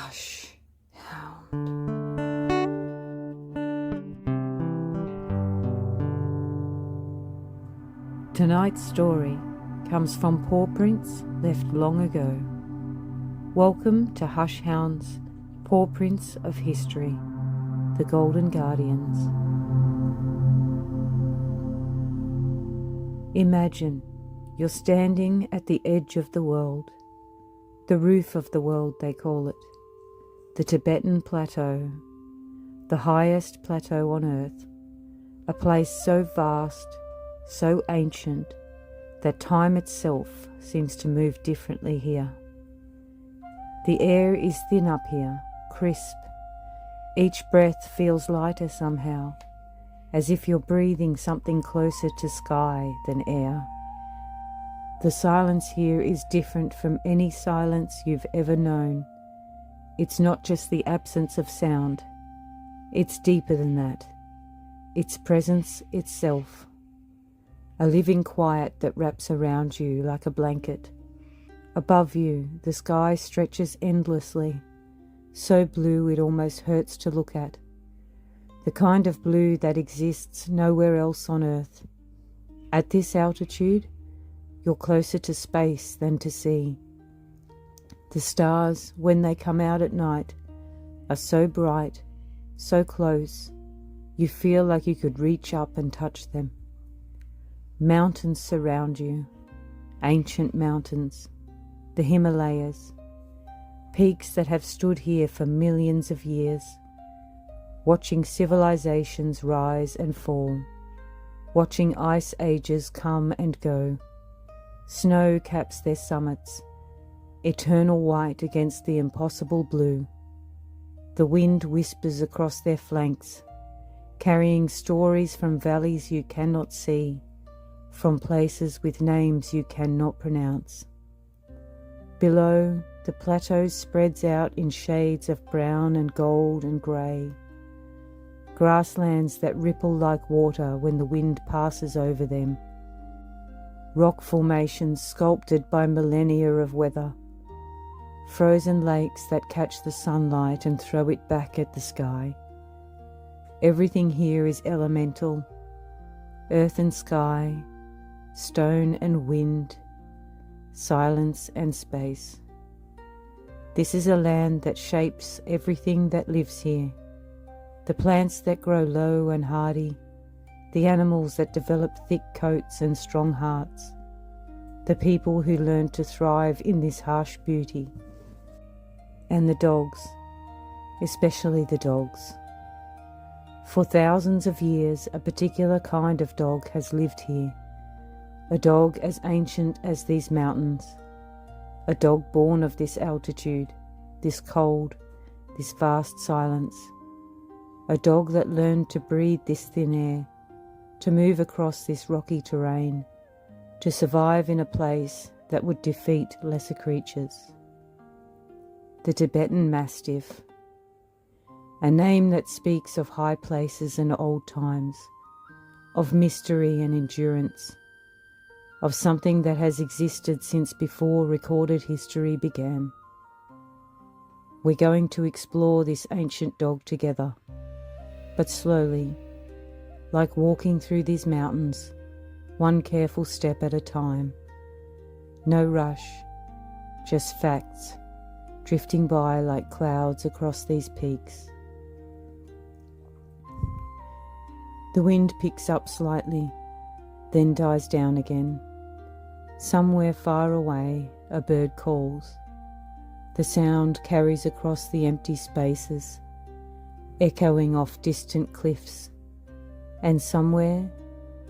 Hush, Hound. Tonight's story comes from Pawprints left long ago. Welcome to Hush Hound's Pawprints of History, the Golden Guardians. Imagine you're standing at the edge of the world, the roof of the world they call it, the Tibetan Plateau, the highest plateau on earth, a place so vast, so ancient, that time itself seems to move differently here. The air is thin up here, crisp. Each breath feels lighter somehow, as if you're breathing something closer to sky than air. The silence here is different from any silence you've ever known. It's not just the absence of sound. It's deeper than that. It's presence itself. A living quiet that wraps around you like a blanket. Above you, the sky stretches endlessly, so blue it almost hurts to look at. The kind of blue that exists nowhere else on earth. At this altitude, you're closer to space than to sea. The stars, when they come out at night, are so bright, so close, you feel like you could reach up and touch them. Mountains surround you, ancient mountains, the Himalayas, peaks that have stood here for millions of years, watching civilizations rise and fall, watching ice ages come and go. Snow caps their summits, eternal white against the impossible blue. The wind whispers across their flanks, carrying stories from valleys you cannot see, from places with names you cannot pronounce. Below, the plateau spreads out in shades of brown and gold and grey. Grasslands that ripple like water when the wind passes over them. Rock formations sculpted by millennia of weather. Frozen lakes that catch the sunlight and throw it back at the sky. Everything here is elemental. Earth and sky, stone and wind, silence and space. This is a land that shapes everything that lives here. The plants that grow low and hardy, the animals that develop thick coats and strong hearts, the people who learn to thrive in this harsh beauty, and the dogs, especially the dogs. For thousands of years, a particular kind of dog has lived here, a dog as ancient as these mountains, a dog born of this altitude, this cold, this vast silence, a dog that learned to breathe this thin air, to move across this rocky terrain, to survive in a place that would defeat lesser creatures. The Tibetan Mastiff, a name that speaks of high places and old times, of mystery and endurance, of something that has existed since before recorded history began. We're going to explore this ancient dog together, but slowly, like walking through these mountains, one careful step at a time. No rush, just facts, drifting by like clouds across these peaks. The wind picks up slightly, then dies down again. Somewhere far away, a bird calls. The sound carries across the empty spaces, echoing off distant cliffs. And somewhere,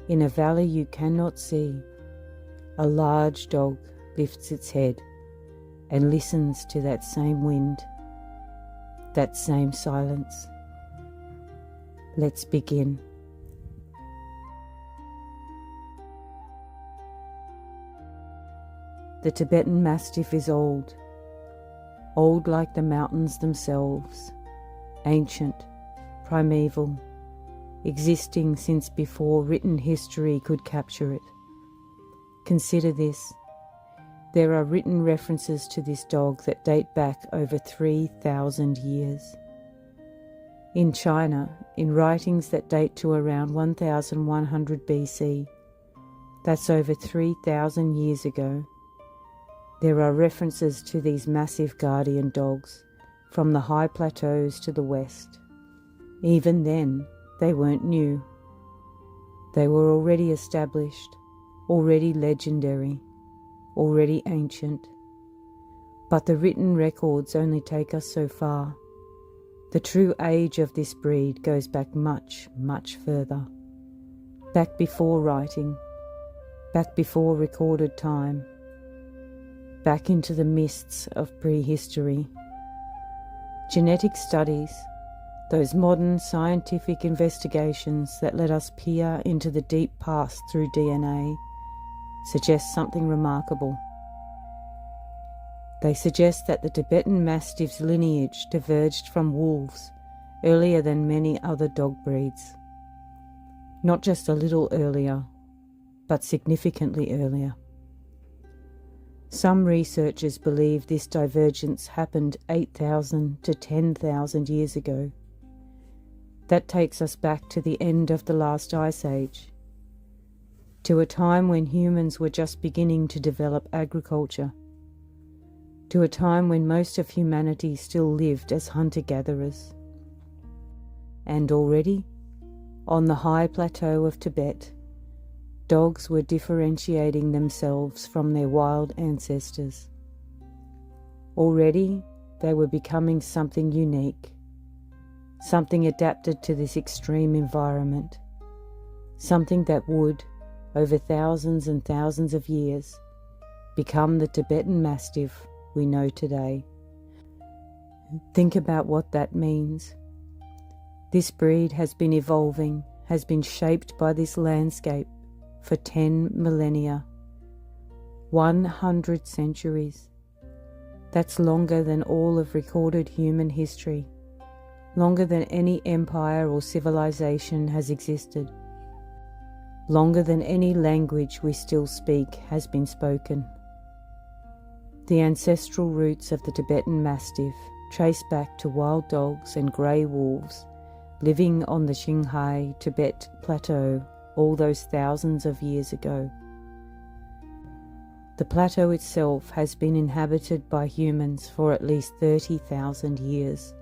in a valley you cannot see, a large dog lifts its head and listens to that same wind, that same silence. Let's begin. The Tibetan Mastiff is old like the mountains themselves, ancient, primeval, existing since before written history could capture it. Consider this. There are written references to this dog that date back over 3,000 years. In China, in writings that date to around 1100 BC, that's over 3,000 years ago, there are references to these massive guardian dogs from the high plateaus to the west. Even then, they weren't new. They were already established, already legendary, already ancient. But the written records only take us so far. The true age of this breed goes back much, much further. Back before writing, back before recorded time, back into the mists of prehistory. Genetic studies, those modern scientific investigations that let us peer into the deep past through DNA, suggest something remarkable. They suggest that the Tibetan Mastiff's lineage diverged from wolves earlier than many other dog breeds. Not just a little earlier, but significantly earlier. Some researchers believe this divergence happened 8,000 to 10,000 years ago. That takes us back to the end of the last ice age, to a time when humans were just beginning to develop agriculture, to a time when most of humanity still lived as hunter-gatherers. And already, on the high plateau of Tibet, dogs were differentiating themselves from their wild ancestors. Already, they were becoming something unique, something adapted to this extreme environment, something that would, over thousands and thousands of years, become the Tibetan Mastiff we know today. Think about what that means. This breed has been evolving, has been shaped by this landscape for 10 millennia, 100 centuries. That's longer than all of recorded human history, longer than any empire or civilization has existed, longer than any language we still speak has been spoken. The ancestral roots of the Tibetan Mastiff trace back to wild dogs and grey wolves living on the Qinghai Tibet plateau all those thousands of years ago. The plateau itself has been inhabited by humans for at least 30,000 years.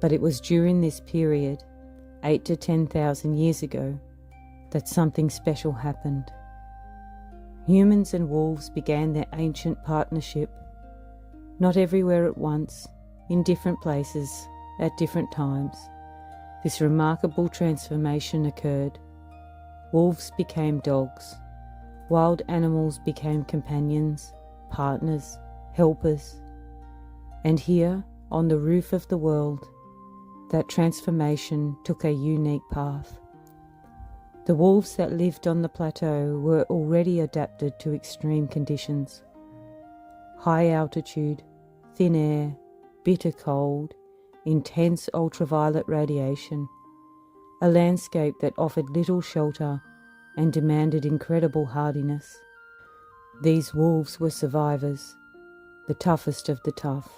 But it was during this period, 8 to 10,000 years ago, that something special happened. Humans and wolves began their ancient partnership, not everywhere at once, in different places, at different times. This remarkable transformation occurred. Wolves became dogs. Wild animals became companions, partners, helpers. And here, on the roof of the world, that transformation took a unique path. The wolves that lived on the plateau were already adapted to extreme conditions. High altitude, thin air, bitter cold, intense ultraviolet radiation, a landscape that offered little shelter and demanded incredible hardiness. These wolves were survivors, the toughest of the tough.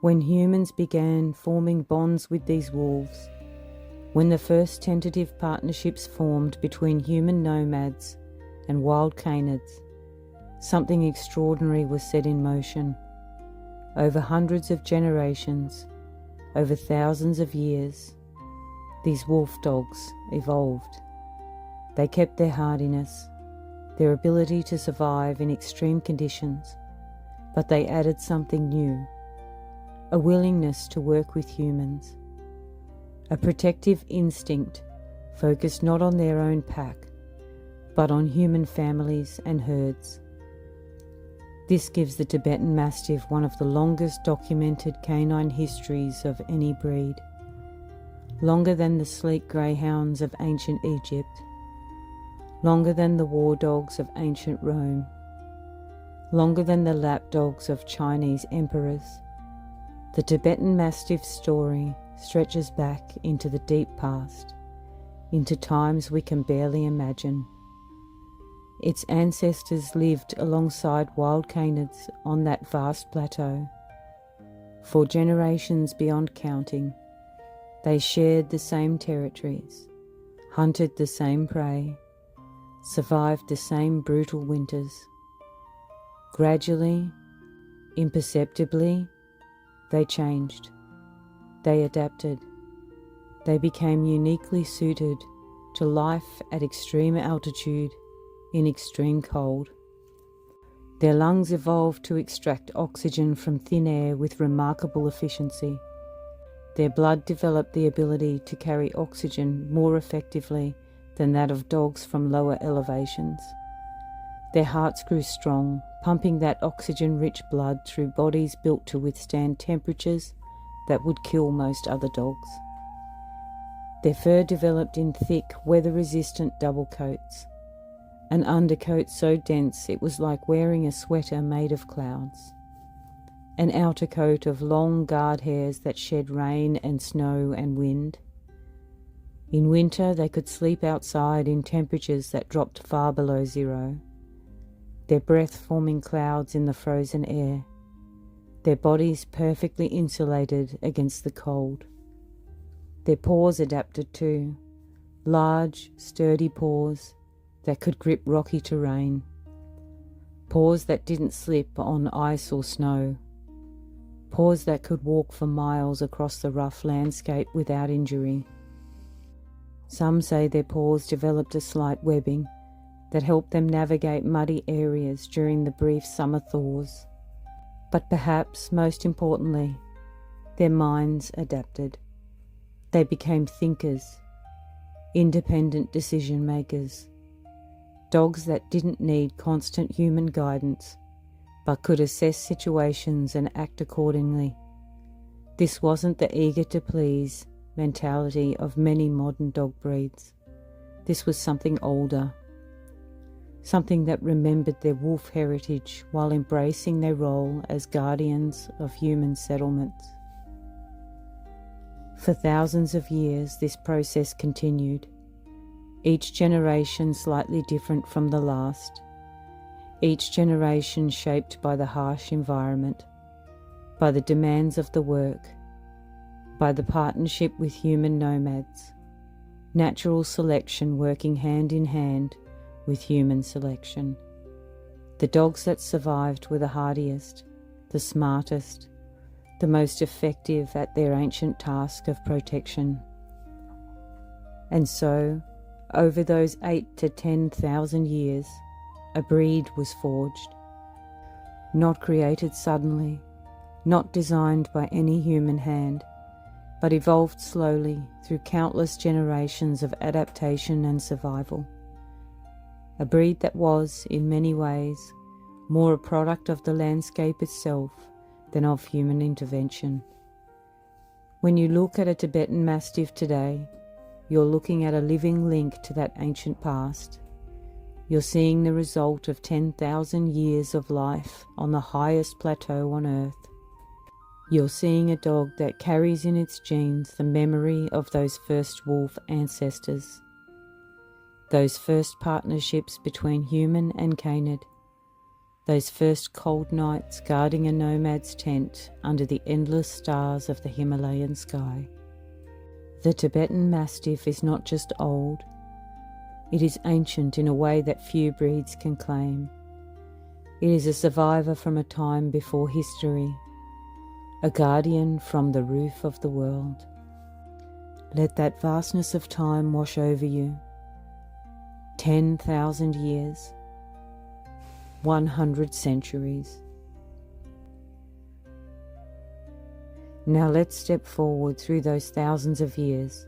When humans began forming bonds with these wolves, when the first tentative partnerships formed between human nomads and wild canids, something extraordinary was set in motion. Over hundreds of generations, over thousands of years, these wolf dogs evolved. They kept their hardiness, their ability to survive in extreme conditions, but they added something new, a willingness to work with humans, a protective instinct focused not on their own pack, but on human families and herds. This gives the Tibetan Mastiff one of the longest documented canine histories of any breed, longer than the sleek greyhounds of ancient Egypt, longer than the war dogs of ancient Rome, longer than the lap dogs of Chinese emperors. The Tibetan Mastiff's story stretches back into the deep past, into times we can barely imagine. Its ancestors lived alongside wild canids on that vast plateau. For generations beyond counting, they shared the same territories, hunted the same prey, survived the same brutal winters. Gradually, imperceptibly, they changed. They adapted. They became uniquely suited to life at extreme altitude in extreme cold. Their lungs evolved to extract oxygen from thin air with remarkable efficiency. Their blood developed the ability to carry oxygen more effectively than that of dogs from lower elevations. Their hearts grew strong, pumping that oxygen-rich blood through bodies built to withstand temperatures that would kill most other dogs. Their fur developed in thick, weather-resistant double coats, an undercoat so dense it was like wearing a sweater made of clouds, an outer coat of long guard hairs that shed rain and snow and wind. In winter they could sleep outside in temperatures that dropped far below zero, their breath forming clouds in the frozen air, their bodies perfectly insulated against the cold. Their paws adapted too, large, sturdy paws that could grip rocky terrain, paws that didn't slip on ice or snow, paws that could walk for miles across the rough landscape without injury. Some say their paws developed a slight webbing that helped them navigate muddy areas during the brief summer thaws. But perhaps most importantly, their minds adapted. They became thinkers, independent decision makers, dogs that didn't need constant human guidance, but could assess situations and act accordingly. This wasn't the eager to please mentality of many modern dog breeds. This was something older, something that remembered their wolf heritage while embracing their role as guardians of human settlements. For thousands of years, this process continued, each generation slightly different from the last, each generation shaped by the harsh environment, by the demands of the work, by the partnership with human nomads, natural selection working hand in hand with human selection. The dogs that survived were the hardiest, the smartest, the most effective at their ancient task of protection. And so, over those 8,000 to 10,000 years, a breed was forged, not created suddenly, not designed by any human hand, but evolved slowly through countless generations of adaptation and survival. A breed that was, in many ways, more a product of the landscape itself than of human intervention. When you look at a Tibetan Mastiff today, you're looking at a living link to that ancient past. You're seeing the result of 10,000 years of life on the highest plateau on earth. You're seeing a dog that carries in its genes the memory of those first wolf ancestors, those first partnerships between human and canid, those first cold nights guarding a nomad's tent under the endless stars of the Himalayan sky. The Tibetan Mastiff is not just old, it is ancient in a way that few breeds can claim. It is a survivor from a time before history, a guardian from the roof of the world. Let that vastness of time wash over you. 10,000 years, 100 centuries. Now let's step forward through those thousands of years.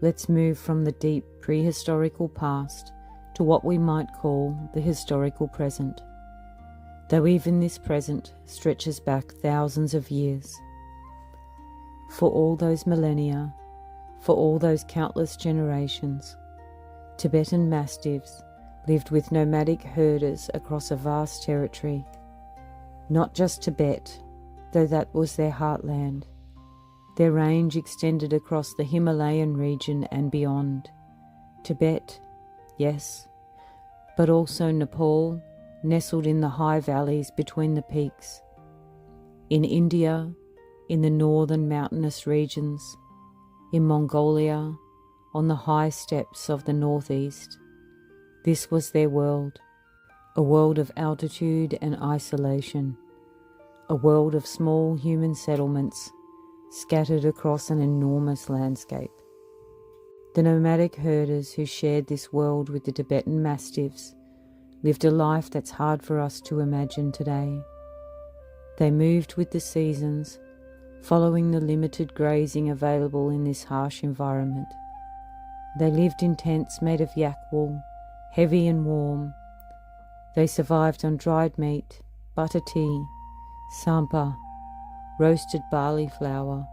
Let's move from the deep prehistorical past to what we might call the historical present, though even this present stretches back thousands of years. For all those millennia, for all those countless generations, Tibetan Mastiffs lived with nomadic herders across a vast territory. Not just Tibet, though that was their heartland. Their range extended across the Himalayan region and beyond. Tibet, yes, but also Nepal, nestled in the high valleys between the peaks, in India, in the northern mountainous regions, in Mongolia, on the high steppes of the northeast. This was their world, a world of altitude and isolation, a world of small human settlements scattered across an enormous landscape. The nomadic herders who shared this world with the Tibetan Mastiffs lived a life that's hard for us to imagine today. They moved with the seasons, following the limited grazing available in this harsh environment. They lived in tents made of yak wool, heavy and warm. They survived on dried meat, butter tea, sampa, roasted barley flour.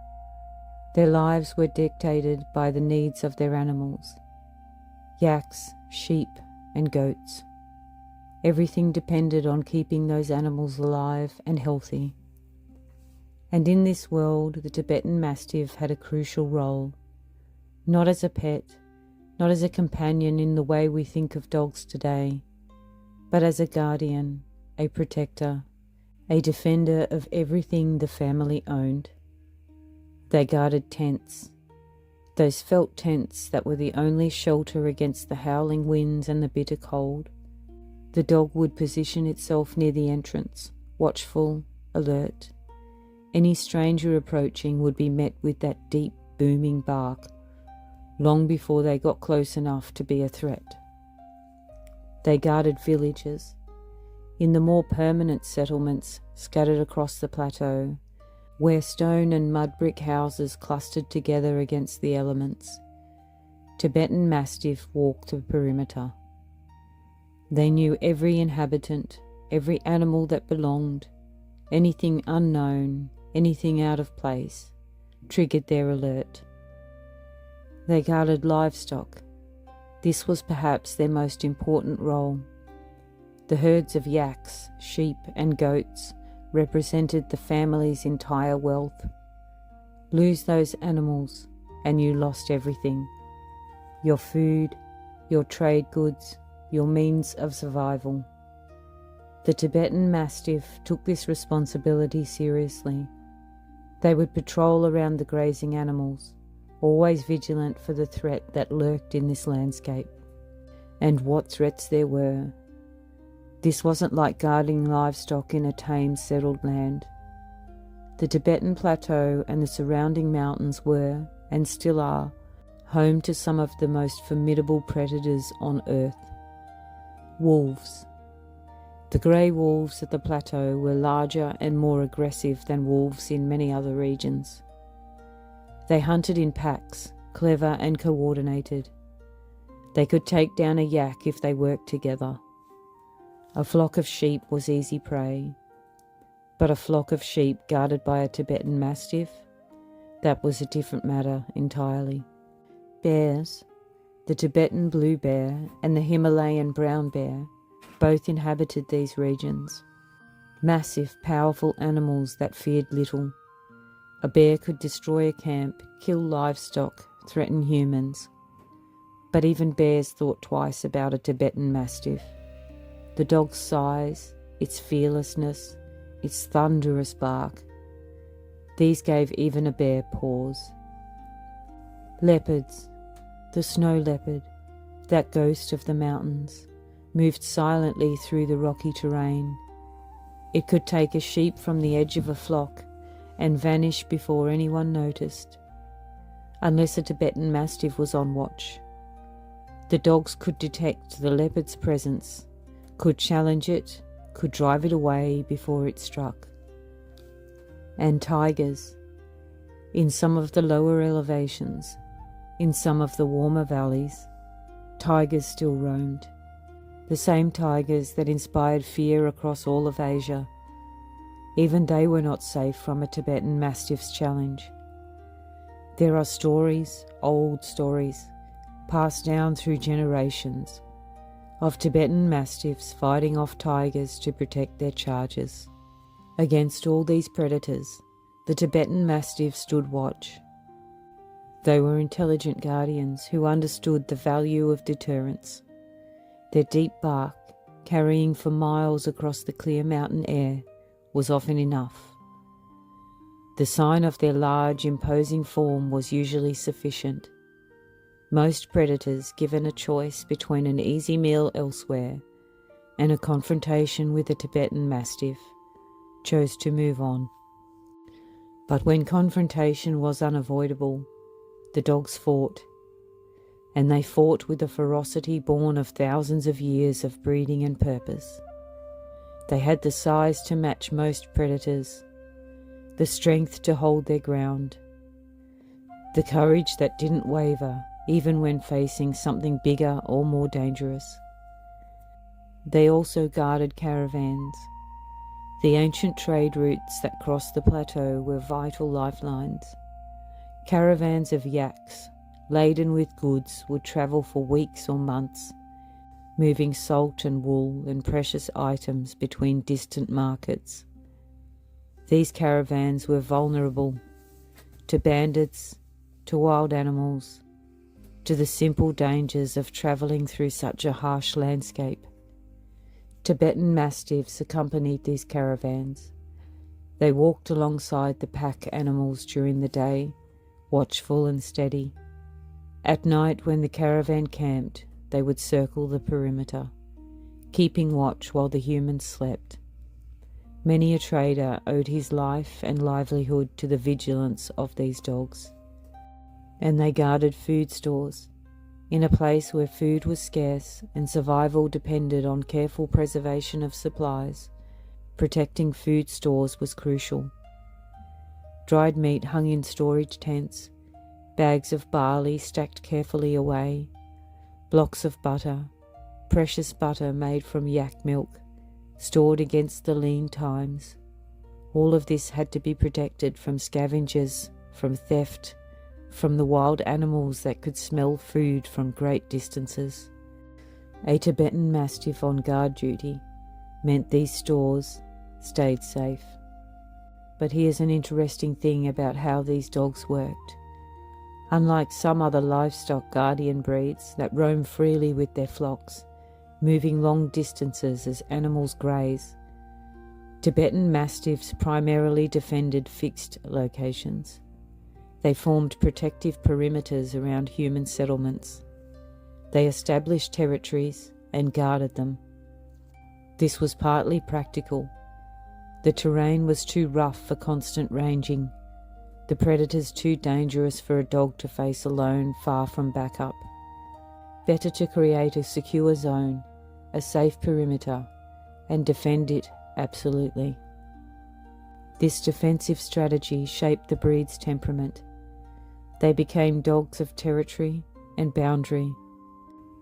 Their lives were dictated by the needs of their animals, yaks, sheep, and goats. Everything depended on keeping those animals alive and healthy. And in this world, the Tibetan Mastiff had a crucial role, not as a pet, not as a companion in the way we think of dogs today, but as a guardian, a protector, a defender of everything the family owned. They guarded tents, those felt tents that were the only shelter against the howling winds and the bitter cold. The dog would position itself near the entrance, watchful, alert. Any stranger approaching would be met with that deep, booming bark, long before they got close enough to be a threat. They guarded villages. In the more permanent settlements scattered across the plateau, where stone and mud brick houses clustered together against the elements, Tibetan Mastiff walked the perimeter. They knew every inhabitant, every animal that belonged. Anything unknown, anything out of place, triggered their alert. They guarded livestock. This was perhaps their most important role. The herds of yaks, sheep, and goats represented the family's entire wealth. Lose those animals, and you lost everything. Your food, your trade goods, your means of survival. The Tibetan Mastiff took this responsibility seriously. They would patrol around the grazing animals, always vigilant for the threat that lurked in this landscape. And what threats there were. This wasn't like guarding livestock in a tame, settled land. The Tibetan Plateau and the surrounding mountains were, and still are, home to some of the most formidable predators on earth. Wolves. The grey wolves at the plateau were larger and more aggressive than wolves in many other regions. They hunted in packs, clever and coordinated. They could take down a yak if they worked together. A flock of sheep was easy prey, but a flock of sheep guarded by a Tibetan Mastiff, that was a different matter entirely. Bears, the Tibetan blue bear and the Himalayan brown bear, both inhabited these regions. Massive, powerful animals that feared little. A bear could destroy a camp, kill livestock, threaten humans. But even bears thought twice about a Tibetan Mastiff. The dog's size, its fearlessness, its thunderous bark. These gave even a bear pause. Leopards, the snow leopard, that ghost of the mountains, moved silently through the rocky terrain. It could take a sheep from the edge of a flock and vanish before anyone noticed, unless a Tibetan Mastiff was on watch. The dogs could detect the leopard's presence, could challenge it, could drive it away before it struck. And tigers. In some of the lower elevations, in some of the warmer valleys, tigers still roamed. The same tigers that inspired fear across all of Asia. Even they were not safe from a Tibetan Mastiff's challenge. There are stories, old stories, passed down through generations, of Tibetan Mastiffs fighting off tigers to protect their charges. Against all these predators, the Tibetan Mastiff stood watch. They were intelligent guardians who understood the value of deterrence. Their deep bark, carrying for miles across the clear mountain air, was often enough. The sign of their large, imposing form was usually sufficient. Most predators, given a choice between an easy meal elsewhere and a confrontation with a Tibetan Mastiff, chose to move on. But when confrontation was unavoidable, the dogs fought, and they fought with a ferocity born of thousands of years of breeding and purpose. They had the size to match most predators, the strength to hold their ground, the courage that didn't waver even when facing something bigger or more dangerous. They also guarded caravans. The ancient trade routes that crossed the plateau were vital lifelines. Caravans of yaks, laden with goods, would travel for weeks or months, moving salt and wool and precious items between distant markets. These caravans were vulnerable to bandits, to wild animals, to the simple dangers of travelling through such a harsh landscape. Tibetan Mastiffs accompanied these caravans. They walked alongside the pack animals during the day, watchful and steady. At night, when the caravan camped, they would circle the perimeter, keeping watch while the humans slept. Many a trader owed his life and livelihood to the vigilance of these dogs, and they guarded food stores. In a place where food was scarce and survival depended on careful preservation of supplies, protecting food stores was crucial. Dried meat hung in storage tents, bags of barley stacked carefully away, blocks of butter, precious butter made from yak milk, stored against the lean times. All of this had to be protected from scavengers, from theft, from the wild animals that could smell food from great distances. A Tibetan Mastiff on guard duty meant these stores stayed safe. But here's an interesting thing about how these dogs worked. Unlike some other livestock guardian breeds that roam freely with their flocks, moving long distances as animals graze, Tibetan Mastiffs primarily defended fixed locations. They formed protective perimeters around human settlements. They established territories and guarded them. This was partly practical. The terrain was too rough for constant ranging, the predators too dangerous for a dog to face alone far from backup. Better to create a secure zone, a safe perimeter, and defend it absolutely. This defensive strategy shaped the breed's temperament. They became dogs of territory and boundary,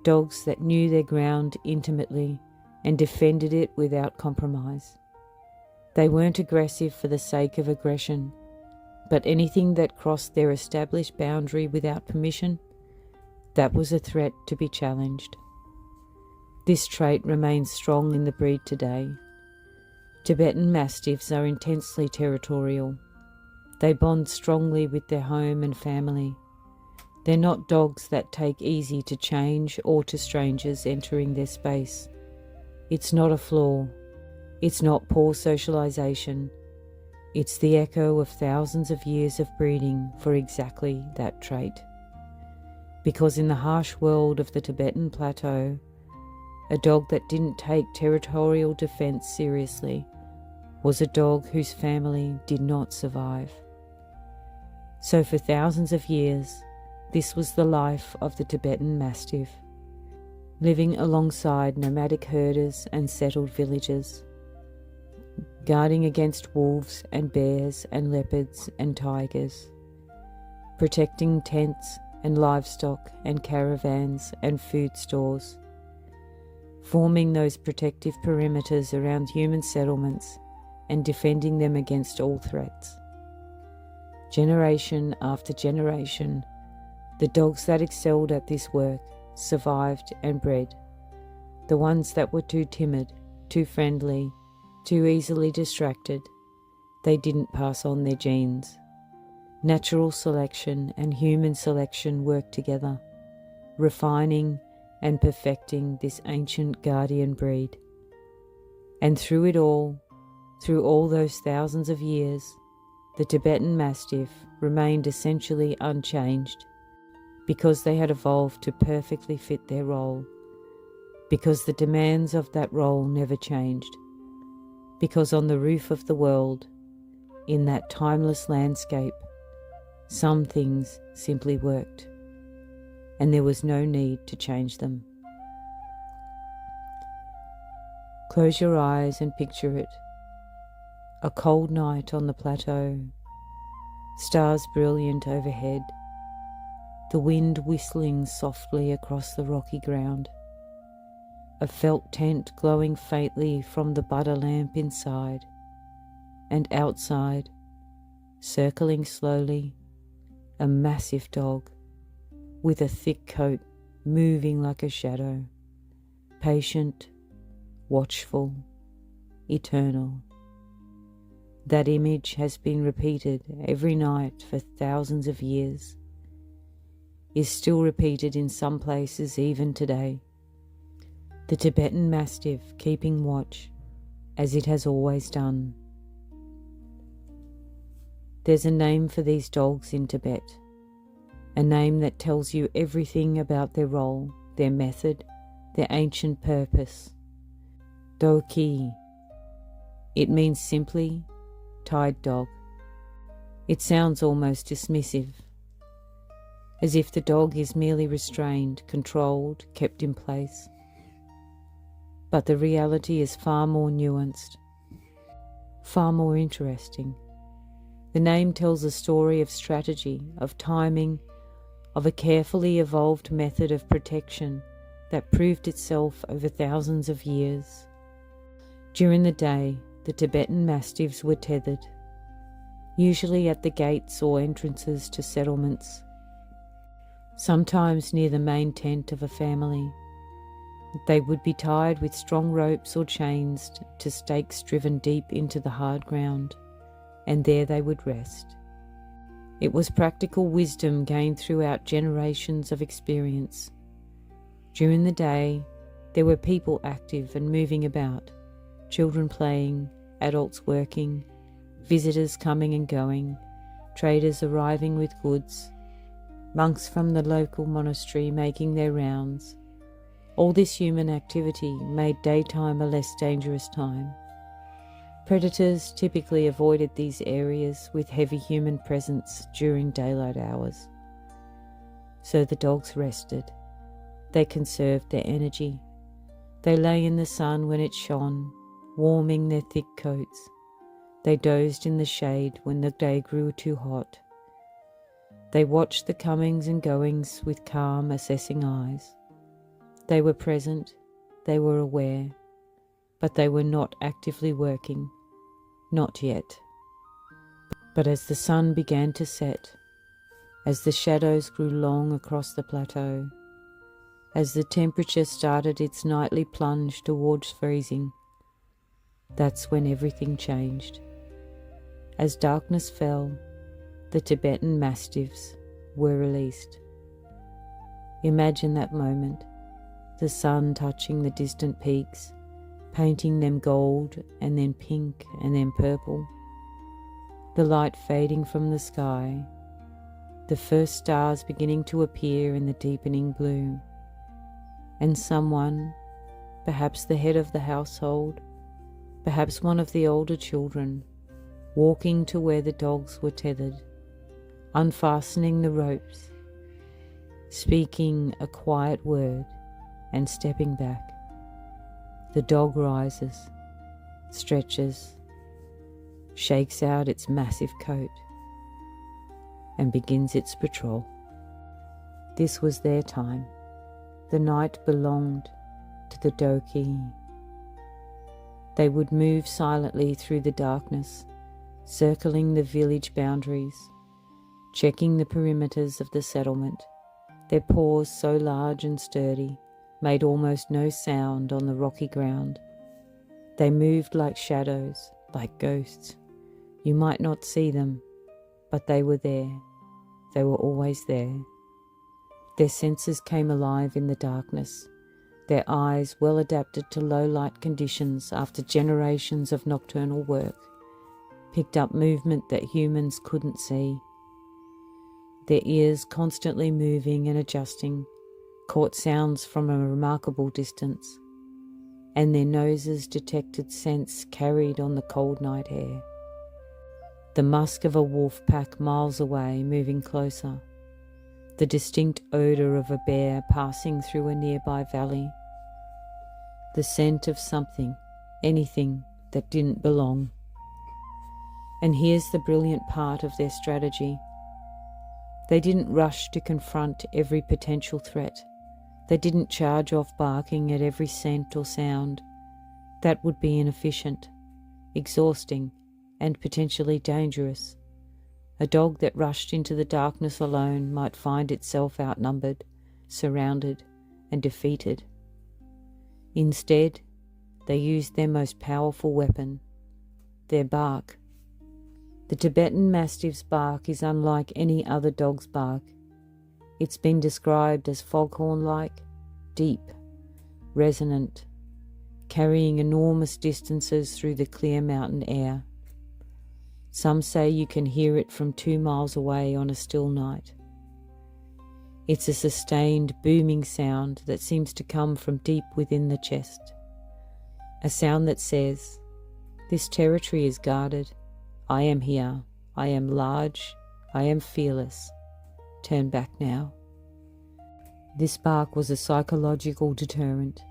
dogs that knew their ground intimately and defended it without compromise. They weren't aggressive for the sake of aggression, but anything that crossed their established boundary without permission, that was a threat to be challenged. This trait remains strong in the breed today. Tibetan Mastiffs are intensely territorial. They bond strongly with their home and family. They're not dogs that take easy to change or to strangers entering their space. It's not a flaw. It's not poor socialization. It's the echo of thousands of years of breeding for exactly that trait. Because in the harsh world of the Tibetan Plateau, a dog that didn't take territorial defense seriously was a dog whose family did not survive. So for thousands of years, this was the life of the Tibetan Mastiff, living alongside nomadic herders and settled villagers, guarding against wolves and bears and leopards and tigers, protecting tents and livestock and caravans and food stores, forming those protective perimeters around human settlements and defending them against all threats. Generation after generation, the dogs that excelled at this work survived and bred. The ones that were too timid, too friendly, too easily distracted, they didn't pass on their genes. Natural selection and human selection worked together, refining, and perfecting this ancient guardian breed. And through it all, through all those thousands of years, the Tibetan Mastiff remained essentially unchanged, because they had evolved to perfectly fit their role, because the demands of that role never changed, because on the roof of the world, in that timeless landscape, some things simply worked, and there was no need to change them. Close your eyes and picture it. A cold night on the plateau, stars brilliant overhead, the wind whistling softly across the rocky ground, a felt tent glowing faintly from the butter lamp inside, and outside, circling slowly, a massive dog with a thick coat moving like a shadow, patient, watchful, eternal. That image has been repeated every night for thousands of years, is still repeated in some places even today. The Tibetan Mastiff keeping watch, as it has always done. There's a name for these dogs in Tibet, a name that tells you everything about their role, their method, their ancient purpose. Do-Khyi. It means simply tied dog. It sounds almost dismissive, as if the dog is merely restrained, controlled, kept in place. But the reality is far more nuanced, far more interesting. The name tells a story of strategy, of timing, of a carefully evolved method of protection that proved itself over thousands of years. During the day, the Tibetan Mastiffs were tethered, usually at the gates or entrances to settlements, sometimes near the main tent of a family. They would be tied with strong ropes or chains to stakes driven deep into the hard ground, and there they would rest. It was practical wisdom gained throughout generations of experience. During the day, there were people active and moving about, children playing, adults working, visitors coming and going, traders arriving with goods, monks from the local monastery making their rounds. All this human activity made daytime a less dangerous time. Predators typically avoided these areas with heavy human presence during daylight hours. So the dogs rested. They conserved their energy. They lay in the sun when it shone, warming their thick coats. They dozed in the shade when the day grew too hot. They watched the comings and goings with calm, assessing eyes. They were present, they were aware, but they were not actively working, not yet. But as the sun began to set, as the shadows grew long across the plateau, as the temperature started its nightly plunge towards freezing, that's when everything changed. As darkness fell, the Tibetan Mastiffs were released. Imagine that moment, the sun touching the distant peaks, painting them gold and then pink and then purple, the light fading from the sky, the first stars beginning to appear in the deepening blue, and someone, perhaps the head of the household, perhaps one of the older children, walking to where the dogs were tethered, unfastening the ropes, speaking a quiet word and stepping back. The dog rises, stretches, shakes out its massive coat, and begins its patrol. This was their time. The night belonged to the Do-Khyi. They would move silently through the darkness, circling the village boundaries, checking the perimeters of the settlement. Their paws, so large and sturdy, made almost no sound on the rocky ground. They moved like shadows, like ghosts. You might not see them, but they were there. They were always there. Their senses came alive in the darkness, their eyes well adapted to low light conditions after generations of nocturnal work, picked up movement that humans couldn't see. Their ears constantly moving and adjusting, caught sounds from a remarkable distance, and their noses detected scents carried on the cold night air. The musk of a wolf pack miles away moving closer, the distinct odour of a bear passing through a nearby valley, the scent of something, anything that didn't belong. And here's the brilliant part of their strategy. They didn't rush to confront every potential threat. They didn't charge off barking at every scent or sound. That would be inefficient, exhausting, and potentially dangerous. A dog that rushed into the darkness alone might find itself outnumbered, surrounded, and defeated. Instead, they used their most powerful weapon, their bark. The Tibetan Mastiff's bark is unlike any other dog's bark. It's been described as foghorn-like, deep, resonant, carrying enormous distances through the clear mountain air. Some say you can hear it from 2 miles away on a still night. It's a sustained, booming sound that seems to come from deep within the chest. A sound that says, "This territory is guarded. I am here. I am large. I am fearless. Turn back now." This bark was a psychological deterrent,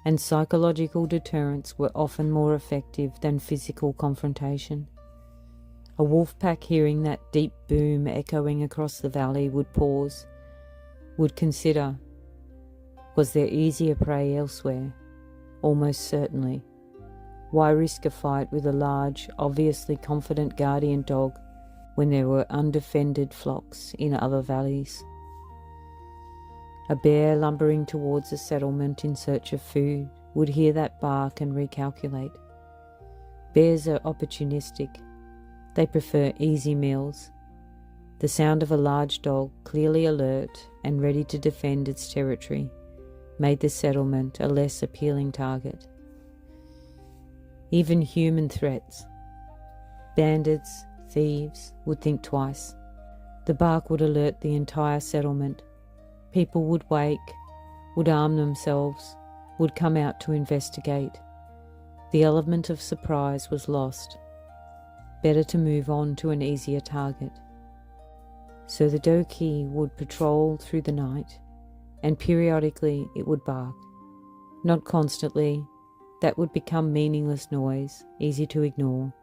and psychological deterrents were often more effective than physical confrontation. A wolf pack hearing that deep boom echoing across the valley would pause, would consider, was there easier prey elsewhere? Almost certainly. Why risk a fight with a large, obviously confident guardian dog when there were undefended flocks in other valleys? A bear lumbering towards a settlement in search of food would hear that bark and recalculate. Bears are opportunistic. They prefer easy meals. The sound of a large dog, clearly alert and ready to defend its territory, made the settlement a less appealing target. Even human threats, bandits, thieves, would think twice. The bark would alert the entire settlement. People would wake, would arm themselves, would come out to investigate. The element of surprise was lost. Better to move on to an easier target. So the Do-Khyi would patrol through the night, and periodically it would bark. Not constantly. That would become meaningless noise, easy to ignore,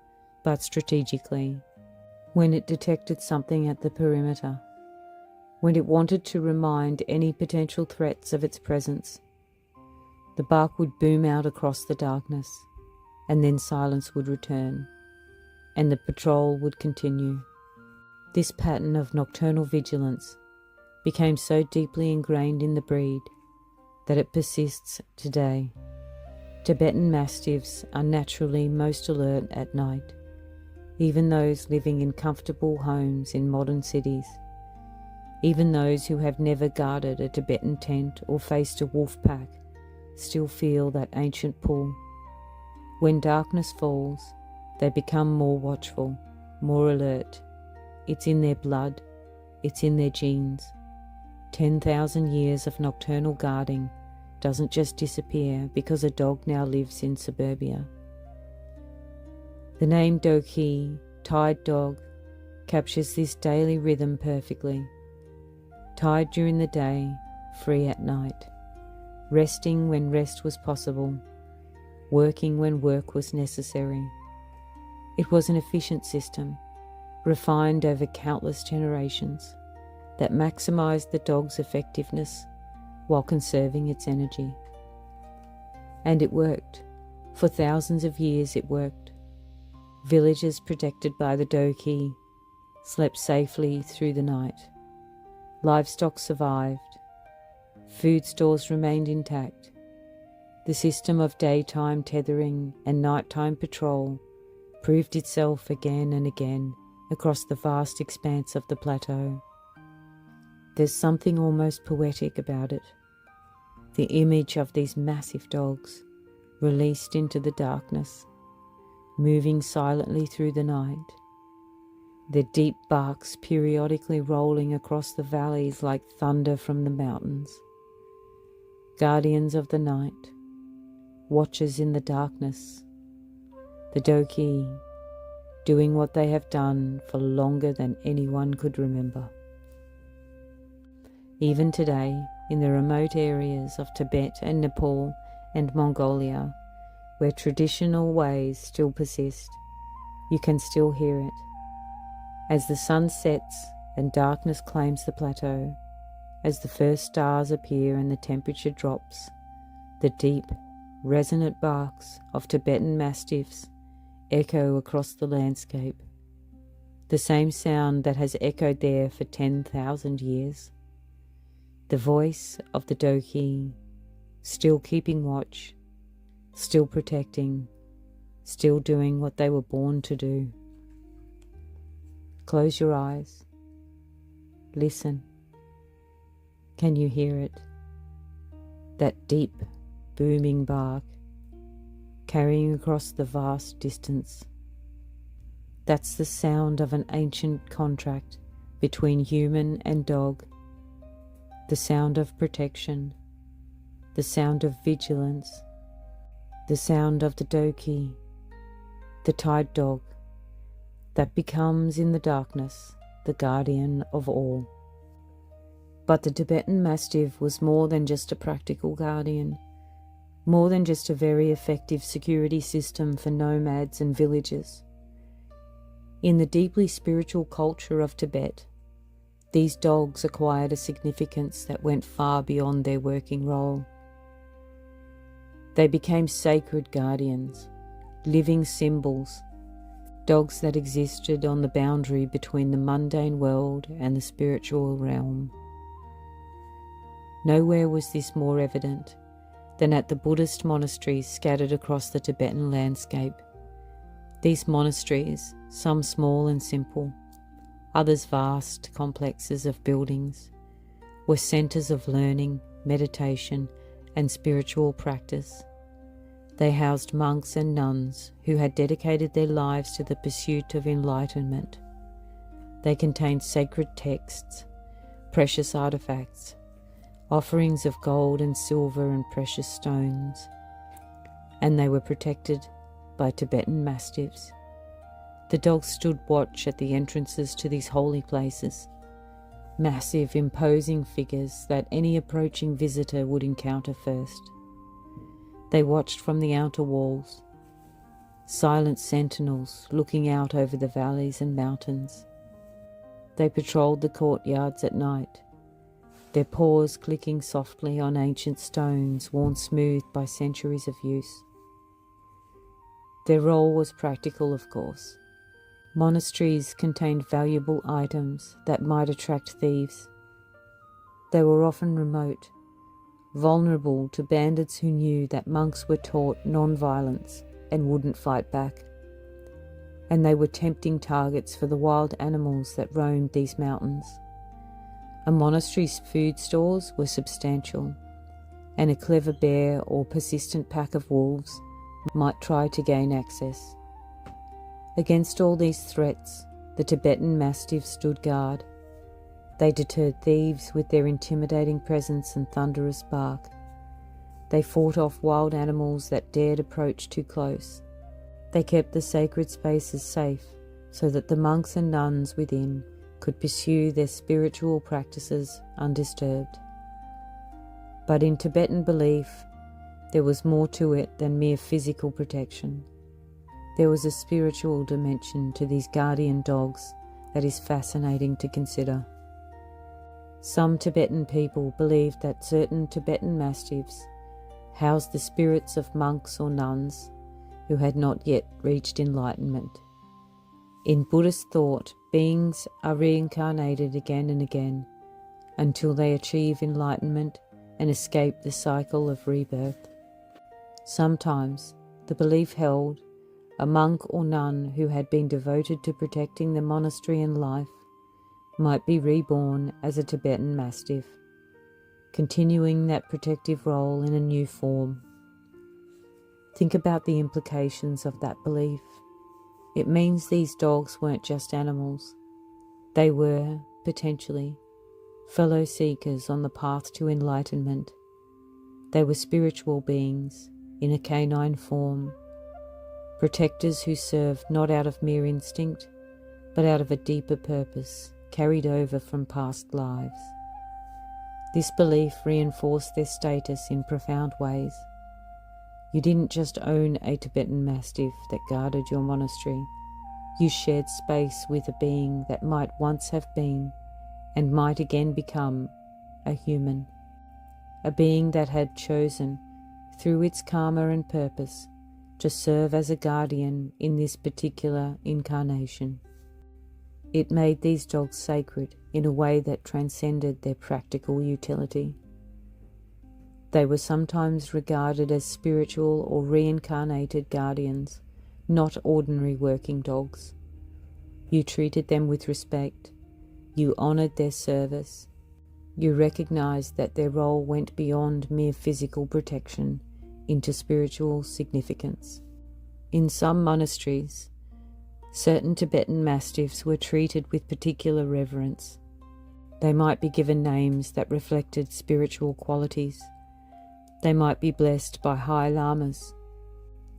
but strategically, when it detected something at the perimeter, when it wanted to remind any potential threats of its presence. The bark would boom out across the darkness, and then silence would return, and the patrol would continue. This pattern of nocturnal vigilance became so deeply ingrained in the breed that it persists today. Tibetan Mastiffs are naturally most alert at night, even those living in comfortable homes in modern cities, even those who have never guarded a Tibetan tent or faced a wolf pack still feel that ancient pull. When darkness falls, they become more watchful, more alert. It's in their blood, it's in their genes. 10,000 years of nocturnal guarding doesn't just disappear because a dog now lives in suburbia. The name Do-Khyi, tied dog, captures this daily rhythm perfectly. Tied during the day, free at night. Resting when rest was possible. Working when work was necessary. It was an efficient system, refined over countless generations, that maximized the dog's effectiveness while conserving its energy. And it worked. For thousands of years it worked. Villages protected by the Do-Khyi slept safely through the night. Livestock survived. Food stores remained intact. The system of daytime tethering and nighttime patrol proved itself again and again across the vast expanse of the plateau. There's something almost poetic about it. The image of these massive dogs released into the darkness, moving silently through the night, their deep barks periodically rolling across the valleys like thunder from the mountains. Guardians of the night, watchers in the darkness, the Do-Khyi, doing what they have done for longer than anyone could remember. Even today, in the remote areas of Tibet and Nepal and Mongolia, where traditional ways still persist, you can still hear it. As the sun sets and darkness claims the plateau, as the first stars appear and the temperature drops, the deep, resonant barks of Tibetan Mastiffs echo across the landscape, the same sound that has echoed there for 10,000 years. The voice of the Do-Khyi, still keeping watch, still protecting, still doing what they were born to do. Close your eyes. Listen. Can you hear it? That deep, booming bark, carrying across the vast distance. That's the sound of an ancient contract between human and dog. The sound of protection, the sound of vigilance, the sound of the Do-Khyi, the tide dog, that becomes in the darkness the guardian of all. But the Tibetan Mastiff was more than just a practical guardian, more than just a very effective security system for nomads and villagers. In the deeply spiritual culture of Tibet, these dogs acquired a significance that went far beyond their working role. They became sacred guardians, living symbols, dogs that existed on the boundary between the mundane world and the spiritual realm. Nowhere was this more evident than at the Buddhist monasteries scattered across the Tibetan landscape. These monasteries, some small and simple, others vast complexes of buildings, were centres of learning, meditation, and spiritual practice. They housed monks and nuns who had dedicated their lives to the pursuit of enlightenment. They contained sacred texts, precious artifacts, offerings of gold and silver and precious stones, and they were protected by Tibetan Mastiffs. The dogs stood watch at the entrances to these holy places, massive, imposing figures that any approaching visitor would encounter first. They watched from the outer walls, silent sentinels looking out over the valleys and mountains. They patrolled the courtyards at night, their paws clicking softly on ancient stones worn smooth by centuries of use. Their role was practical, of course. Monasteries contained valuable items that might attract thieves. They were often remote, vulnerable to bandits who knew that monks were taught non-violence and wouldn't fight back. And they were tempting targets for the wild animals that roamed these mountains. A monastery's food stores were substantial, and a clever bear or persistent pack of wolves might try to gain access. Against all these threats, the Tibetan Mastiff stood guard. They deterred thieves with their intimidating presence and thunderous bark. They fought off wild animals that dared approach too close. They kept the sacred spaces safe so that the monks and nuns within could pursue their spiritual practices undisturbed. But in Tibetan belief, there was more to it than mere physical protection. There was a spiritual dimension to these guardian dogs that is fascinating to consider. Some Tibetan people believed that certain Tibetan Mastiffs housed the spirits of monks or nuns who had not yet reached enlightenment. In Buddhist thought, beings are reincarnated again and again until they achieve enlightenment and escape the cycle of rebirth. Sometimes, the belief held, a monk or nun who had been devoted to protecting the monastery and life might be reborn as a Tibetan Mastiff, continuing that protective role in a new form. Think about the implications of that belief. It means these dogs weren't just animals. They were, potentially, fellow seekers on the path to enlightenment. They were spiritual beings in a canine form, protectors who served not out of mere instinct, but out of a deeper purpose carried over from past lives. This belief reinforced their status in profound ways. You didn't just own a Tibetan Mastiff that guarded your monastery. You shared space with a being that might once have been, and might again become, a human. A being that had chosen, through its karma and purpose, to serve as a guardian in this particular incarnation. It made these dogs sacred in a way that transcended their practical utility. They were sometimes regarded as spiritual or reincarnated guardians, not ordinary working dogs. You treated them with respect. You honoured their service. You recognised that their role went beyond mere physical protection into spiritual significance. In some monasteries, certain Tibetan Mastiffs were treated with particular reverence. They might be given names that reflected spiritual qualities. They might be blessed by high lamas.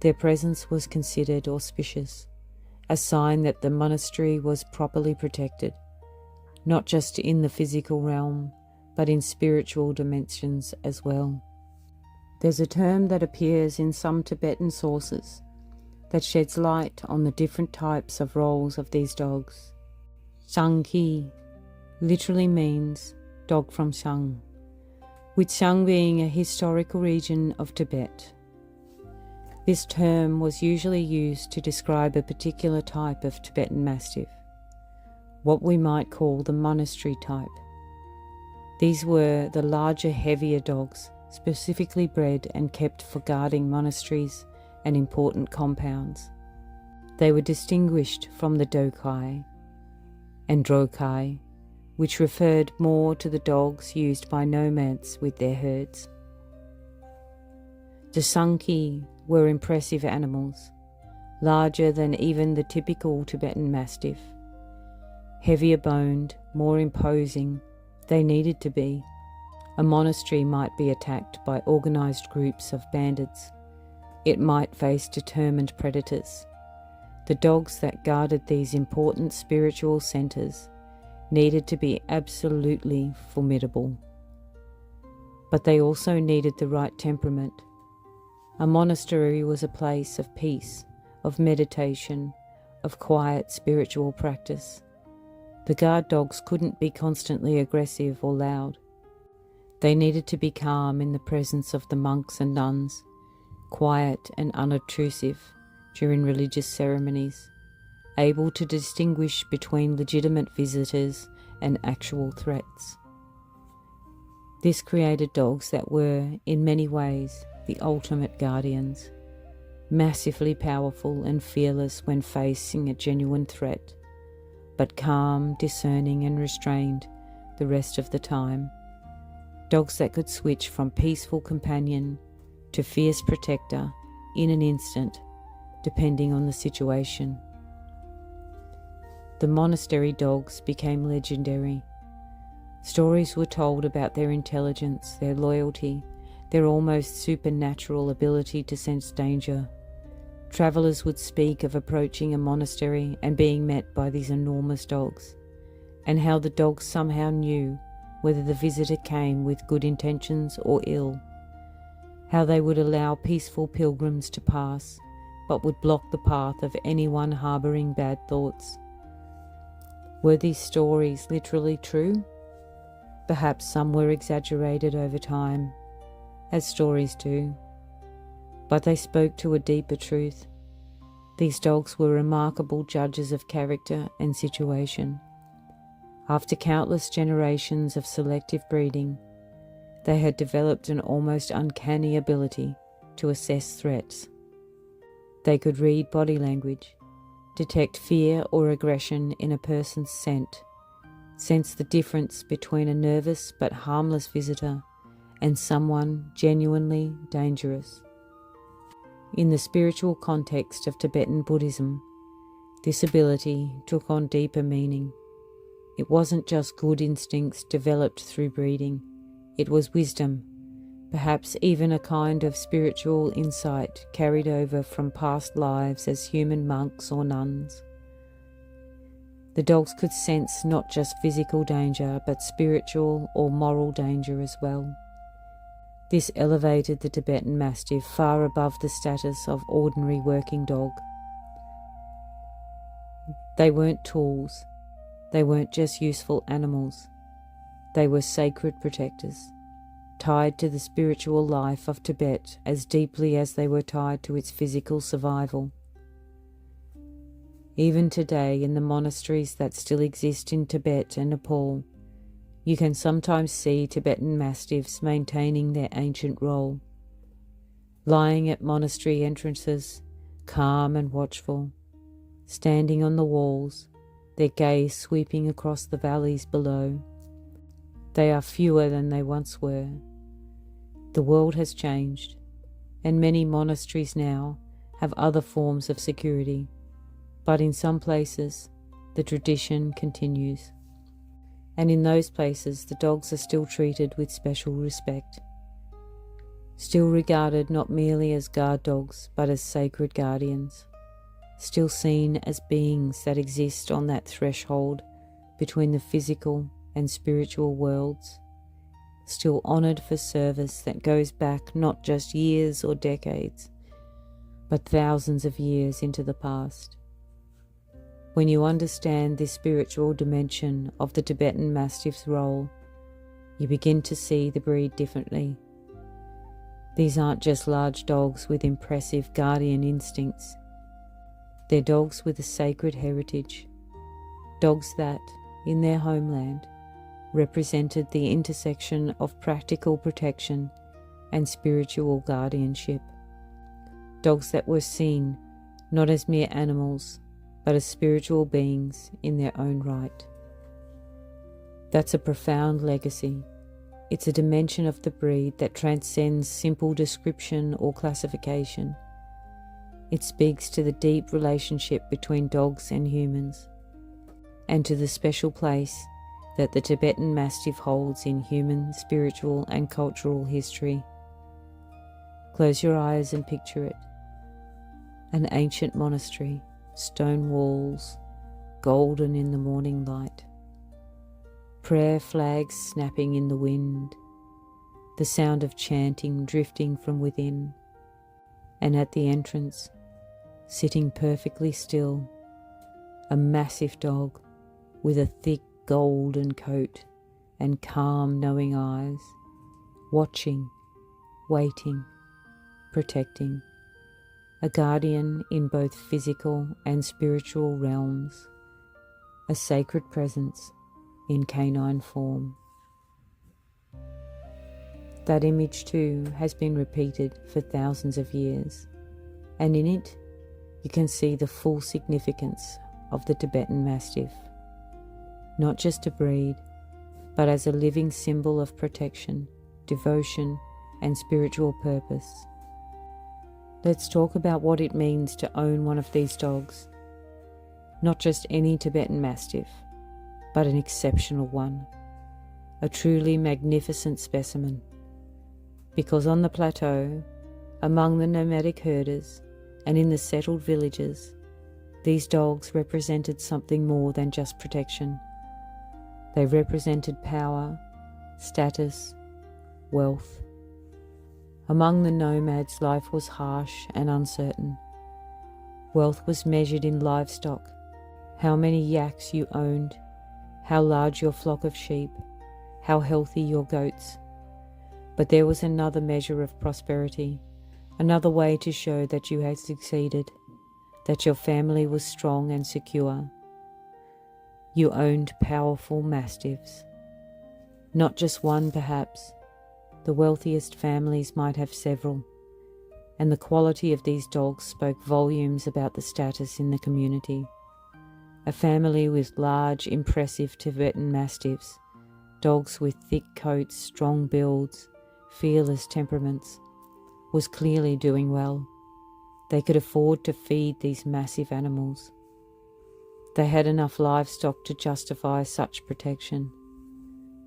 Their presence was considered auspicious, a sign that the monastery was properly protected, not just in the physical realm, but in spiritual dimensions as well. There's a term that appears in some Tibetan sources that sheds light on the different types of roles of these dogs. Do-Khyi literally means dog from Shang, with Shang being a historical region of Tibet. This term was usually used to describe a particular type of Tibetan Mastiff, what we might call the monastery type. These were the larger, heavier dogs, specifically bred and kept for guarding monasteries and important compounds. They were distinguished from the Do-Khyi and Do-Khyi, which referred more to the dogs used by nomads with their herds. The Do-Khyi were impressive animals, larger than even the typical Tibetan Mastiff. Heavier boned, more imposing, they needed to be. A monastery might be attacked by organised groups of bandits. It might face determined predators. The dogs that guarded these important spiritual centres needed to be absolutely formidable. But they also needed the right temperament. A monastery was a place of peace, of meditation, of quiet spiritual practice. The guard dogs couldn't be constantly aggressive or loud. They needed to be calm in the presence of the monks and nuns, quiet and unobtrusive during religious ceremonies, able to distinguish between legitimate visitors and actual threats. This created dogs that were, in many ways, the ultimate guardians, massively powerful and fearless when facing a genuine threat, but calm, discerning and restrained the rest of the time. Dogs that could switch from peaceful companion to fierce protector in an instant, depending on the situation. The monastery dogs became legendary. Stories were told about their intelligence, their loyalty, their almost supernatural ability to sense danger. Travellers would speak of approaching a monastery and being met by these enormous dogs, and how the dogs somehow knew whether the visitor came with good intentions or ill, how they would allow peaceful pilgrims to pass, but would block the path of anyone harbouring bad thoughts. Were these stories literally true? Perhaps some were exaggerated over time, as stories do, but they spoke to a deeper truth. These dogs were remarkable judges of character and situation. After countless generations of selective breeding, they had developed an almost uncanny ability to assess threats. They could read body language, detect fear or aggression in a person's scent, sense the difference between a nervous but harmless visitor and someone genuinely dangerous. In the spiritual context of Tibetan Buddhism, this ability took on deeper meaning. It wasn't just good instincts developed through breeding, it was wisdom, perhaps even a kind of spiritual insight carried over from past lives as human monks or nuns. The dogs could sense not just physical danger, but spiritual or moral danger as well. This elevated the Tibetan Mastiff far above the status of ordinary working dog. They weren't tools. They weren't just useful animals. They were sacred protectors, tied to the spiritual life of Tibet as deeply as they were tied to its physical survival. Even today, in the monasteries that still exist in Tibet and Nepal, you can sometimes see Tibetan Mastiffs maintaining their ancient role, lying at monastery entrances, calm and watchful, standing on the walls, their gaze sweeping across the valleys below. They are fewer than they once were. The world has changed, and many monasteries now have other forms of security, but in some places the tradition continues. And in those places the dogs are still treated with special respect, still regarded not merely as guard dogs but as sacred guardians, still seen as beings that exist on that threshold between the physical and spiritual worlds, still honoured for service that goes back not just years or decades, but thousands of years into the past. When you understand this spiritual dimension of the Tibetan Mastiff's role, you begin to see the breed differently. These aren't just large dogs with impressive guardian instincts. They're dogs with a sacred heritage, dogs that, in their homeland, represented the intersection of practical protection and spiritual guardianship. Dogs that were seen not as mere animals, but as spiritual beings in their own right. That's a profound legacy. It's a dimension of the breed that transcends simple description or classification. It speaks to the deep relationship between dogs and humans, and to the special place that the Tibetan Mastiff holds in human, spiritual and cultural history. Close your eyes and picture it. An ancient monastery, stone walls, golden in the morning light. Prayer flags snapping in the wind, the sound of chanting drifting from within, and at the entrance, sitting perfectly still, a massive dog with a thick golden coat and calm knowing eyes, watching, waiting, protecting, a guardian in both physical and spiritual realms, a sacred presence in canine form. That image too has been repeated for thousands of years, and in it you can see the full significance of the Tibetan Mastiff, not just a breed, but as a living symbol of protection, devotion, and spiritual purpose. Let's talk about what it means to own one of these dogs. Not just any Tibetan Mastiff, but an exceptional one, a truly magnificent specimen. Because on the plateau, among the nomadic herders, and in the settled villages, these dogs represented something more than just protection. They represented power, status, wealth. Among the nomads, life was harsh and uncertain. Wealth was measured in livestock, how many yaks you owned, how large your flock of sheep, how healthy your goats. But there was another measure of prosperity, another way to show that you had succeeded, that your family was strong and secure. You owned powerful mastiffs. Not just one, perhaps. The wealthiest families might have several, and the quality of these dogs spoke volumes about the status in the community. A family with large, impressive Tibetan Mastiffs, dogs with thick coats, strong builds, fearless temperaments, was clearly doing well. They could afford to feed these massive animals. They had enough livestock to justify such protection.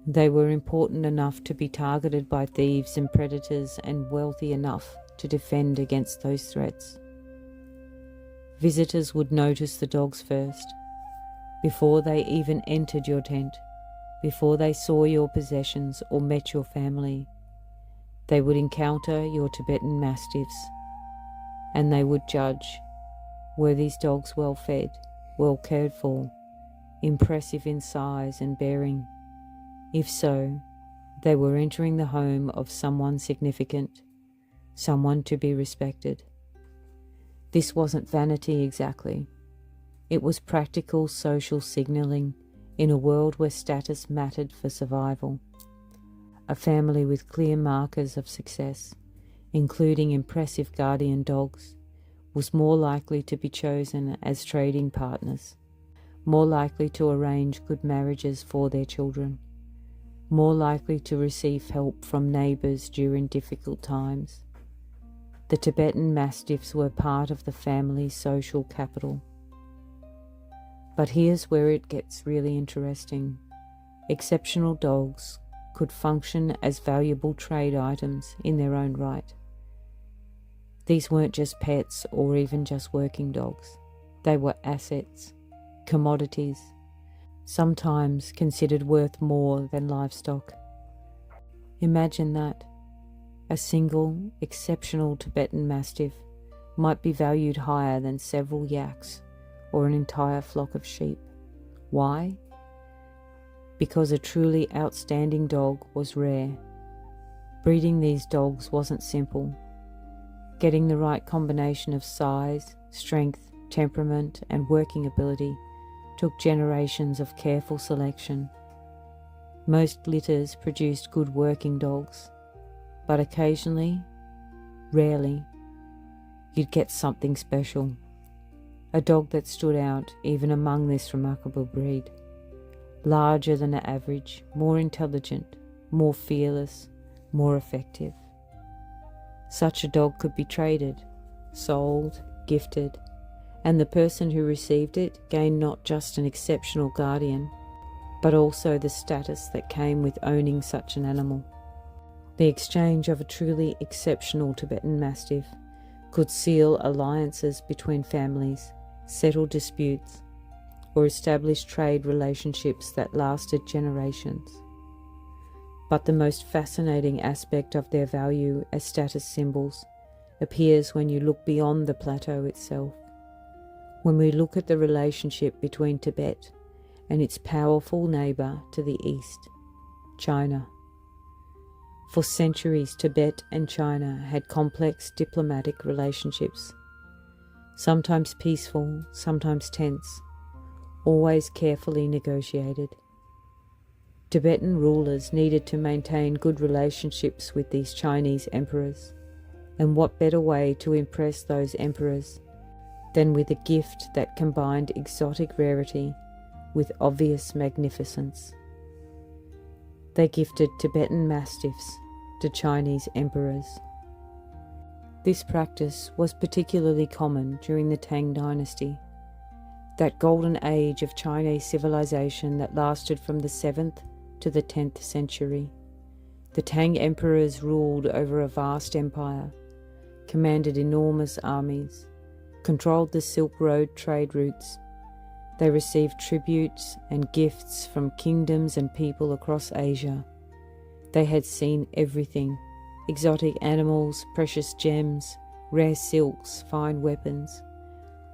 They were important enough to be targeted by thieves and predators, and wealthy enough to defend against those threats. Visitors would notice the dogs first, before they even entered your tent, before they saw your possessions or met your family. They would encounter your Tibetan Mastiffs, and they would judge, were these dogs well fed, well cared for, impressive in size and bearing? If so, they were entering the home of someone significant, someone to be respected. This wasn't vanity exactly. It was practical social signalling in a world where status mattered for survival. A family with clear markers of success, including impressive guardian dogs, was more likely to be chosen as trading partners, more likely to arrange good marriages for their children, more likely to receive help from neighbours during difficult times. The Tibetan Mastiffs were part of the family's social capital. But here's where it gets really interesting. Exceptional dogs could function as valuable trade items in their own right. These weren't just pets or even just working dogs. They were assets, commodities, sometimes considered worth more than livestock. Imagine that. A single, exceptional Tibetan Mastiff might be valued higher than several yaks or an entire flock of sheep. Why? Because a truly outstanding dog was rare. Breeding these dogs wasn't simple. Getting the right combination of size, strength, temperament, and working ability took generations of careful selection. Most litters produced good working dogs, but occasionally, rarely, you'd get something special. A dog that stood out even among this remarkable breed. Larger than the average, more intelligent, more fearless, more effective. Such a dog could be traded, sold, gifted, and the person who received it gained not just an exceptional guardian, but also the status that came with owning such an animal. The exchange of a truly exceptional Tibetan Mastiff could seal alliances between families, settle disputes, or establish trade relationships that lasted generations. But the most fascinating aspect of their value as status symbols appears when you look beyond the plateau itself. When we look at the relationship between Tibet and its powerful neighbour to the east, China. For centuries, Tibet and China had complex diplomatic relationships, sometimes peaceful, sometimes tense, always carefully negotiated. Tibetan rulers needed to maintain good relationships with these Chinese emperors, and what better way to impress those emperors than with a gift that combined exotic rarity with obvious magnificence. They gifted Tibetan Mastiffs to Chinese emperors. This practice was particularly common during the Tang dynasty, that golden age of Chinese civilization that lasted from the 7th to the 10th century. The Tang emperors ruled over a vast empire, commanded enormous armies, controlled the Silk Road trade routes. They received tributes and gifts from kingdoms and people across Asia. They had seen everything: exotic animals, precious gems, rare silks, fine weapons.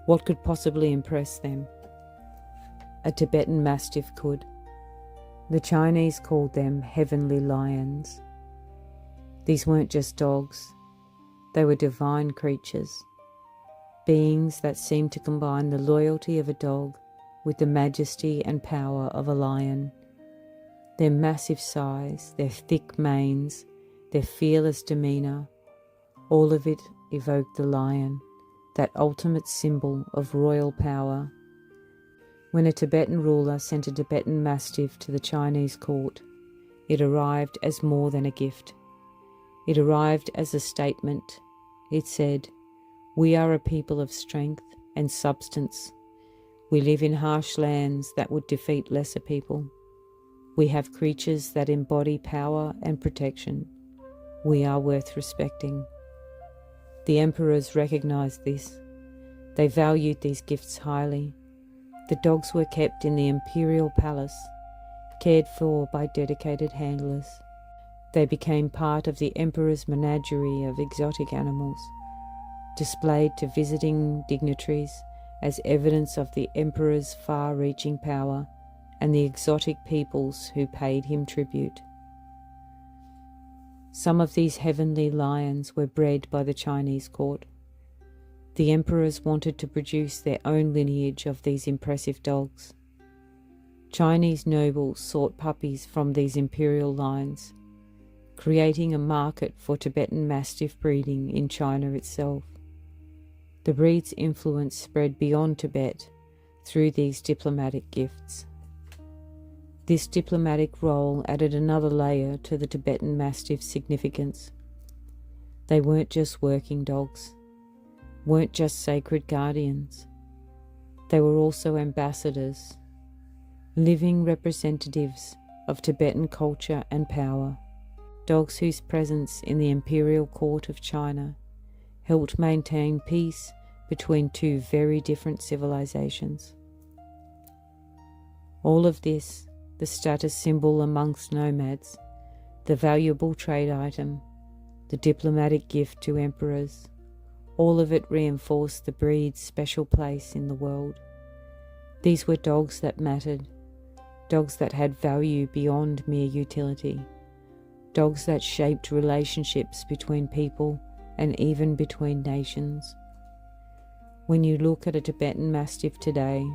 What could possibly impress them? A Tibetan Mastiff could. The Chinese called them heavenly lions. These weren't just dogs. They were divine creatures, beings that seemed to combine the loyalty of a dog with the majesty and power of a lion. Their massive size, their thick manes, their fearless demeanour, all of it evoked the lion, that ultimate symbol of royal power. When a Tibetan ruler sent a Tibetan Mastiff to the Chinese court, it arrived as more than a gift. It arrived as a statement. It said, "We are a people of strength and substance. We live in harsh lands that would defeat lesser people. We have creatures that embody power and protection. We are worth respecting." The emperors recognized this. They valued these gifts highly. The dogs were kept in the imperial palace, cared for by dedicated handlers. They became part of the emperor's menagerie of exotic animals, displayed to visiting dignitaries as evidence of the emperor's far-reaching power and the exotic peoples who paid him tribute. Some of these heavenly lions were bred by the Chinese court. The emperors wanted to produce their own lineage of these impressive dogs. Chinese nobles sought puppies from these imperial lines, creating a market for Tibetan Mastiff breeding in China itself. The breed's influence spread beyond Tibet through these diplomatic gifts. This diplomatic role added another layer to the Tibetan Mastiff's significance. They weren't just working dogs, weren't just sacred guardians. They were also ambassadors, living representatives of Tibetan culture and power. Dogs whose presence in the imperial court of China helped maintain peace between two very different civilizations. All of this, the status symbol amongst nomads, the valuable trade item, the diplomatic gift to emperors, all of it reinforced the breed's special place in the world. These were dogs that mattered, dogs that had value beyond mere utility, dogs that shaped relationships between people and even between nations. When you look at a Tibetan Mastiff today,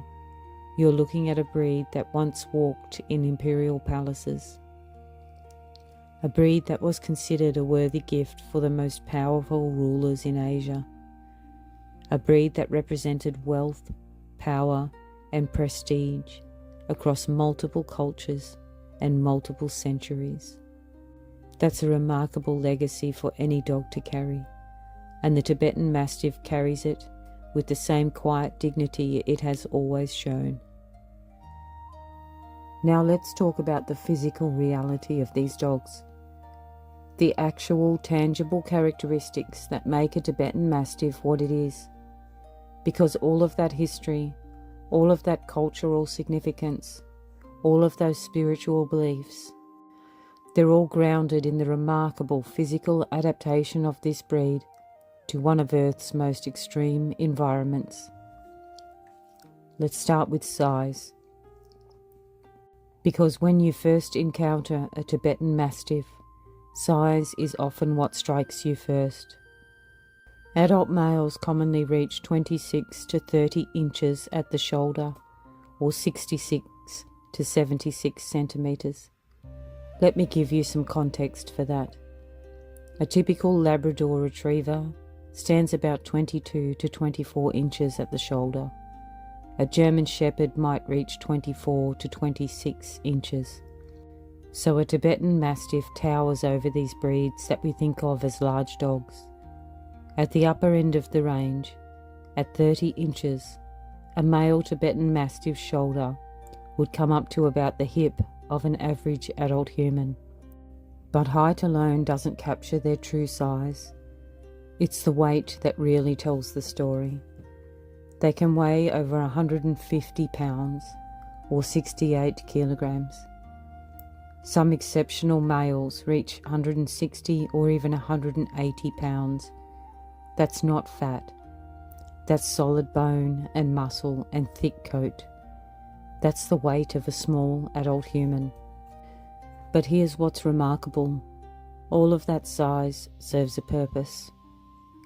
you're looking at a breed that once walked in imperial palaces, a breed that was considered a worthy gift for the most powerful rulers in Asia, a breed that represented wealth, power, and prestige across multiple cultures and multiple centuries. That's a remarkable legacy for any dog to carry, and the Tibetan Mastiff carries it with the same quiet dignity it has always shown. Now let's talk about the physical reality of these dogs, the actual tangible characteristics that make a Tibetan Mastiff what it is, because all of that history, all of that cultural significance, all of those spiritual beliefs, they're all grounded in the remarkable physical adaptation of this breed to one of Earth's most extreme environments. Let's start with size. Because when you first encounter a Tibetan Mastiff, size is often what strikes you first. Adult males commonly reach 26 to 30 inches at the shoulder, or 66 to 76 centimetres. Let me give you some context for that. A typical Labrador Retriever stands about 22 to 24 inches at the shoulder. A German Shepherd might reach 24 to 26 inches. So a Tibetan Mastiff towers over these breeds that we think of as large dogs. At the upper end of the range, at 30 inches, a male Tibetan Mastiff's shoulder would come up to about the hip of an average adult human. But height alone doesn't capture their true size. It's the weight that really tells the story. They can weigh over 150 pounds, or 68 kilograms. Some exceptional males reach 160 or even 180 pounds. That's not fat. That's solid bone and muscle and thick coat. That's the weight of a small adult human. But here's what's remarkable. All of that size serves a purpose.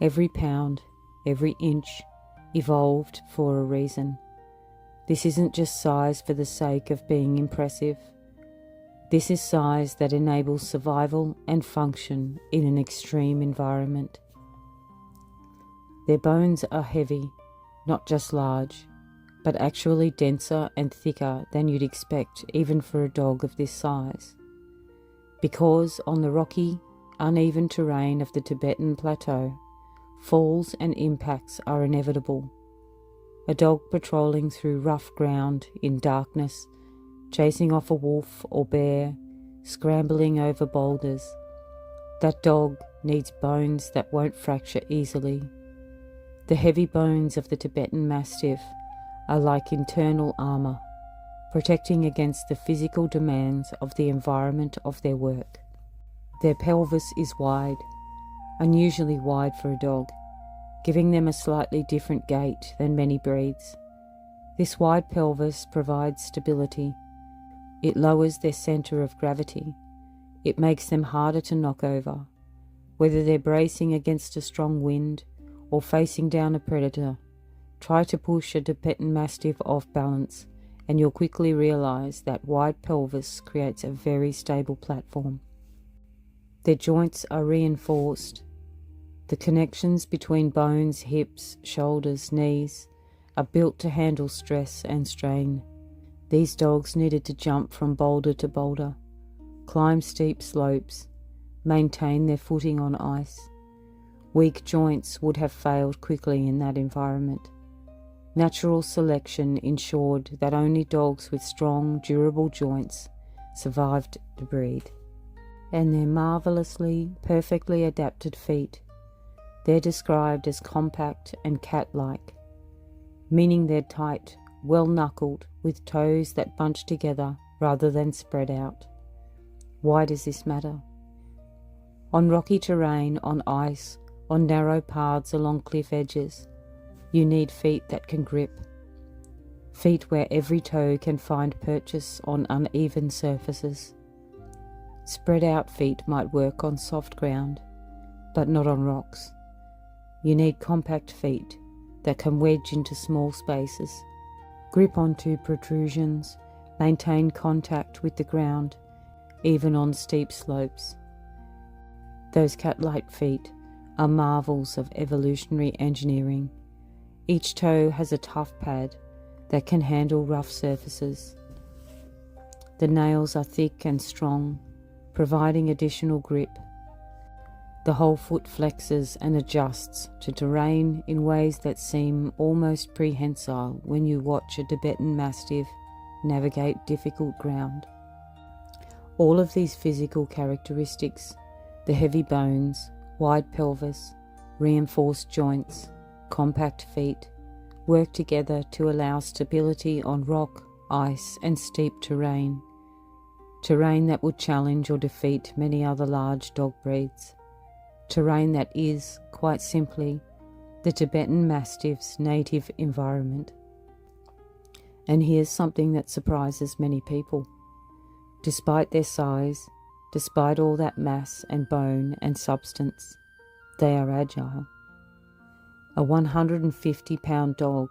Every pound, every inch, evolved for a reason. This isn't just size for the sake of being impressive. This is size that enables survival and function in an extreme environment. Their bones are heavy, not just large. but actually denser and thicker than you'd expect even for a dog of this size. Because on the rocky, uneven terrain of the Tibetan plateau, falls and impacts are inevitable. A dog patrolling through rough ground in darkness, chasing off a wolf or bear, scrambling over boulders. That dog needs bones that won't fracture easily. The heavy bones of the Tibetan Mastiff are like internal armour, protecting against the physical demands of the environment of their work. Their pelvis is wide, unusually wide for a dog, giving them a slightly different gait than many breeds. This wide pelvis provides stability. It lowers their centre of gravity. It makes them harder to knock over. Whether they're bracing against a strong wind or facing down a predator, try to push a Tibetan Mastiff off balance and you'll quickly realise that wide pelvis creates a very stable platform. Their joints are reinforced. The connections between bones, hips, shoulders, knees are built to handle stress and strain. These dogs needed to jump from boulder to boulder, climb steep slopes, maintain their footing on ice. Weak joints would have failed quickly in that environment. Natural selection ensured that only dogs with strong, durable joints survived the breed. And their marvellously, perfectly adapted feet, they're described as compact and cat-like, meaning they're tight, well-knuckled, with toes that bunch together rather than spread out. Why does this matter? On rocky terrain, on ice, on narrow paths along cliff edges, you need feet that can grip. Feet where every toe can find purchase on uneven surfaces. Spread out feet might work on soft ground, but not on rocks. You need compact feet that can wedge into small spaces, grip onto protrusions, maintain contact with the ground, even on steep slopes. Those cat-like feet are marvels of evolutionary engineering. Each toe has a tough pad that can handle rough surfaces. The nails are thick and strong, providing additional grip. The whole foot flexes and adjusts to terrain in ways that seem almost prehensile when you watch a Tibetan Mastiff navigate difficult ground. All of these physical characteristics, the heavy bones, wide pelvis, reinforced joints, compact feet, work together to allow stability on rock, ice and steep terrain that would challenge or defeat many other large dog breeds. Terrain that is, quite simply, the Tibetan Mastiff's native environment. And here's something that surprises many people. Despite their size, despite all that mass and bone and substance, they are agile. A 150-pound dog,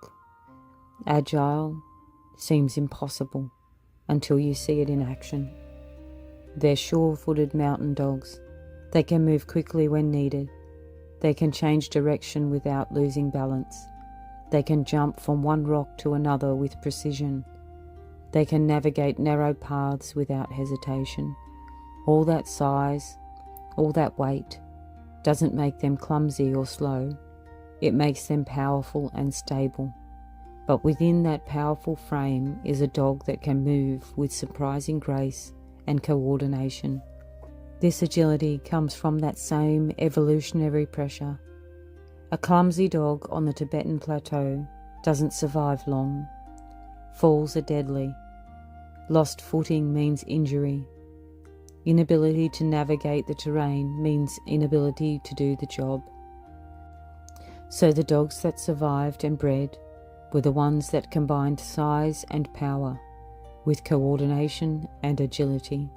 agile, seems impossible until you see it in action. They're sure-footed mountain dogs. They can move quickly when needed. They can change direction without losing balance. They can jump from one rock to another with precision. They can navigate narrow paths without hesitation. All that size, all that weight, doesn't make them clumsy or slow. It makes them powerful and stable. But within that powerful frame is a dog that can move with surprising grace and coordination. This agility comes from that same evolutionary pressure. A clumsy dog on the Tibetan plateau doesn't survive long. Falls are deadly. Lost footing means injury. Inability to navigate the terrain means inability to do the job. So the dogs that survived and bred were the ones that combined size and power with coordination and agility.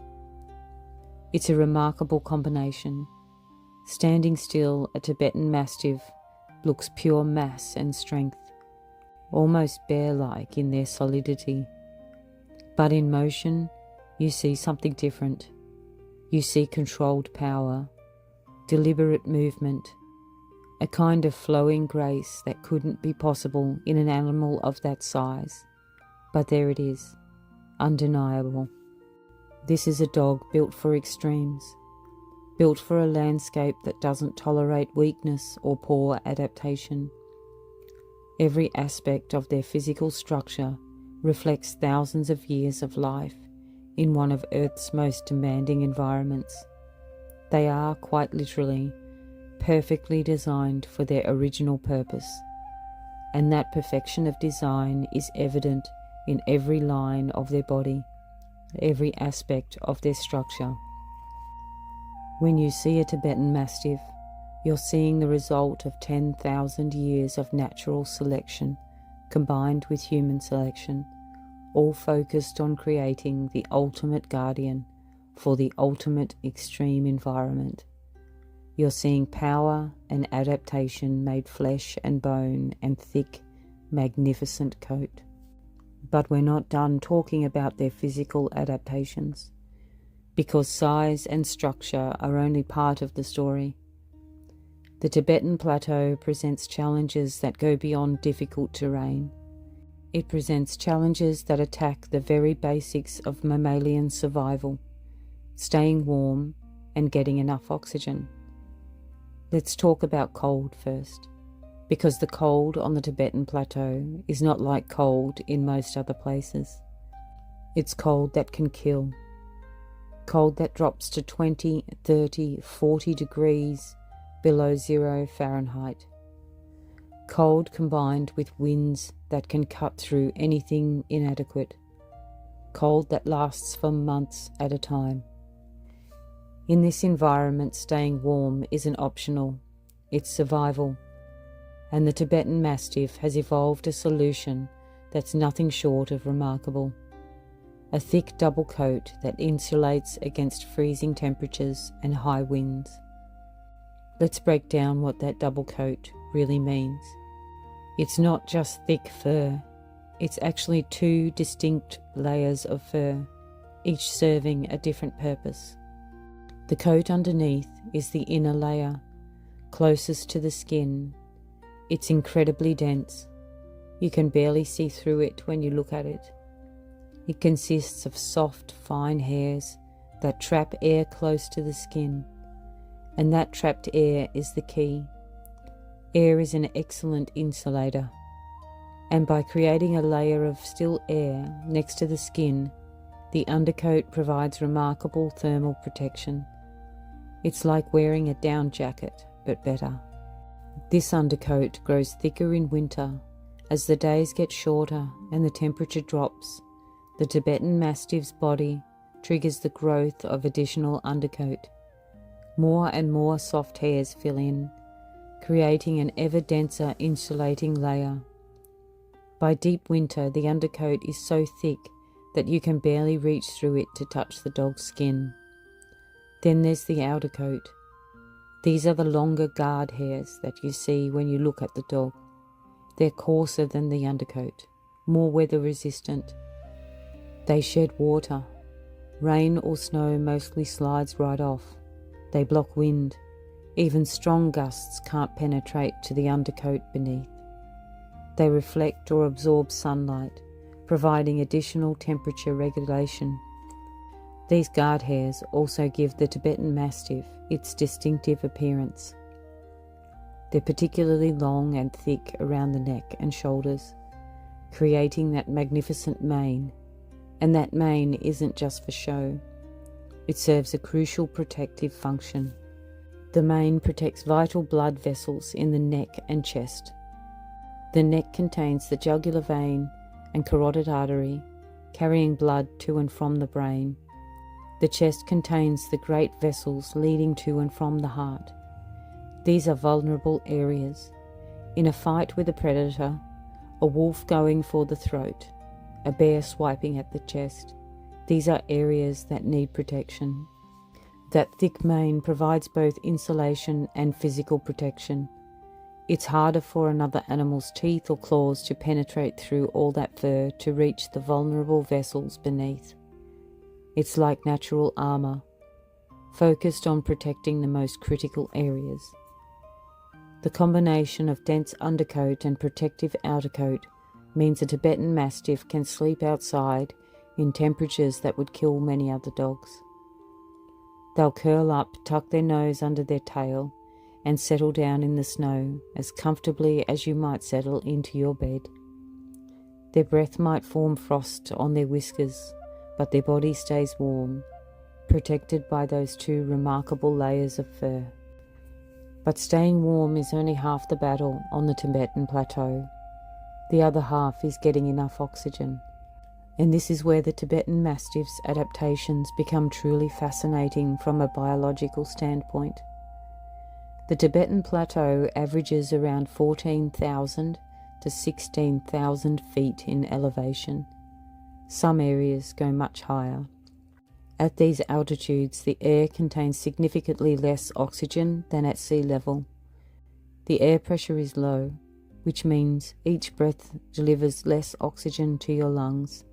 It's a remarkable combination. Standing still, a Tibetan Mastiff looks pure mass and strength, almost bear-like in their solidity. But in motion, you see something different. You see controlled power, deliberate movement, a kind of flowing grace that couldn't be possible in an animal of that size. But there it is, undeniable. This is a dog built for extremes, built for a landscape that doesn't tolerate weakness or poor adaptation. Every aspect of their physical structure reflects thousands of years of life in one of Earth's most demanding environments. They are, quite literally, perfectly designed for their original purpose, and that perfection of design is evident in every line of their body, every aspect of their structure. When you see a Tibetan Mastiff, you're seeing the result of 10,000 years of natural selection combined with human selection, all focused on creating the ultimate guardian for the ultimate extreme environment. You're seeing power and adaptation made flesh and bone and thick, magnificent coat. But we're not done talking about their physical adaptations, because size and structure are only part of the story. The Tibetan Plateau presents challenges that go beyond difficult terrain. It presents challenges that attack the very basics of mammalian survival, staying warm and getting enough oxygen. Let's talk about cold first, because the cold on the Tibetan Plateau is not like cold in most other places. It's cold that can kill, cold that drops to 20, 30, 40 degrees below 0 Fahrenheit. Cold combined with winds that can cut through anything inadequate. Cold that lasts for months at a time. In this environment, staying warm isn't optional, it's survival. And the Tibetan Mastiff has evolved a solution that's nothing short of remarkable. A thick double coat that insulates against freezing temperatures and high winds. Let's break down what that double coat really means. It's not just thick fur, it's actually 2 distinct layers of fur, each serving a different purpose. The coat underneath is the inner layer, closest to the skin. It's incredibly dense. You can barely see through it when you look at it. It consists of soft, fine hairs that trap air close to the skin. And that trapped air is the key. Air is an excellent insulator, and by creating a layer of still air next to the skin, the undercoat provides remarkable thermal protection. It's like wearing a down jacket, but better. This undercoat grows thicker in winter. As the days get shorter and the temperature drops, the Tibetan Mastiff's body triggers the growth of additional undercoat. More and more soft hairs fill in, creating an ever denser insulating layer. By deep winter, the undercoat is so thick that you can barely reach through it to touch the dog's skin. Then there's the outer coat. These are the longer guard hairs that you see when you look at the dog. They're coarser than the undercoat, more weather resistant. They shed water. Rain or snow mostly slides right off. They block wind. Even strong gusts can't penetrate to the undercoat beneath. They reflect or absorb sunlight, providing additional temperature regulation. These guard hairs also give the Tibetan Mastiff its distinctive appearance. They're particularly long and thick around the neck and shoulders, creating that magnificent mane. And that mane isn't just for show. It serves a crucial protective function. The mane protects vital blood vessels in the neck and chest. The neck contains the jugular vein and carotid artery, carrying blood to and from the brain. The chest contains the great vessels leading to and from the heart. These are vulnerable areas. In a fight with a predator, a wolf going for the throat, a bear swiping at the chest, these are areas that need protection. That thick mane provides both insulation and physical protection. It's harder for another animal's teeth or claws to penetrate through all that fur to reach the vulnerable vessels beneath. It's like natural armor, focused on protecting the most critical areas. The combination of dense undercoat and protective outer coat means a Tibetan Mastiff can sleep outside in temperatures that would kill many other dogs. They'll curl up, tuck their nose under their tail, and settle down in the snow as comfortably as you might settle into your bed. Their breath might form frost on their whiskers, but their body stays warm, protected by those two remarkable layers of fur. But staying warm is only half the battle on the Tibetan plateau. The other half is getting enough oxygen. And this is where the Tibetan Mastiff's adaptations become truly fascinating from a biological standpoint. The Tibetan plateau averages around 14,000 to 16,000 feet in elevation. Some areas go much higher. At these altitudes, the air contains significantly less oxygen than at sea level. The air pressure is low, which means each breath delivers less oxygen to your lungs.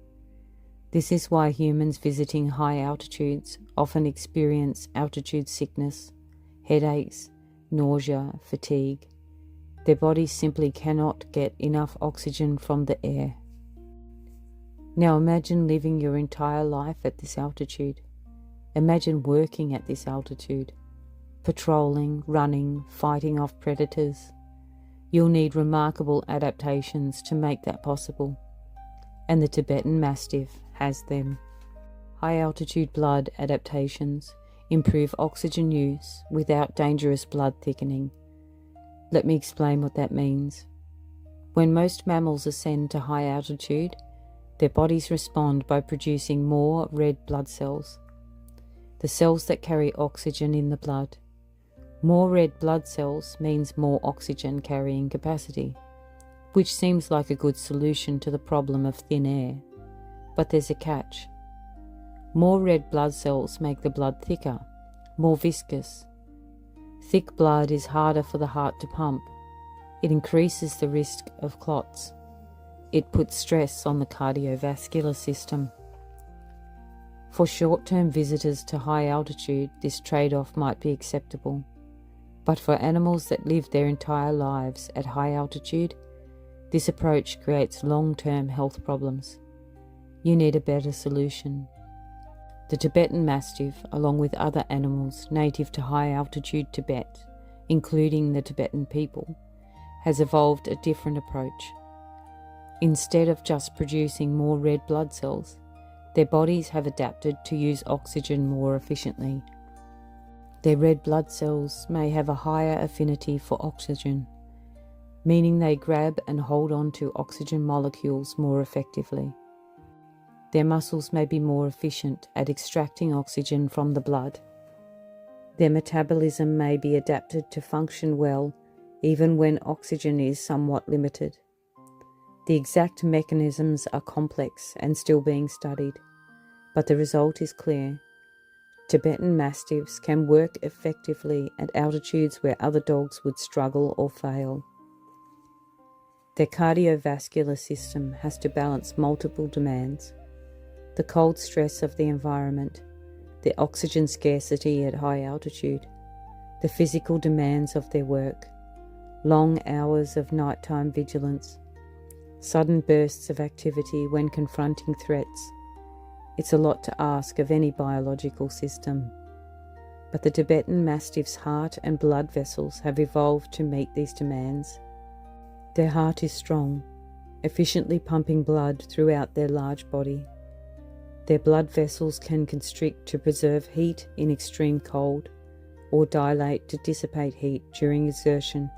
This is why humans visiting high altitudes often experience altitude sickness, headaches, nausea, fatigue. Their bodies simply cannot get enough oxygen from the air. Now imagine living your entire life at this altitude. Imagine working at this altitude, patrolling, running, fighting off predators. You'll need remarkable adaptations to make that possible, and the Tibetan Mastiff has them. High altitude blood adaptations improve oxygen use without dangerous blood thickening. Let me explain what that means. When most mammals ascend to high altitude, their bodies respond by producing more red blood cells, the cells that carry oxygen in the blood. More red blood cells means more oxygen carrying capacity, which seems like a good solution to the problem of thin air. But there's a catch. More red blood cells make the blood thicker, more viscous. Thick blood is harder for the heart to pump. It increases the risk of clots. It puts stress on the cardiovascular system. For short-term visitors to high altitude, this trade-off might be acceptable. But for animals that live their entire lives at high altitude, this approach creates long-term health problems. You need a better solution. The Tibetan Mastiff, along with other animals native to high-altitude Tibet, including the Tibetan people, has evolved a different approach. Instead of just producing more red blood cells, their bodies have adapted to use oxygen more efficiently. Their red blood cells may have a higher affinity for oxygen, meaning they grab and hold on to oxygen molecules more effectively. Their muscles may be more efficient at extracting oxygen from the blood. Their metabolism may be adapted to function well even when oxygen is somewhat limited. The exact mechanisms are complex and still being studied, but the result is clear. Tibetan Mastiffs can work effectively at altitudes where other dogs would struggle or fail. Their cardiovascular system has to balance multiple demands: the cold stress of the environment, the oxygen scarcity at high altitude, the physical demands of their work, long hours of nighttime vigilance, sudden bursts of activity when confronting threats. It's a lot to ask of any biological system. But the Tibetan Mastiff's heart and blood vessels have evolved to meet these demands. Their heart is strong, efficiently pumping blood throughout their large body. Their blood vessels can constrict to preserve heat in extreme cold, or dilate to dissipate heat during exertion.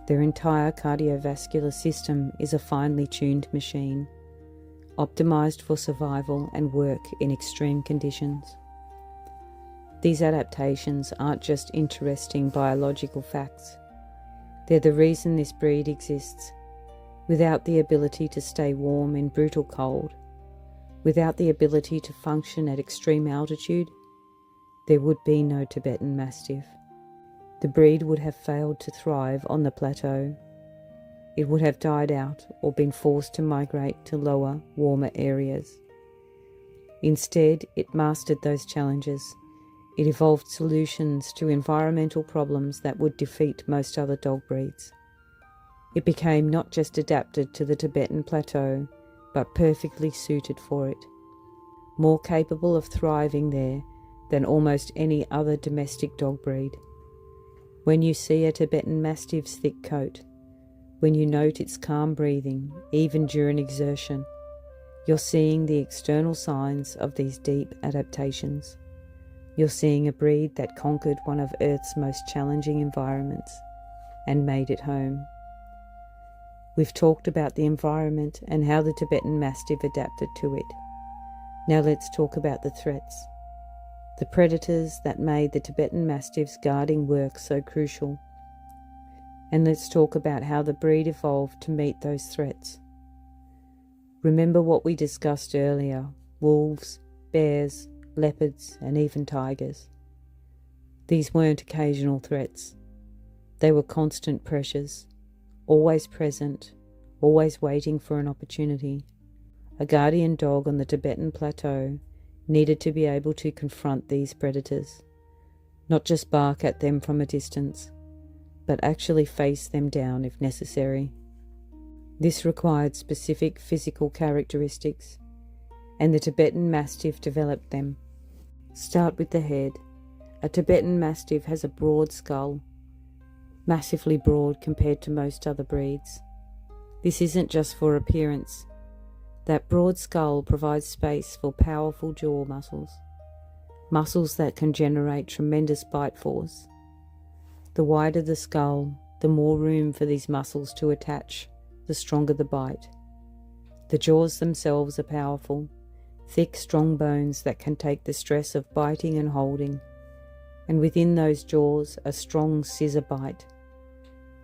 Their entire cardiovascular system is a finely tuned machine, optimized for survival and work in extreme conditions. These adaptations aren't just interesting biological facts. They're the reason this breed exists. Without the ability to stay warm in brutal cold, without the ability to function at extreme altitude, there would be no Tibetan Mastiff. The breed would have failed to thrive on the plateau. It would have died out or been forced to migrate to lower, warmer areas. Instead, it mastered those challenges. It evolved solutions to environmental problems that would defeat most other dog breeds. It became not just adapted to the Tibetan plateau, but perfectly suited for it, more capable of thriving there than almost any other domestic dog breed. When you see a Tibetan Mastiff's thick coat, when you note its calm breathing, even during exertion, you're seeing the external signs of these deep adaptations. You're seeing a breed that conquered one of Earth's most challenging environments and made it home. We've talked about the environment and how the Tibetan Mastiff adapted to it. Now let's talk about the threats. The predators that made the Tibetan Mastiff's guarding work so crucial. And let's talk about how the breed evolved to meet those threats. Remember what we discussed earlier: wolves, bears, leopards, and even tigers. These weren't occasional threats. They were constant pressures, always present, always waiting for an opportunity. A guardian dog on the Tibetan plateau needed to be able to confront these predators, not just bark at them from a distance, but actually face them down if necessary. This required specific physical characteristics, and the Tibetan Mastiff developed them. Start with the head. A Tibetan Mastiff has a broad skull, massively broad compared to most other breeds. This isn't just for appearance. That broad skull provides space for powerful jaw muscles that can generate tremendous bite force. The wider the skull, the more room for these muscles to attach, the stronger the bite. The jaws themselves are powerful, thick, strong bones that can take the stress of biting and holding, and within those jaws a strong scissor bite.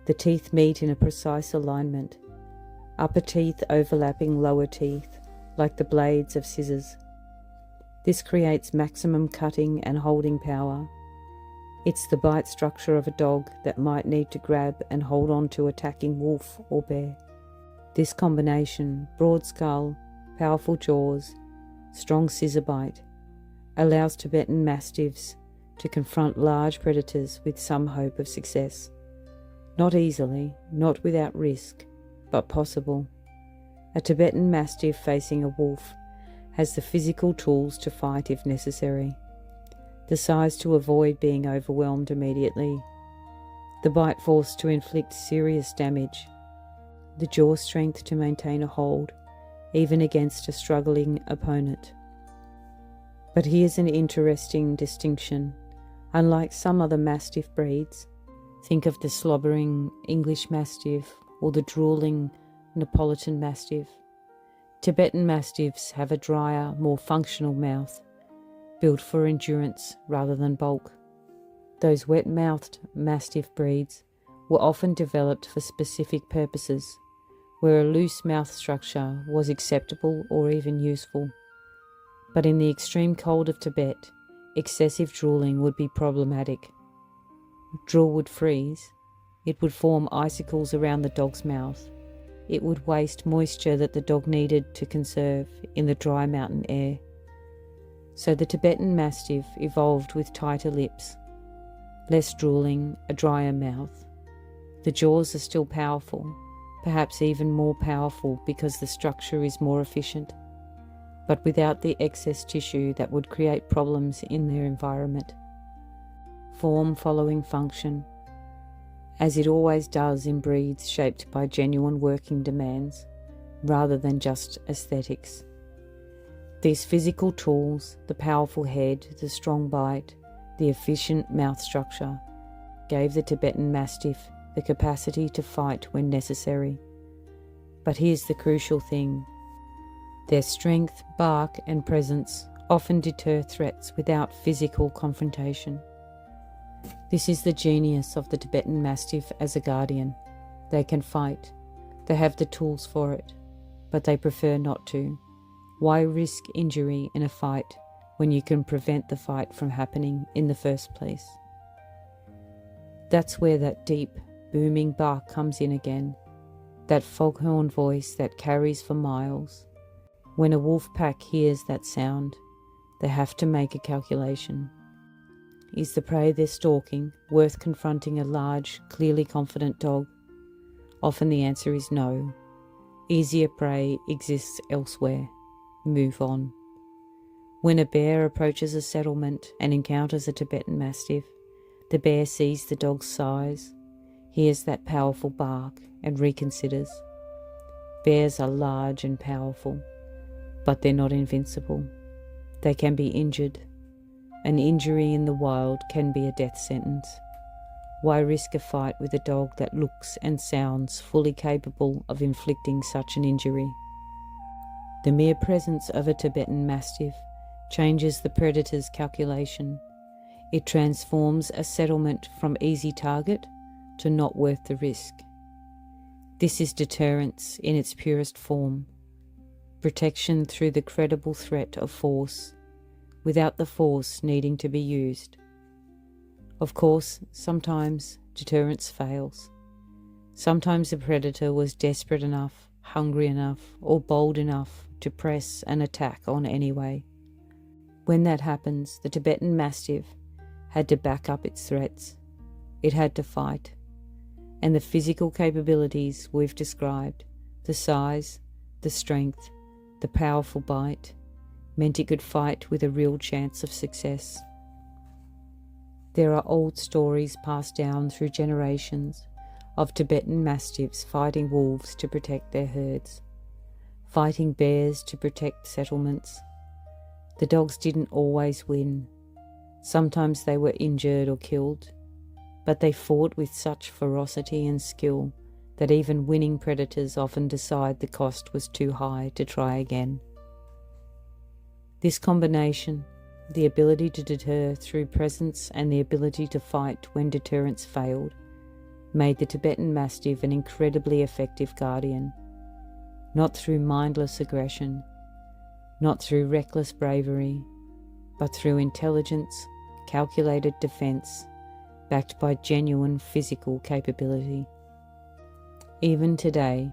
The teeth meet in a precise alignment, upper teeth overlapping lower teeth, like the blades of scissors. This creates maximum cutting and holding power. It's the bite structure of a dog that might need to grab and hold on to attacking wolf or bear. This combination, broad skull, powerful jaws, strong scissor bite, allows Tibetan Mastiffs to confront large predators with some hope of success. Not easily, not without risk, but possible. A Tibetan Mastiff facing a wolf has the physical tools to fight if necessary, the size to avoid being overwhelmed immediately, the bite force to inflict serious damage, the jaw strength to maintain a hold, even against a struggling opponent. But here's an interesting distinction. Unlike some other Mastiff breeds, think of the slobbering English Mastiff or the drooling Neapolitan Mastiff, Tibetan Mastiffs have a drier, more functional mouth, built for endurance rather than bulk. Those wet-mouthed Mastiff breeds were often developed for specific purposes, where a loose mouth structure was acceptable or even useful. But in the extreme cold of Tibet, excessive drooling would be problematic. Drool would freeze. It would form icicles around the dog's mouth. It would waste moisture that the dog needed to conserve in the dry mountain air. So the Tibetan Mastiff evolved with tighter lips, less drooling, a drier mouth. The jaws are still powerful, perhaps even more powerful because the structure is more efficient, but without the excess tissue that would create problems in their environment. Form following function, as it always does in breeds shaped by genuine working demands, rather than just aesthetics. These physical tools, the powerful head, the strong bite, the efficient mouth structure, gave the Tibetan Mastiff the capacity to fight when necessary. But here's the crucial thing. Their strength, bark, and presence often deter threats without physical confrontation. This is the genius of the Tibetan Mastiff as a guardian. They can fight. They have the tools for it, but they prefer not to. Why risk injury in a fight when you can prevent the fight from happening in the first place? That's where that deep, booming bark comes in again, that foghorn voice that carries for miles. When a wolf pack hears that sound, they have to make a calculation. Is the prey they're stalking worth confronting a large, clearly confident dog? Often the answer is no. Easier prey exists elsewhere. Move on. When a bear approaches a settlement and encounters a Tibetan Mastiff, the bear sees the dog's size, hears that powerful bark, and reconsiders. Bears are large and powerful, but they're not invincible. They can be injured. An injury in the wild can be a death sentence. Why risk a fight with a dog that looks and sounds fully capable of inflicting such an injury? The mere presence of a Tibetan Mastiff changes the predator's calculation. It transforms a settlement from easy target to not worth the risk. This is deterrence in its purest form. Protection through the credible threat of force, without the force needing to be used. Of course, sometimes deterrence fails. Sometimes the predator was desperate enough, hungry enough, or bold enough to press an attack on anyway. When that happens, the Tibetan Mastiff had to back up its threats. It had to fight. And the physical capabilities we've described, the size, the strength, the powerful bite, meant it could fight with a real chance of success. There are old stories passed down through generations of Tibetan Mastiffs fighting wolves to protect their herds, fighting bears to protect settlements. The dogs didn't always win. Sometimes they were injured or killed, but they fought with such ferocity and skill that even winning predators often decide the cost was too high to try again. This combination, the ability to deter through presence and the ability to fight when deterrence failed, made the Tibetan Mastiff an incredibly effective guardian, not through mindless aggression, not through reckless bravery, but through intelligence, calculated defense, backed by genuine physical capability. Even today,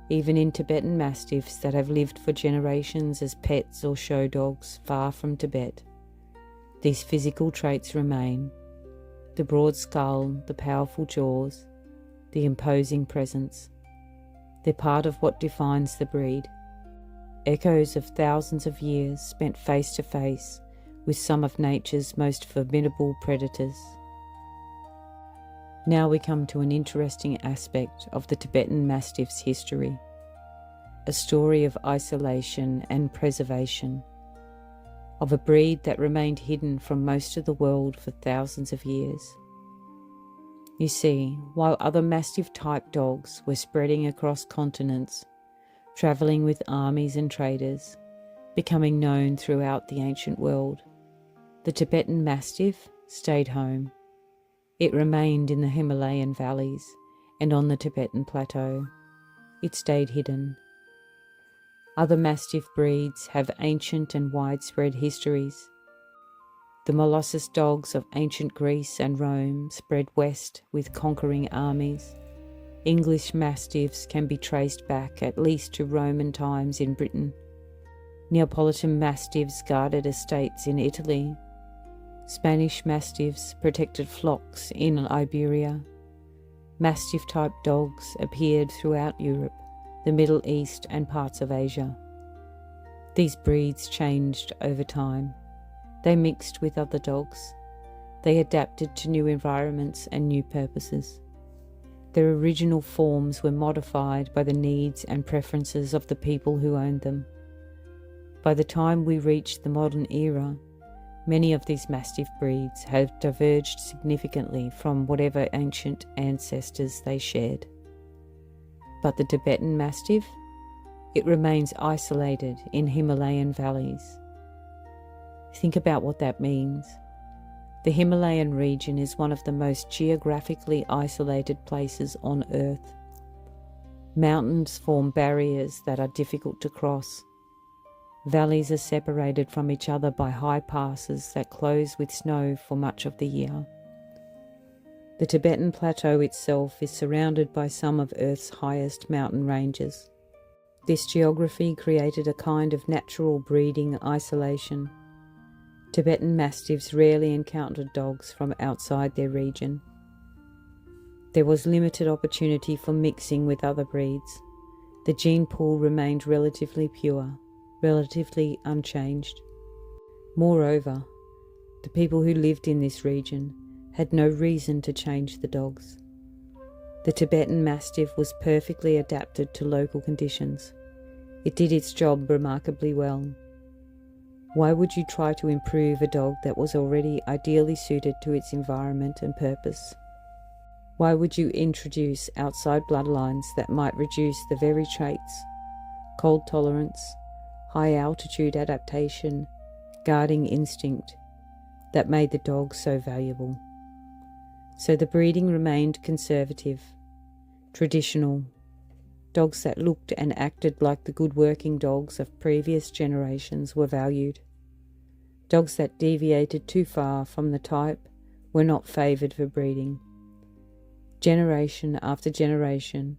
even in Tibetan Mastiffs that have lived for generations as pets or show dogs far from Tibet, these physical traits remain: the broad skull, the powerful jaws, the imposing presence. They're part of what defines the breed, echoes of thousands of years spent face to face with some of nature's most formidable predators. Now we come to an interesting aspect of the Tibetan Mastiff's history, a story of isolation and preservation, of a breed that remained hidden from most of the world for thousands of years. You see, while other Mastiff-type dogs were spreading across continents, travelling with armies and traders, becoming known throughout the ancient world, the Tibetan Mastiff stayed home. It remained in the Himalayan valleys and on the Tibetan plateau. It stayed hidden. Other Mastiff breeds have ancient and widespread histories. The Molossus dogs of ancient Greece and Rome spread west with conquering armies. English Mastiffs can be traced back at least to Roman times in Britain. Neapolitan Mastiffs guarded estates in Italy. Spanish Mastiffs protected flocks in Iberia. Mastiff-type dogs appeared throughout Europe, the Middle East and parts of Asia. These breeds changed over time. They mixed with other dogs. They adapted to new environments and new purposes. Their original forms were modified by the needs and preferences of the people who owned them. By the time we reach the modern era, many of these Mastiff breeds have diverged significantly from whatever ancient ancestors they shared. But the Tibetan Mastiff? It remains isolated in Himalayan valleys. Think about what that means. The Himalayan region is one of the most geographically isolated places on Earth. Mountains form barriers that are difficult to cross. Valleys are separated from each other by high passes that close with snow for much of the year. The Tibetan Plateau itself is surrounded by some of Earth's highest mountain ranges. This geography created a kind of natural breeding isolation. Tibetan Mastiffs rarely encountered dogs from outside their region. There was limited opportunity for mixing with other breeds. The gene pool remained relatively pure, relatively unchanged. Moreover, the people who lived in this region had no reason to change the dogs. The Tibetan Mastiff was perfectly adapted to local conditions. It did its job remarkably well. Why would you try to improve a dog that was already ideally suited to its environment and purpose? Why would you introduce outside bloodlines that might reduce the very traits, cold tolerance, high altitude adaptation, guarding instinct, that made the dog so valuable? So the breeding remained conservative, traditional. Dogs that looked and acted like the good working dogs of previous generations were valued. Dogs that deviated too far from the type were not favoured for breeding. Generation after generation,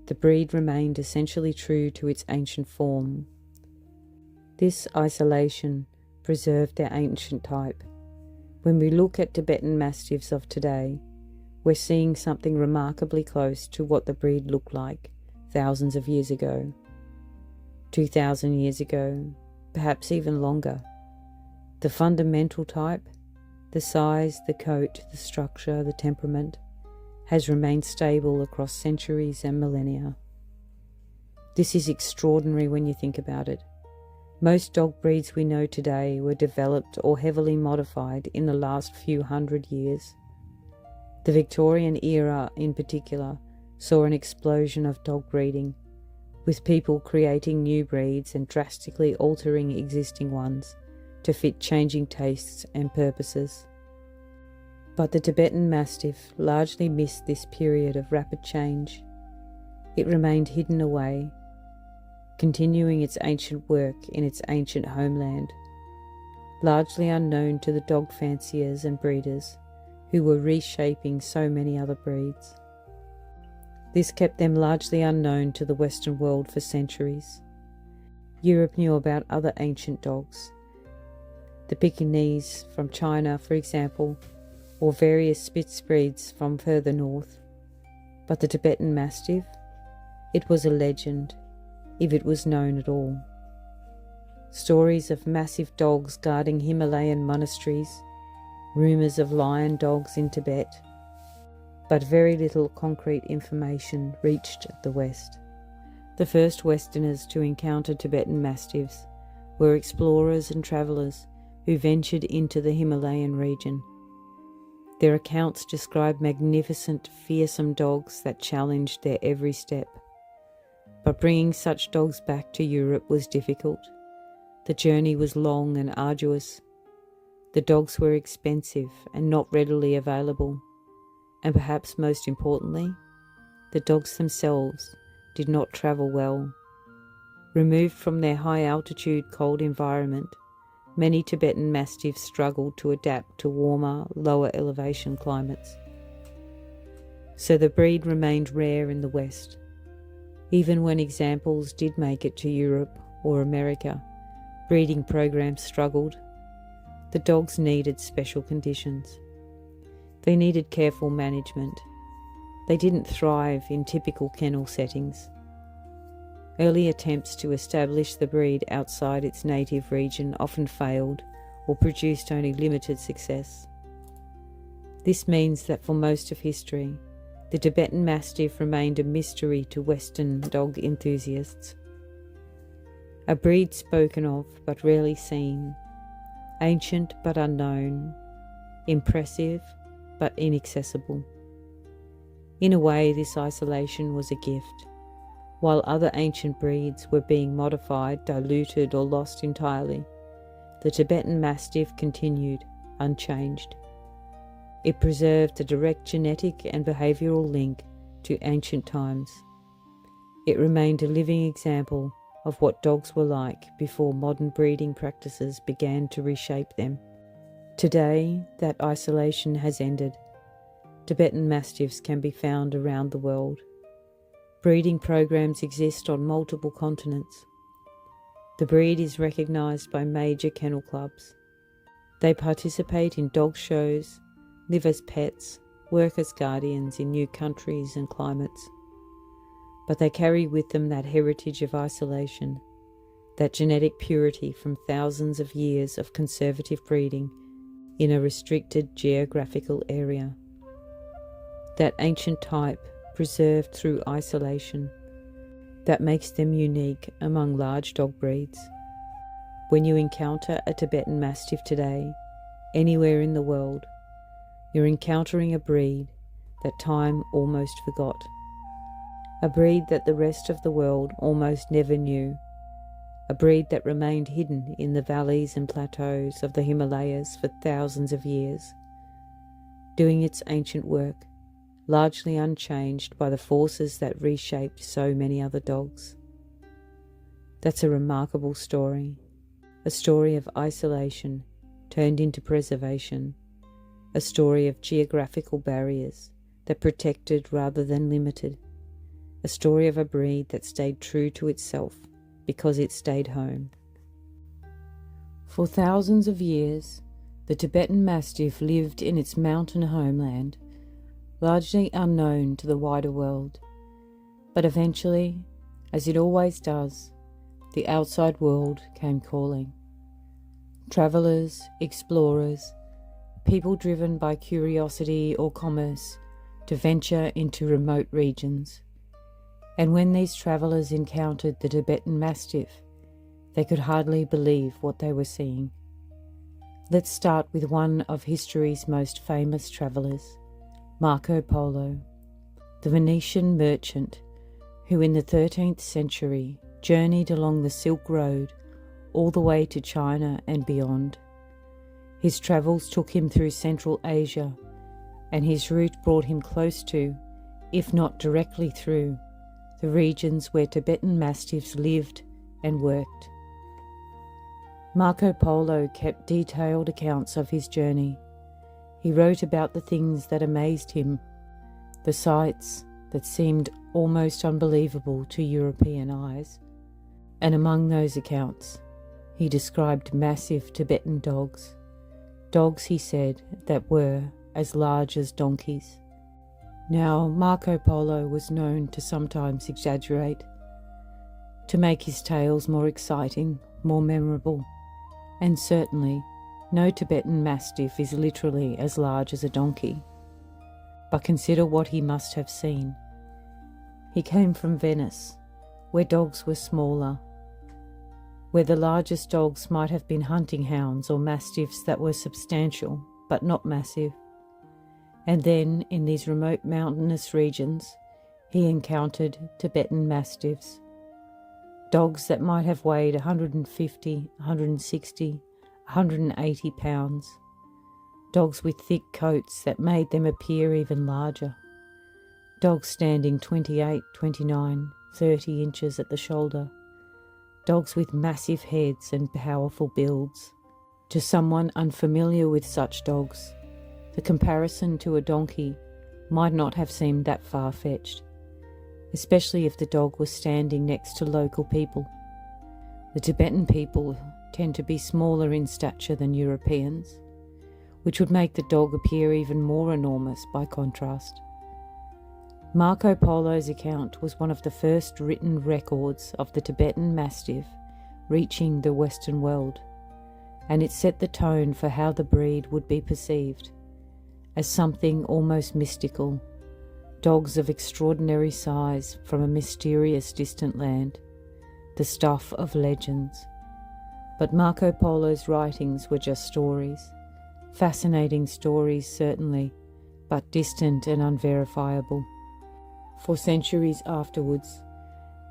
the breed remained essentially true to its ancient form. This isolation preserved their ancient type. When we look at Tibetan Mastiffs of today, we're seeing something remarkably close to what the breed looked like thousands of years ago, 2,000 years ago, perhaps even longer. The fundamental type, the size, the coat, the structure, the temperament, has remained stable across centuries and millennia. This is extraordinary when you think about it. Most dog breeds we know today were developed or heavily modified in the last few hundred years. The Victorian era in particular saw an explosion of dog breeding, with people creating new breeds and drastically altering existing ones to fit changing tastes and purposes. But the Tibetan Mastiff largely missed this period of rapid change. It remained hidden away, continuing its ancient work in its ancient homeland, largely unknown to the dog fanciers and breeders who were reshaping so many other breeds. This kept them largely unknown to the Western world for centuries. Europe knew about other ancient dogs, the Pekingese from China, for example, or various Spitz breeds from further north. But the Tibetan Mastiff, it was a legend, if it was known at all. Stories of massive dogs guarding Himalayan monasteries, rumours of lion dogs in Tibet, but very little concrete information reached the West. The first Westerners to encounter Tibetan Mastiffs were explorers and travellers who ventured into the Himalayan region. Their accounts describe magnificent, fearsome dogs that challenged their every step. But bringing such dogs back to Europe was difficult. The journey was long and arduous. The dogs were expensive and not readily available. And perhaps most importantly, the dogs themselves did not travel well. Removed from their high-altitude, cold environment, many Tibetan Mastiffs struggled to adapt to warmer, lower elevation climates. So the breed remained rare in the West. Even when examples did make it to Europe or America, breeding programs struggled. The dogs needed special conditions. They needed careful management. They didn't thrive in typical kennel settings. Early attempts to establish the breed outside its native region often failed or produced only limited success. This means that for most of history, the Tibetan Mastiff remained a mystery to Western dog enthusiasts. A breed spoken of but rarely seen, ancient but unknown, impressive but inaccessible. In a way, this isolation was a gift. While other ancient breeds were being modified, diluted, or lost entirely, the Tibetan Mastiff continued unchanged. It preserved a direct genetic and behavioural link to ancient times. It remained a living example of what dogs were like before modern breeding practices began to reshape them. Today, that isolation has ended. Tibetan Mastiffs can be found around the world. Breeding programs exist on multiple continents. The breed is recognised by major kennel clubs. They participate in dog shows, live as pets, work as guardians in new countries and climates. But they carry with them that heritage of isolation, that genetic purity from thousands of years of conservative breeding in a restricted geographical area. That ancient type preserved through isolation that makes them unique among large dog breeds. When you encounter a Tibetan Mastiff today, anywhere in the world, you're encountering a breed that time almost forgot, a breed that the rest of the world almost never knew, a breed that remained hidden in the valleys and plateaus of the Himalayas for thousands of years, doing its ancient work, largely unchanged by the forces that reshaped so many other dogs. That's a remarkable story, a story of isolation turned into preservation, a story of geographical barriers that protected rather than limited, a story of a breed that stayed true to itself because it stayed home. For thousands of years, the Tibetan Mastiff lived in its mountain homeland, largely unknown to the wider world. But eventually, as it always does, the outside world came calling. Travellers, explorers, people driven by curiosity or commerce to venture into remote regions. And when these travellers encountered the Tibetan Mastiff, they could hardly believe what they were seeing. Let's start with one of history's most famous travellers, Marco Polo, the Venetian merchant who in the 13th century journeyed along the Silk Road all the way to China and beyond. His travels took him through Central Asia, and his route brought him close to, if not directly through, the regions where Tibetan Mastiffs lived and worked. Marco Polo kept detailed accounts of his journey. He wrote about the things that amazed him, the sights that seemed almost unbelievable to European eyes. And among those accounts, he described massive Tibetan dogs. Dogs, he said, that were as large as donkeys. Now, Marco Polo was known to sometimes exaggerate, to make his tales more exciting, more memorable, and certainly no Tibetan Mastiff is literally as large as a donkey. But consider what he must have seen. He came from Venice, where dogs were smaller, where the largest dogs might have been hunting hounds or mastiffs that were substantial but not massive. And then, in these remote mountainous regions, he encountered Tibetan Mastiffs, dogs that might have weighed 150, 160, 180 pounds, dogs with thick coats that made them appear even larger, dogs standing 28, 29, 30 inches at the shoulder, dogs with massive heads and powerful builds. To someone unfamiliar with such dogs, the comparison to a donkey might not have seemed that far-fetched, especially if the dog was standing next to local people. The Tibetan people tend to be smaller in stature than Europeans, which would make the dog appear even more enormous by contrast. Marco Polo's account was one of the first written records of the Tibetan Mastiff reaching the Western world, and it set the tone for how the breed would be perceived, as something almost mystical, dogs of extraordinary size from a mysterious distant land, the stuff of legends. But Marco Polo's writings were just stories, fascinating stories certainly, but distant and unverifiable. For centuries afterwards,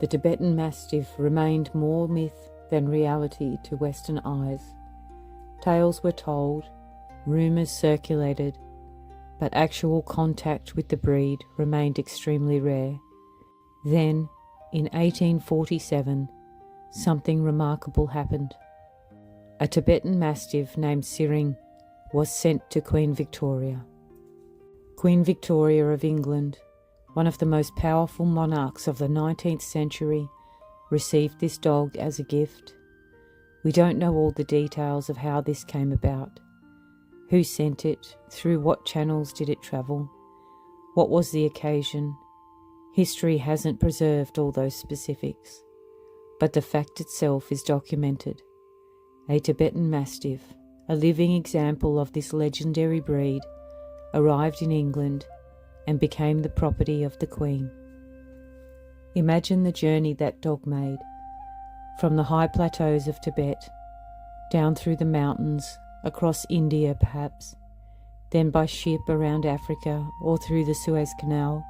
the Tibetan Mastiff remained more myth than reality to Western eyes. Tales were told, rumours circulated, but actual contact with the breed remained extremely rare. Then, in 1847, something remarkable happened. A Tibetan Mastiff named Siring was sent to Queen Victoria. Queen Victoria of England, one of the most powerful monarchs of the 19th century, received this dog as a gift. We don't know all the details of how this came about, Who sent it? Through what channels did it travel? What was the occasion? History hasn't preserved all those specifics, but the fact itself is documented. A Tibetan Mastiff, a living example of this legendary breed, arrived in England and became the property of the Queen. Imagine the journey that dog made, from the high plateaus of Tibet, down through the mountains, across India perhaps, then by ship around Africa or through the Suez Canal,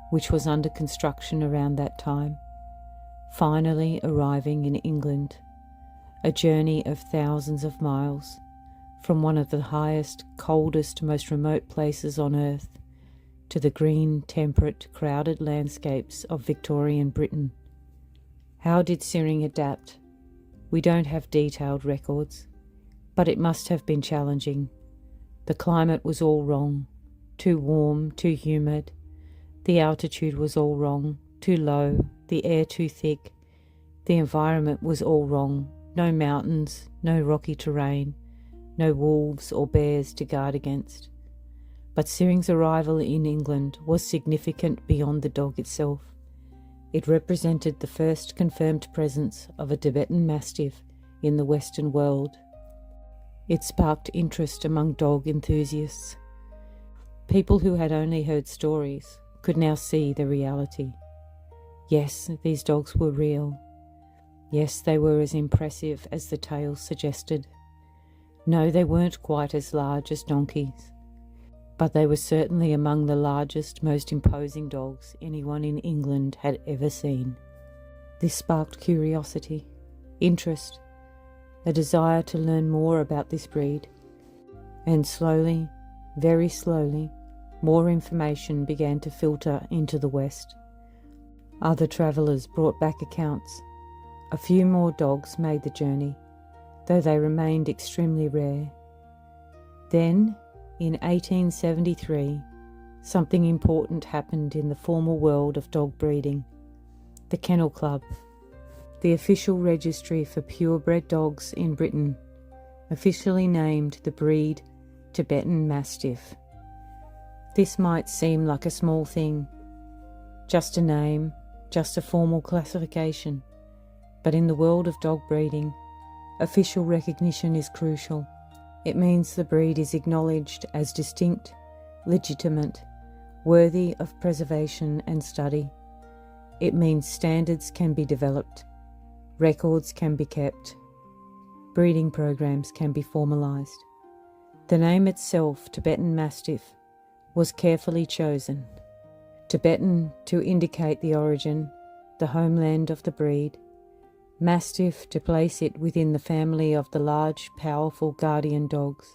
which was under construction around that time, finally arriving in England, a journey of thousands of miles, from one of the highest, coldest, most remote places on earth to the green, temperate, crowded landscapes of Victorian Britain. How did Syring adapt? We don't have detailed records, but it must have been challenging. The climate was all wrong, too warm, too humid. The altitude was all wrong, too low, the air too thick. The environment was all wrong, no mountains, no rocky terrain, no wolves or bears to guard against. But Syring's arrival in England was significant beyond the dog itself. It represented the first confirmed presence of a Tibetan Mastiff in the Western world. It sparked interest among dog enthusiasts. People who had only heard stories could now see the reality. Yes, these dogs were real. Yes, they were as impressive as the tales suggested. No, they weren't quite as large as donkeys, but they were certainly among the largest, most imposing dogs anyone in England had ever seen. This sparked curiosity, interest, a desire to learn more about this breed, and slowly, very slowly, more information began to filter into the West. Other travellers brought back accounts. A few more dogs made the journey, though they remained extremely rare. Then, in 1873, something important happened in the formal world of dog breeding. The Kennel Club, the official registry for purebred dogs in Britain, officially named the breed Tibetan Mastiff. This might seem like a small thing, just a name, just a formal classification, but in the world of dog breeding, official recognition is crucial. It means the breed is acknowledged as distinct, legitimate, worthy of preservation and study. It means standards can be developed, records can be kept, breeding programs can be formalised. The name itself, Tibetan Mastiff, was carefully chosen. Tibetan to indicate the origin, the homeland of the breed. Mastiff to place it within the family of the large, powerful guardian dogs.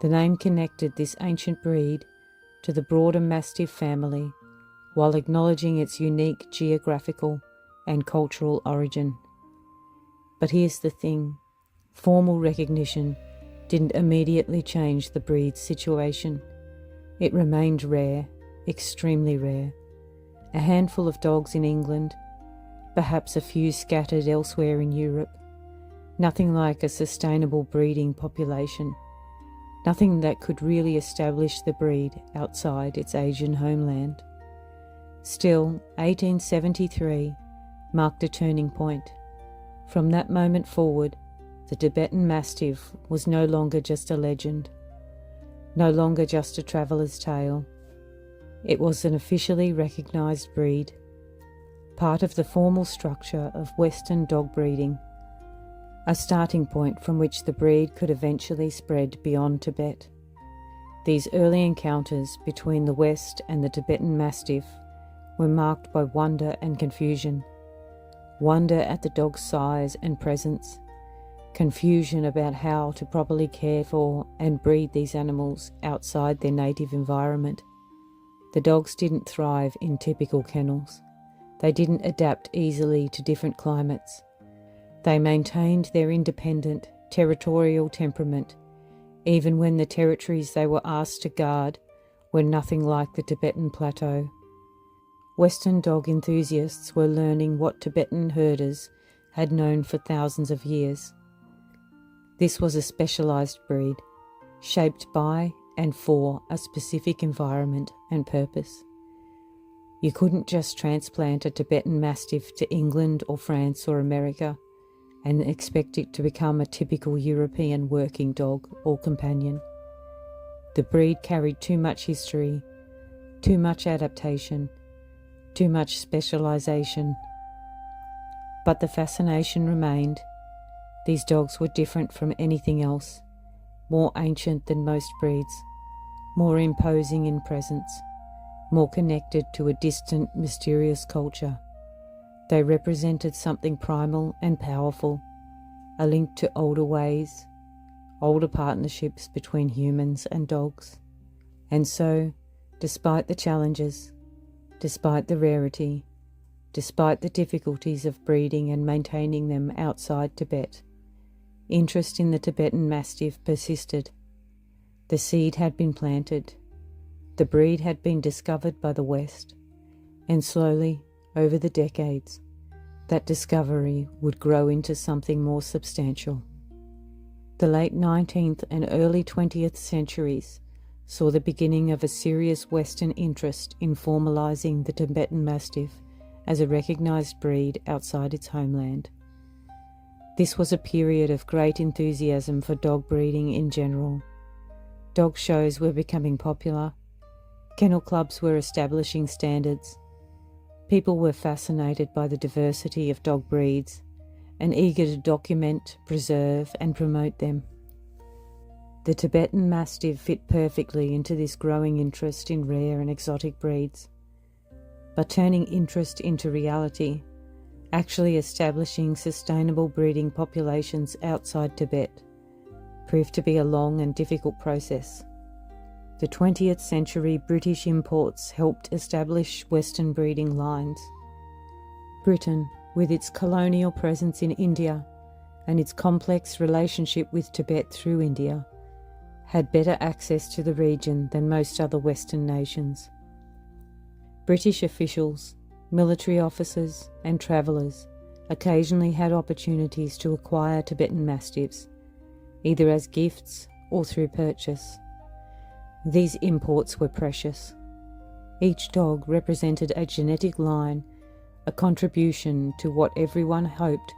The name connected this ancient breed to the broader Mastiff family while acknowledging its unique geographical and cultural origin. But here's the thing, formal recognition didn't immediately change the breed's situation. It remained rare, extremely rare. A handful of dogs in England, perhaps a few scattered elsewhere in Europe. Nothing like a sustainable breeding population. Nothing that could really establish the breed outside its Asian homeland. Still, 1873 marked a turning point. From that moment forward, the Tibetan Mastiff was no longer just a legend, no longer just a traveller's tale. It was an officially recognised breed, part of the formal structure of Western dog breeding, a starting point from which the breed could eventually spread beyond Tibet. These early encounters between the West and the Tibetan Mastiff were marked by wonder and confusion. Wonder at the dog's size and presence, confusion about how to properly care for and breed these animals outside their native environment. The dogs didn't thrive in typical kennels. They didn't adapt easily to different climates. They maintained their independent, territorial temperament, even when the territories they were asked to guard were nothing like the Tibetan plateau. Western dog enthusiasts were learning what Tibetan herders had known for thousands of years. This was a specialised breed, shaped by and for a specific environment and purpose. You couldn't just transplant a Tibetan Mastiff to England or France or America and expect it to become a typical European working dog or companion. The breed carried too much history, too much adaptation, too much specialisation. But the fascination remained. These dogs were different from anything else, more ancient than most breeds, more imposing in presence, more connected to a distant, mysterious culture. They represented something primal and powerful, a link to older ways, older partnerships between humans and dogs. And so, despite the challenges, despite the rarity, despite the difficulties of breeding and maintaining them outside Tibet, interest in the Tibetan Mastiff persisted. The seed had been planted. The breed had been discovered by the West, and slowly, over the decades, that discovery would grow into something more substantial. The late 19th and early 20th centuries saw the beginning of a serious Western interest in formalising the Tibetan Mastiff as a recognised breed outside its homeland. This was a period of great enthusiasm for dog breeding in general. Dog shows were becoming popular. Kennel clubs were establishing standards. People were fascinated by the diversity of dog breeds and eager to document, preserve, and promote them. The Tibetan Mastiff fit perfectly into this growing interest in rare and exotic breeds. But turning interest into reality, actually establishing sustainable breeding populations outside Tibet, proved to be a long and difficult process. The 20th century British imports helped establish Western breeding lines. Britain, with its colonial presence in India and its complex relationship with Tibet through India, had better access to the region than most other Western nations. British officials, military officers, and travellers occasionally had opportunities to acquire Tibetan Mastiffs, either as gifts or through purchase. These imports were precious. Each dog represented a genetic line, a contribution to what everyone hoped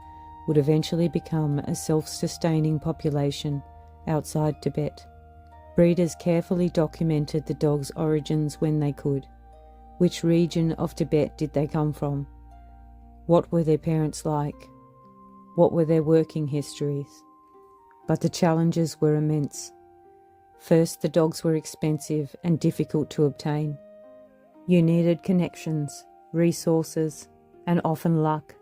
would eventually become a self-sustaining population outside Tibet. Breeders carefully documented the dog's origins when they could. Which region of Tibet did they come from? What were their parents like? What were their working histories? But the challenges were immense. First, the dogs were expensive and difficult to obtain. You needed connections, resources, and often luck.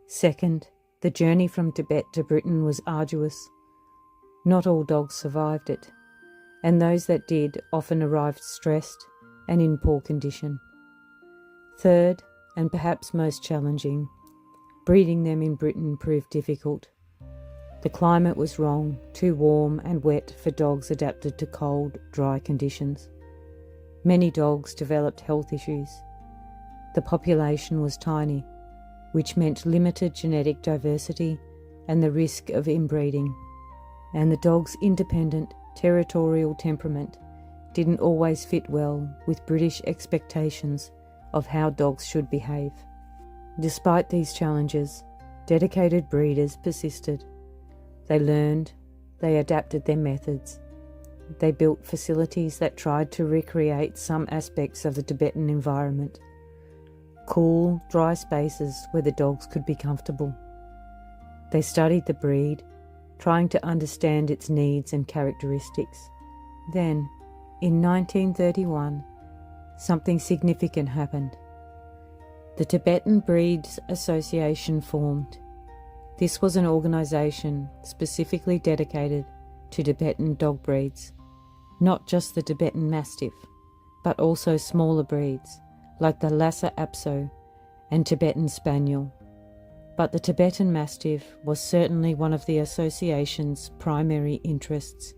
Second, the journey from Tibet to Britain was arduous. Not all dogs survived it, and those that did often arrived stressed and in poor condition. Third, and perhaps most challenging, breeding them in Britain proved difficult. The climate was wrong, too warm and wet for dogs adapted to cold, dry conditions. Many dogs developed health issues. The population was tiny, which meant limited genetic diversity and the risk of inbreeding. And the dog's independent, territorial temperament didn't always fit well with British expectations of how dogs should behave. Despite these challenges, dedicated breeders persisted. They learned, they adapted their methods. They built facilities that tried to recreate some aspects of the Tibetan environment. Cool, dry spaces where the dogs could be comfortable. They studied the breed, trying to understand its needs and characteristics. Then, in 1931, something significant happened. The Tibetan Breeds Association formed. This was an organisation specifically dedicated to Tibetan dog breeds, not just the Tibetan Mastiff, but also smaller breeds like the Lhasa Apso and Tibetan Spaniel. But the Tibetan Mastiff was certainly one of the association's primary interests.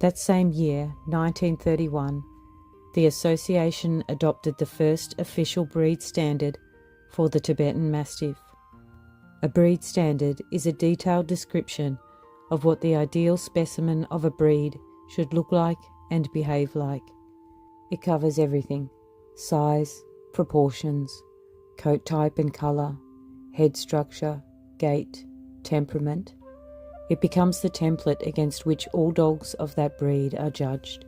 That same year, 1931, the association adopted the first official breed standard for the Tibetan Mastiff. A breed standard is a detailed description of what the ideal specimen of a breed should look like and behave like. It covers everything: size, proportions, coat type and colour, head structure, gait, temperament. It becomes the template against which all dogs of that breed are judged.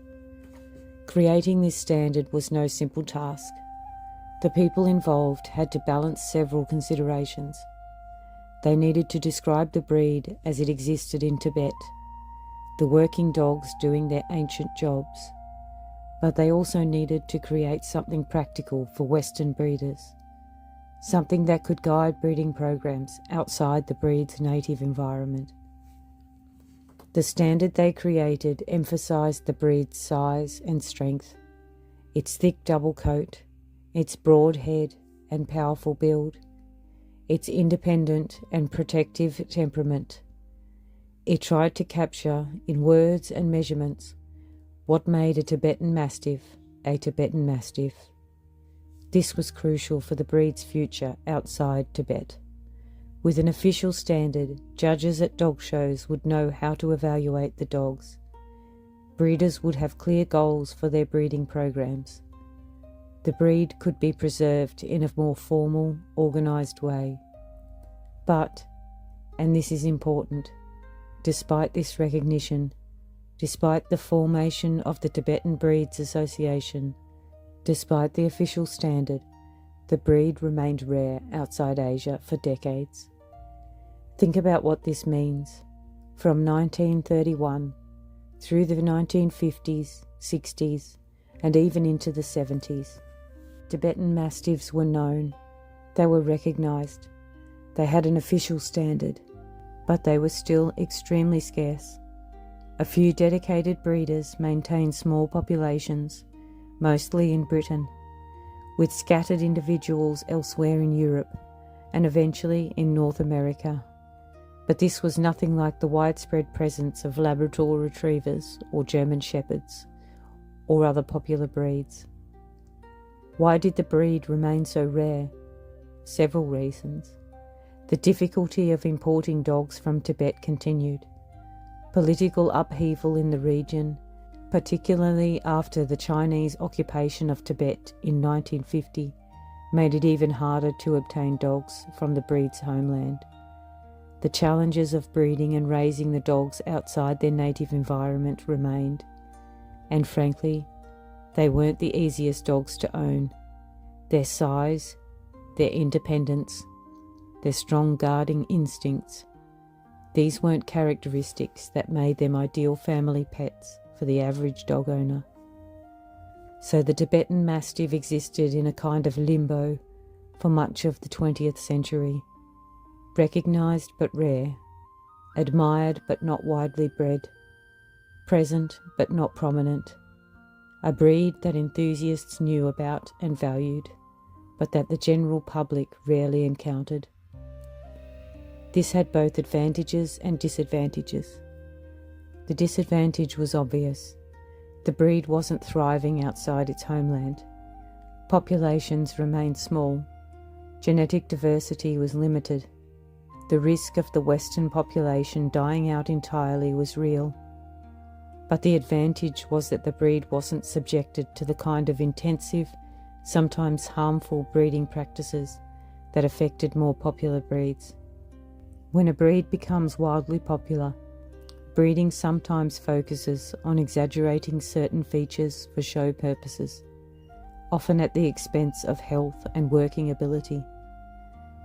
Creating this standard was no simple task. The people involved had to balance several considerations. They needed to describe the breed as it existed in Tibet, the working dogs doing their ancient jobs, but they also needed to create something practical for Western breeders, something that could guide breeding programs outside the breed's native environment. The standard they created emphasised the breed's size and strength, its thick double coat, its broad head and powerful build, its independent and protective temperament. It tried to capture, in words and measurements, what made a Tibetan Mastiff a Tibetan Mastiff. This was crucial for the breed's future outside Tibet. With an official standard, judges at dog shows would know how to evaluate the dogs. Breeders would have clear goals for their breeding programs. The breed could be preserved in a more formal, organised way. But, and this is important, despite this recognition, despite the formation of the Tibetan Breeds Association, despite the official standard, the breed remained rare outside Asia for decades. Think about what this means. From 1931 through the 1950s, 60s, and even into the 70s, Tibetan Mastiffs were known, they were recognised, they had an official standard, but they were still extremely scarce. A few dedicated breeders maintained small populations, mostly in Britain, with scattered individuals elsewhere in Europe and eventually in North America. But this was nothing like the widespread presence of Labrador Retrievers or German Shepherds or other popular breeds. Why did the breed remain so rare? Several reasons. The difficulty of importing dogs from Tibet continued. Political upheaval in the region, particularly after the Chinese occupation of Tibet in 1950, made it even harder to obtain dogs from the breed's homeland. The challenges of breeding and raising the dogs outside their native environment remained, and frankly, they weren't the easiest dogs to own. Their size, their independence, their strong guarding instincts, these weren't characteristics that made them ideal family pets for the average dog owner. So the Tibetan Mastiff existed in a kind of limbo for much of the 20th century. Recognised but rare, admired but not widely bred, present but not prominent, a breed that enthusiasts knew about and valued, but that the general public rarely encountered. This had both advantages and disadvantages. The disadvantage was obvious. The breed wasn't thriving outside its homeland. Populations remained small. Genetic diversity was limited. The risk of the Western population dying out entirely was real. But the advantage was that the breed wasn't subjected to the kind of intensive, sometimes harmful breeding practices that affected more popular breeds. When a breed becomes wildly popular, breeding sometimes focuses on exaggerating certain features for show purposes, often at the expense of health and working ability.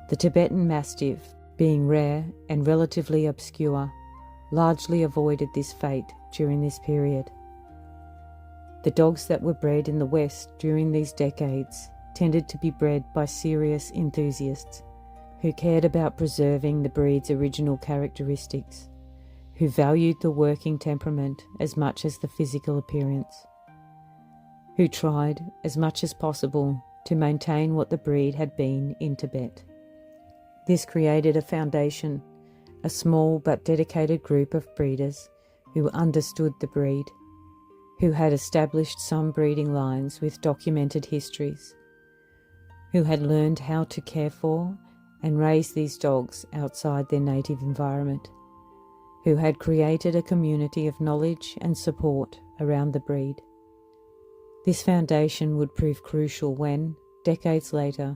The Tibetan Mastiff, being rare and relatively obscure, largely avoided this fate during this period. The dogs that were bred in the West during these decades tended to be bred by serious enthusiasts who cared about preserving the breed's original characteristics, who valued the working temperament as much as the physical appearance, who tried as much as possible to maintain what the breed had been in Tibet. This created a foundation, a small but dedicated group of breeders who understood the breed, who had established some breeding lines with documented histories, who had learned how to care for and raise these dogs outside their native environment, who had created a community of knowledge and support around the breed. This foundation would prove crucial when, decades later,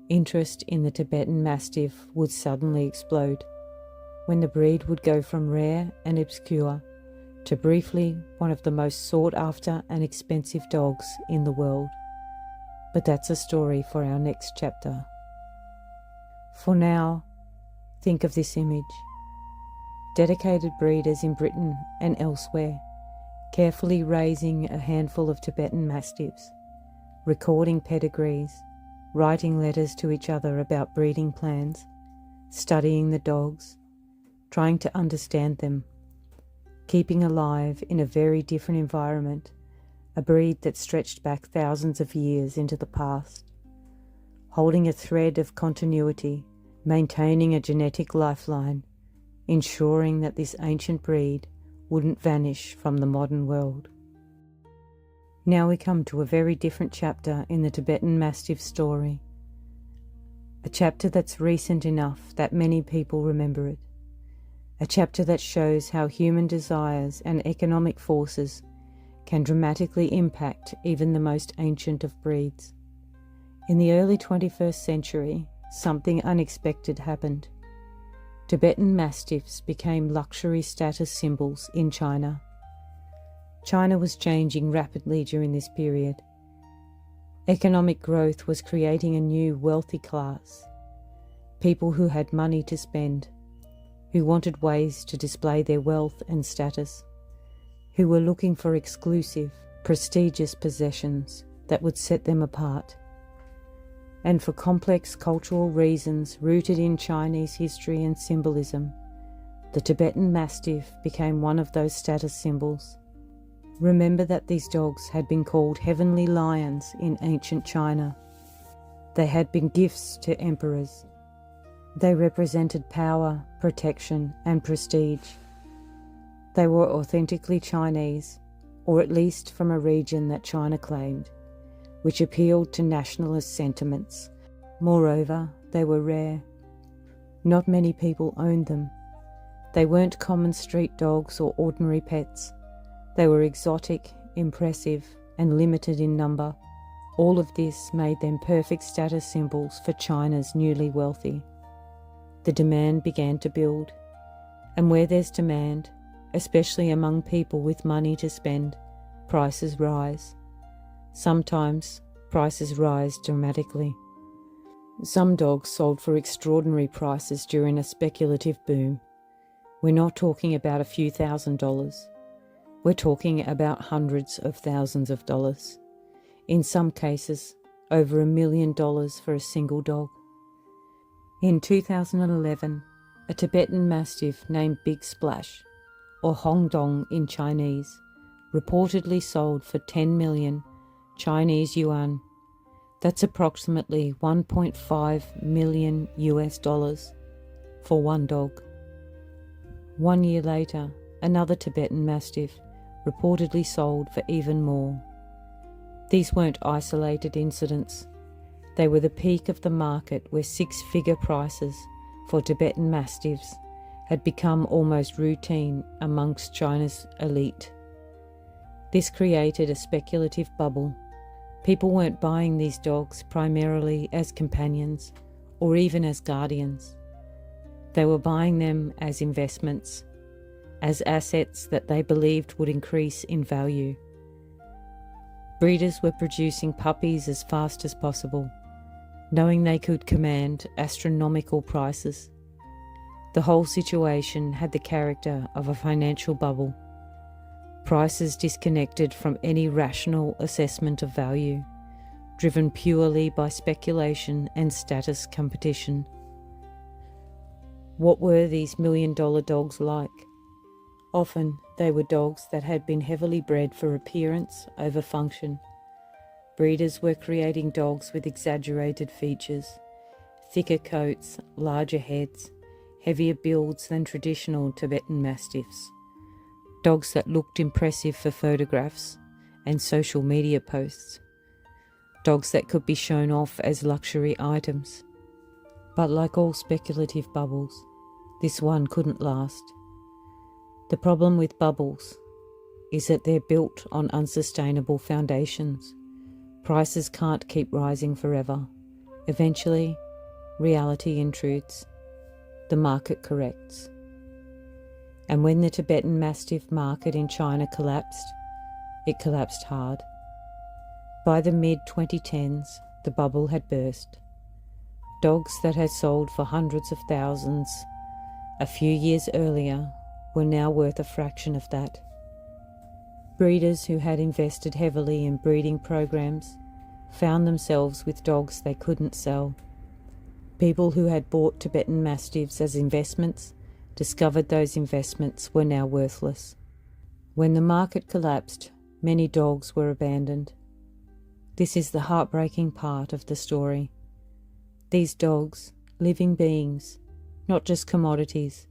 interest in the Tibetan Mastiff would suddenly explode, when the breed would go from rare and obscure to briefly one of the most sought-after and expensive dogs in the world. But that's a story for our next chapter. For now, think of this image. Dedicated breeders in Britain and elsewhere, carefully raising a handful of Tibetan Mastiffs, recording pedigrees, writing letters to each other about breeding plans, studying the dogs, trying to understand them, keeping alive in a very different environment, a breed that stretched back thousands of years into the past, holding a thread of continuity, maintaining a genetic lifeline, ensuring that this ancient breed wouldn't vanish from the modern world. Now we come to a very different chapter in the Tibetan Mastiff story, a chapter that's recent enough that many people remember it, a chapter that shows how human desires and economic forces can dramatically impact even the most ancient of breeds. In the early 21st century, something unexpected happened. Tibetan Mastiffs became luxury status symbols in China. China was changing rapidly during this period. Economic growth was creating a new wealthy class, people who had money to spend, who wanted ways to display their wealth and status, who were looking for exclusive, prestigious possessions that would set them apart. And for complex cultural reasons rooted in Chinese history and symbolism, the Tibetan Mastiff became one of those status symbols. Remember that these dogs had been called heavenly lions in ancient China. They had been gifts to emperors. They represented power, protection, and prestige. They were authentically Chinese, or at least from a region that China claimed, which appealed to nationalist sentiments. Moreover, they were rare. Not many people owned them. They weren't common street dogs or ordinary pets. They were exotic, impressive, and limited in number. All of this made them perfect status symbols for China's newly wealthy. The demand began to build, and where there's demand, especially among people with money to spend, prices rise. Sometimes prices rise dramatically. Some dogs sold for extraordinary prices during a speculative boom. We're not talking about a few $1,000s. We're talking about hundreds of thousands of dollars. In some cases, over $1 million for a single dog. In 2011, a Tibetan Mastiff named Big Splash, or Hongdong in Chinese, reportedly sold for 10 million Chinese yuan. That's approximately 1.5 million US dollars for one dog. 1 year later, another Tibetan Mastiff reportedly sold for even more. These weren't isolated incidents. They were the peak of the market where six-figure prices for Tibetan Mastiffs had become almost routine amongst China's elite. This created a speculative bubble. People weren't buying these dogs primarily as companions or even as guardians. They were buying them as investments, as assets that they believed would increase in value. Breeders were producing puppies as fast as possible, knowing they could command astronomical prices. The whole situation had the character of a financial bubble. Prices disconnected from any rational assessment of value, driven purely by speculation and status competition. What were these million-dollar dogs like? Often they were dogs that had been heavily bred for appearance over function. Breeders were creating dogs with exaggerated features, thicker coats, larger heads, heavier builds than traditional Tibetan Mastiffs. Dogs that looked impressive for photographs and social media posts. Dogs that could be shown off as luxury items. But like all speculative bubbles, this one couldn't last. The problem with bubbles is that they're built on unsustainable foundations. Prices can't keep rising forever. Eventually, reality intrudes. The market corrects. And when the Tibetan Mastiff market in China collapsed, it collapsed hard. By the mid-2010s, the bubble had burst. Dogs that had sold for hundreds of thousands a few years earlier were now worth a fraction of that. Breeders who had invested heavily in breeding programs found themselves with dogs they couldn't sell. People who had bought Tibetan Mastiffs as investments discovered those investments were now worthless. When the market collapsed, many dogs were abandoned. This is the heartbreaking part of the story. These dogs, living beings, not just commodities,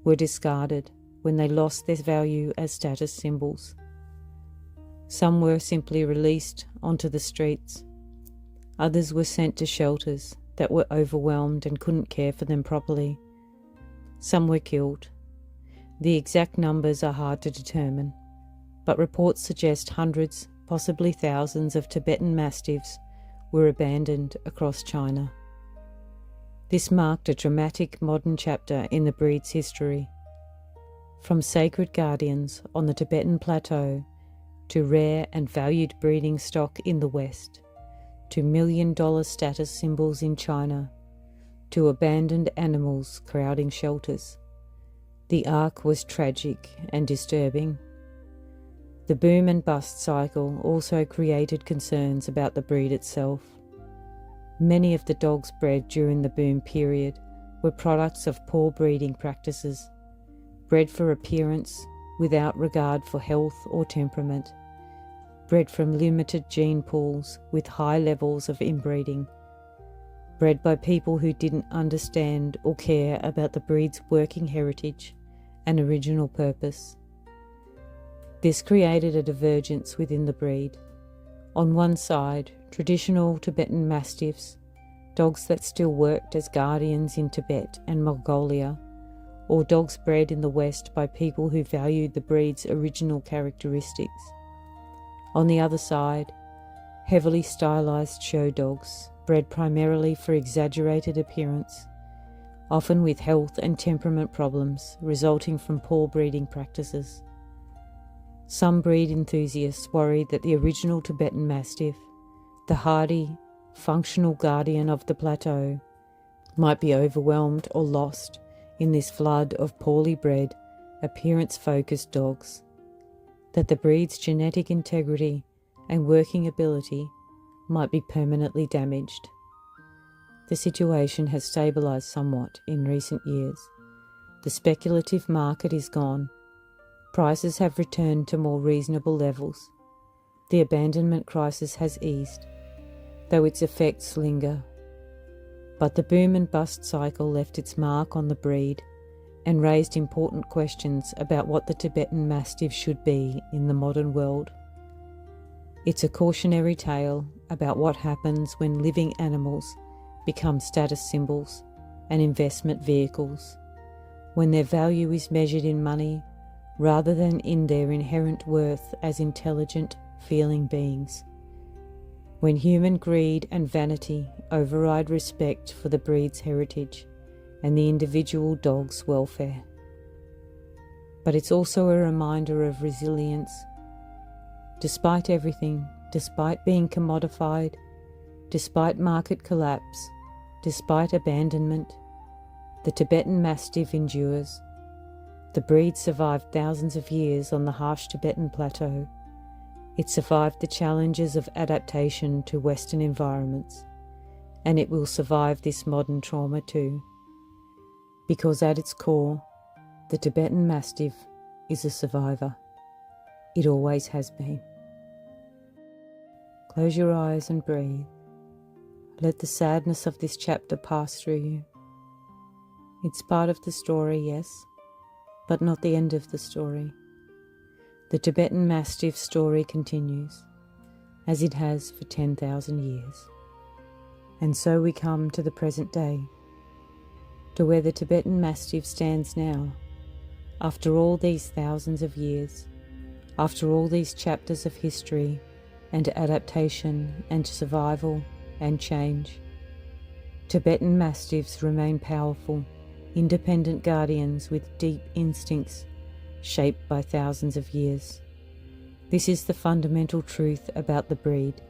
were discarded when they lost their value as status symbols. Some were simply released onto the streets. Others were sent to shelters that were overwhelmed and couldn't care for them properly. Some were killed. The exact numbers are hard to determine, but reports suggest hundreds, possibly thousands of Tibetan Mastiffs were abandoned across China. This marked a dramatic modern chapter in the breed's history. From sacred guardians on the Tibetan plateau to rare and valued breeding stock in the West, to million-dollar status symbols in China, to abandoned animals crowding shelters. The arc was tragic and disturbing. The boom and bust cycle also created concerns about the breed itself. Many of the dogs bred during the boom period were products of poor breeding practices, bred for appearance without regard for health or temperament, bred from limited gene pools with high levels of inbreeding, bred by people who didn't understand or care about the breed's working heritage and original purpose. This created a divergence within the breed. On one side, traditional Tibetan Mastiffs, dogs that still worked as guardians in Tibet and Mongolia, or dogs bred in the West by people who valued the breed's original characteristics. On the other side, heavily stylized show dogs, bred primarily for exaggerated appearance, often with health and temperament problems resulting from poor breeding practices. Some breed enthusiasts worried that the original Tibetan Mastiff, the hardy, functional guardian of the plateau, might be overwhelmed or lost in this flood of poorly bred, appearance-focused dogs, that the breed's genetic integrity and working ability might be permanently damaged. The situation has stabilised somewhat in recent years. The speculative market is gone. Prices have returned to more reasonable levels. The abandonment crisis has eased, though its effects linger. But the boom and bust cycle left its mark on the breed and raised important questions about what the Tibetan Mastiff should be in the modern world. It's a cautionary tale about what happens when living animals become status symbols and investment vehicles, when their value is measured in money rather than in their inherent worth as intelligent, feeling beings, when human greed and vanity override respect for the breed's heritage and the individual dog's welfare. But it's also a reminder of resilience. Despite everything, despite being commodified, despite market collapse, despite abandonment, the Tibetan Mastiff endures. The breed survived thousands of years on the harsh Tibetan plateau. It survived the challenges of adaptation to Western environments, and it will survive this modern trauma too. Because at its core, the Tibetan Mastiff is a survivor. It always has been. Close your eyes and breathe. Let the sadness of this chapter pass through you. It's part of the story, yes, but not the end of the story. The Tibetan Mastiff story continues, as it has for 10,000 years. And so we come to the present day, to where the Tibetan Mastiff stands now, After all these thousands of years, after all these chapters of history and adaptation and survival and change, Tibetan Mastiffs remain powerful, independent guardians with deep instincts shaped by thousands of years. This is the fundamental truth about the breed.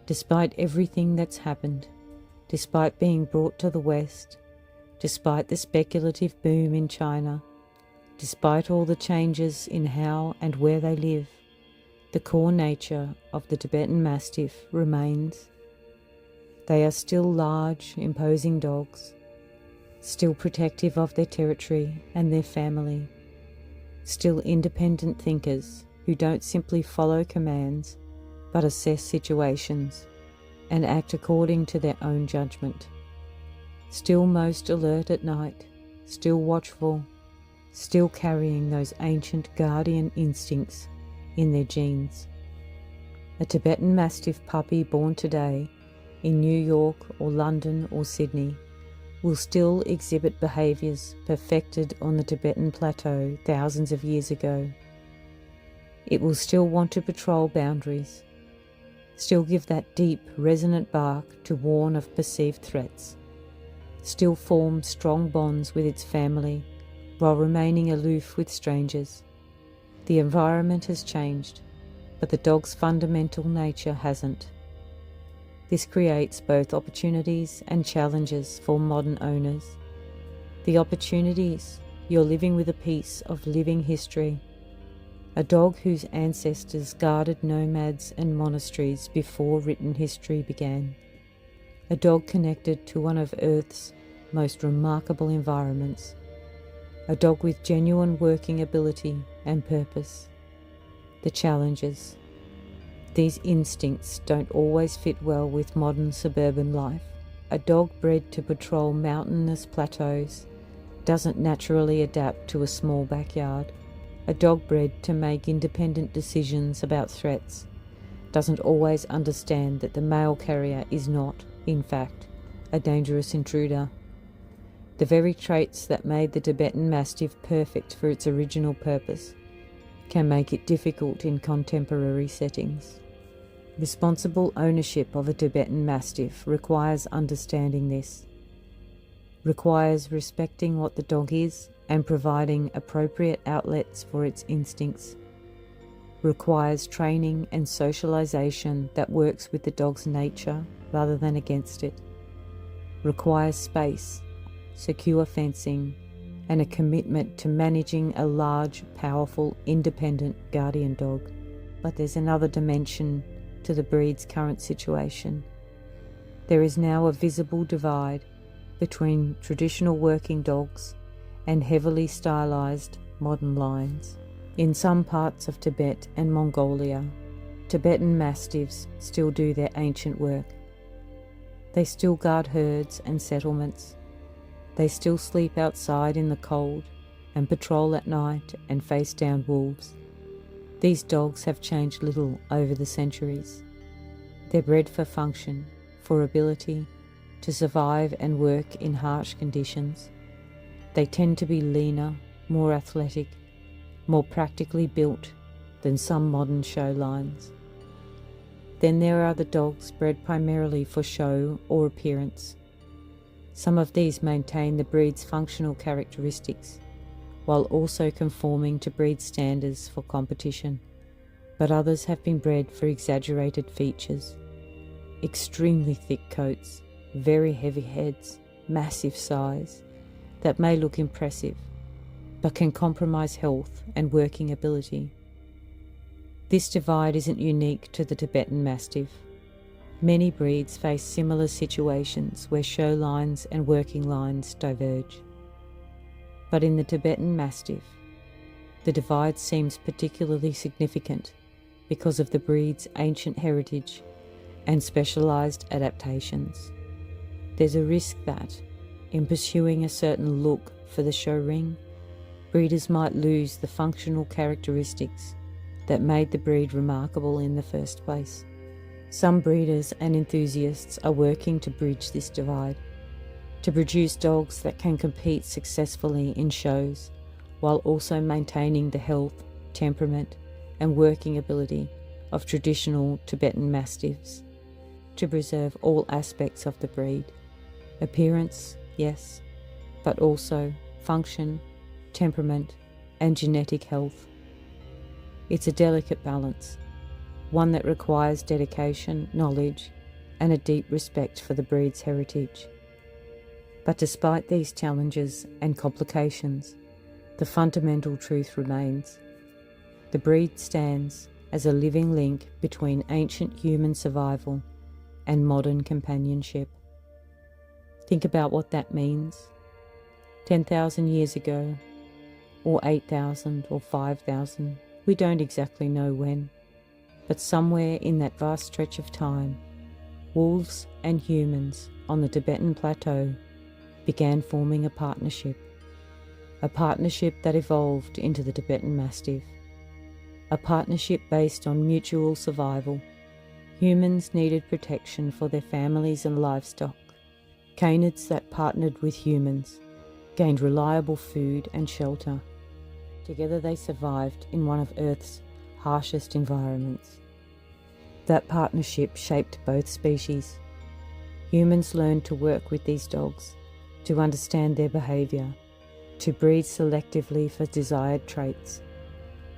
Despite everything that's happened, despite being brought to the West, despite the speculative boom in China, despite all the changes in how and where they live, the core nature of the Tibetan Mastiff remains. They are still large, imposing dogs, still protective of their territory and their family, still independent thinkers who don't simply follow commands but assess situations and act according to their own judgment. Still most alert at night, still watchful, still carrying those ancient guardian instincts in their genes. A Tibetan Mastiff puppy born today in New York or London or Sydney will still exhibit behaviours perfected on the Tibetan plateau thousands of years ago. It will still want to patrol boundaries, still give that deep, resonant bark to warn of perceived threats, still form strong bonds with its family while remaining aloof with strangers. The environment has changed, but the dog's fundamental nature hasn't. This creates both opportunities and challenges for modern owners. The opportunities: you're living with a piece of living history. A dog whose ancestors guarded nomads and monasteries before written history began. A dog connected to one of Earth's most remarkable environments. A dog with genuine working ability and purpose. The challenges: these instincts don't always fit well with modern suburban life. A dog bred to patrol mountainous plateaus doesn't naturally adapt to a small backyard. A dog bred to make independent decisions about threats doesn't always understand that the mail carrier is not, in fact, a dangerous intruder. The very traits that made the Tibetan Mastiff perfect for its original purpose can make it difficult in contemporary settings. Responsible ownership of a Tibetan Mastiff requires understanding this, requires respecting what the dog is and providing appropriate outlets for its instincts, requires training and socialization that works with the dog's nature rather than against it, requires space, secure fencing, and a commitment to managing a large, powerful, independent guardian dog. But there's another dimension to the breed's current situation. There is now a visible divide between traditional working dogs and heavily stylized modern lines. In some parts of Tibet and Mongolia, Tibetan Mastiffs still do their ancient work. They still guard herds and settlements. They still sleep outside in the cold and patrol at night and face down wolves. These dogs have changed little over the centuries. They're bred for function, for ability, to survive and work in harsh conditions. They tend to be leaner, more athletic, more practically built than some modern show lines. Then there are the dogs bred primarily for show or appearance. Some of these maintain the breed's functional characteristics, while also conforming to breed standards for competition. But others have been bred for exaggerated features, extremely thick coats, very heavy heads, massive size, that may look impressive, but can compromise health and working ability. This divide isn't unique to the Tibetan Mastiff. Many breeds face similar situations where show lines and working lines diverge. But in the Tibetan Mastiff, the divide seems particularly significant because of the breed's ancient heritage and specialized adaptations. There's a risk that, in pursuing a certain look for the show ring, breeders might lose the functional characteristics that made the breed remarkable in the first place. Some breeders and enthusiasts are working to bridge this divide, to produce dogs that can compete successfully in shows while also maintaining the health, temperament, and working ability of traditional Tibetan Mastiffs, to preserve all aspects of the breed. Appearance, yes, but also function, temperament, and genetic health. It's a delicate balance, one that requires dedication, knowledge, and a deep respect for the breed's heritage. But despite these challenges and complications, the fundamental truth remains. The breed stands as a living link between ancient human survival and modern companionship. Think about what that means. 10,000 years ago, or 8,000 or 5,000, we don't exactly know when, but somewhere in that vast stretch of time, wolves and humans on the Tibetan plateau began forming a partnership that evolved into the Tibetan Mastiff, a partnership based on mutual survival. Humans needed protection for their families and livestock. Canids that partnered with humans gained reliable food and shelter. Together they survived in one of Earth's harshest environments. That partnership shaped both species. Humans learned to work with these dogs, to understand their behaviour, to breed selectively for desired traits.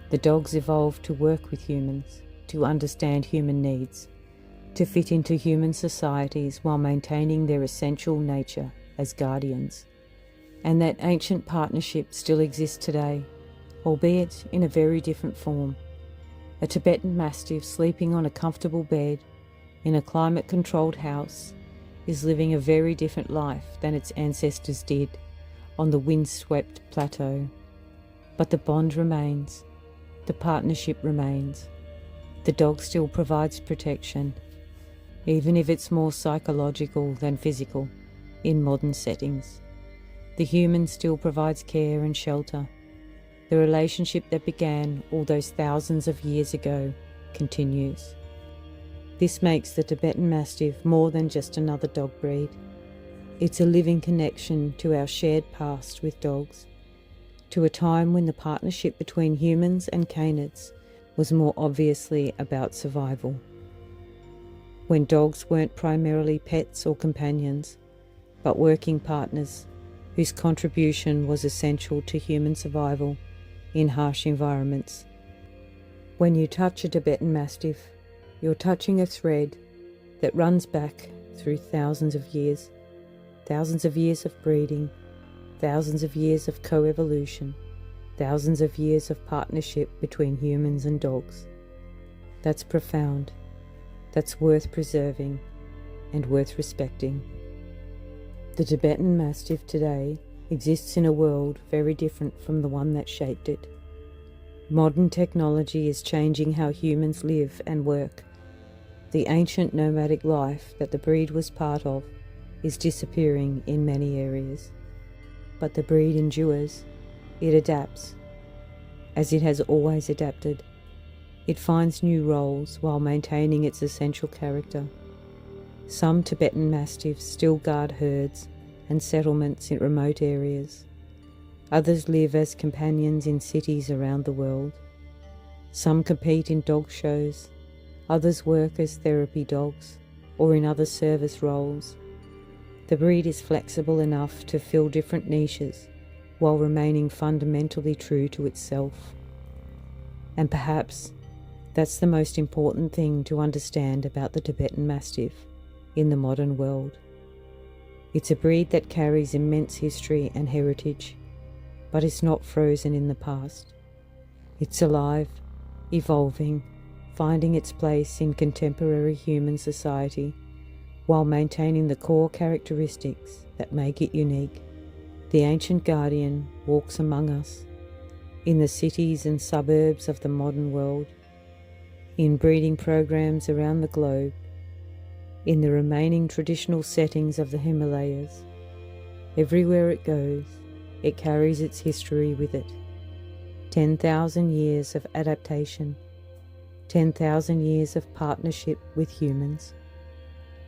The dogs evolved to work with humans, to understand human needs, to fit into human societies while maintaining their essential nature as guardians. And that ancient partnership still exists today, albeit in a very different form. A Tibetan Mastiff sleeping on a comfortable bed in a climate-controlled house is living a very different life than its ancestors did on the wind-swept plateau. But the bond remains, the partnership remains. The dog still provides protection, even if it's more psychological than physical in modern settings. The human still provides care and shelter. The relationship that began all those thousands of years ago continues. This makes the Tibetan Mastiff more than just another dog breed. It's a living connection to our shared past with dogs, to a time when the partnership between humans and canids was more obviously about survival. When dogs weren't primarily pets or companions, but working partners whose contribution was essential to human survival in harsh environments. When you touch a Tibetan Mastiff, you're touching a thread that runs back through thousands of years of breeding, thousands of years of coevolution, thousands of years of partnership between humans and dogs. That's profound. That's worth preserving and worth respecting. The Tibetan Mastiff today exists in a world very different from the one that shaped it. Modern technology is changing how humans live and work. The ancient nomadic life that the breed was part of is disappearing in many areas. But the breed endures. It adapts, as it has always adapted. It finds new roles while maintaining its essential character. Some Tibetan Mastiffs still guard herds and settlements in remote areas. Others live as companions in cities around the world. Some compete in dog shows. Others work as therapy dogs or in other service roles. The breed is flexible enough to fill different niches while remaining fundamentally true to itself. And perhaps that's the most important thing to understand about the Tibetan Mastiff in the modern world. It's a breed that carries immense history and heritage, but is not frozen in the past. It's alive, evolving, finding its place in contemporary human society, while maintaining the core characteristics that make it unique. The ancient guardian walks among us, in the cities and suburbs of the modern world, in breeding programs around the globe, in the remaining traditional settings of the Himalayas. Everywhere it goes, it carries its history with it. 10,000 years of adaptation, 10,000 years of partnership with humans,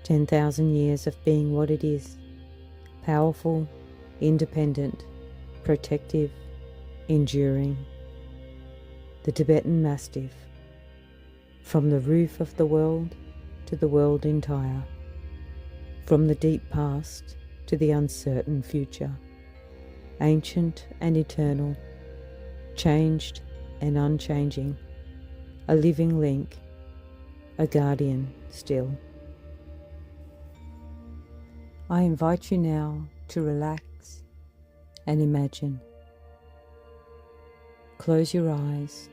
10,000 years of being what it is, powerful, independent, protective, enduring. The Tibetan Mastiff, from the roof of the world to the world entire, from the deep past to the uncertain future, ancient and eternal, changed and unchanging, a living link, a guardian still. I invite you now to relax and imagine. Close your eyes,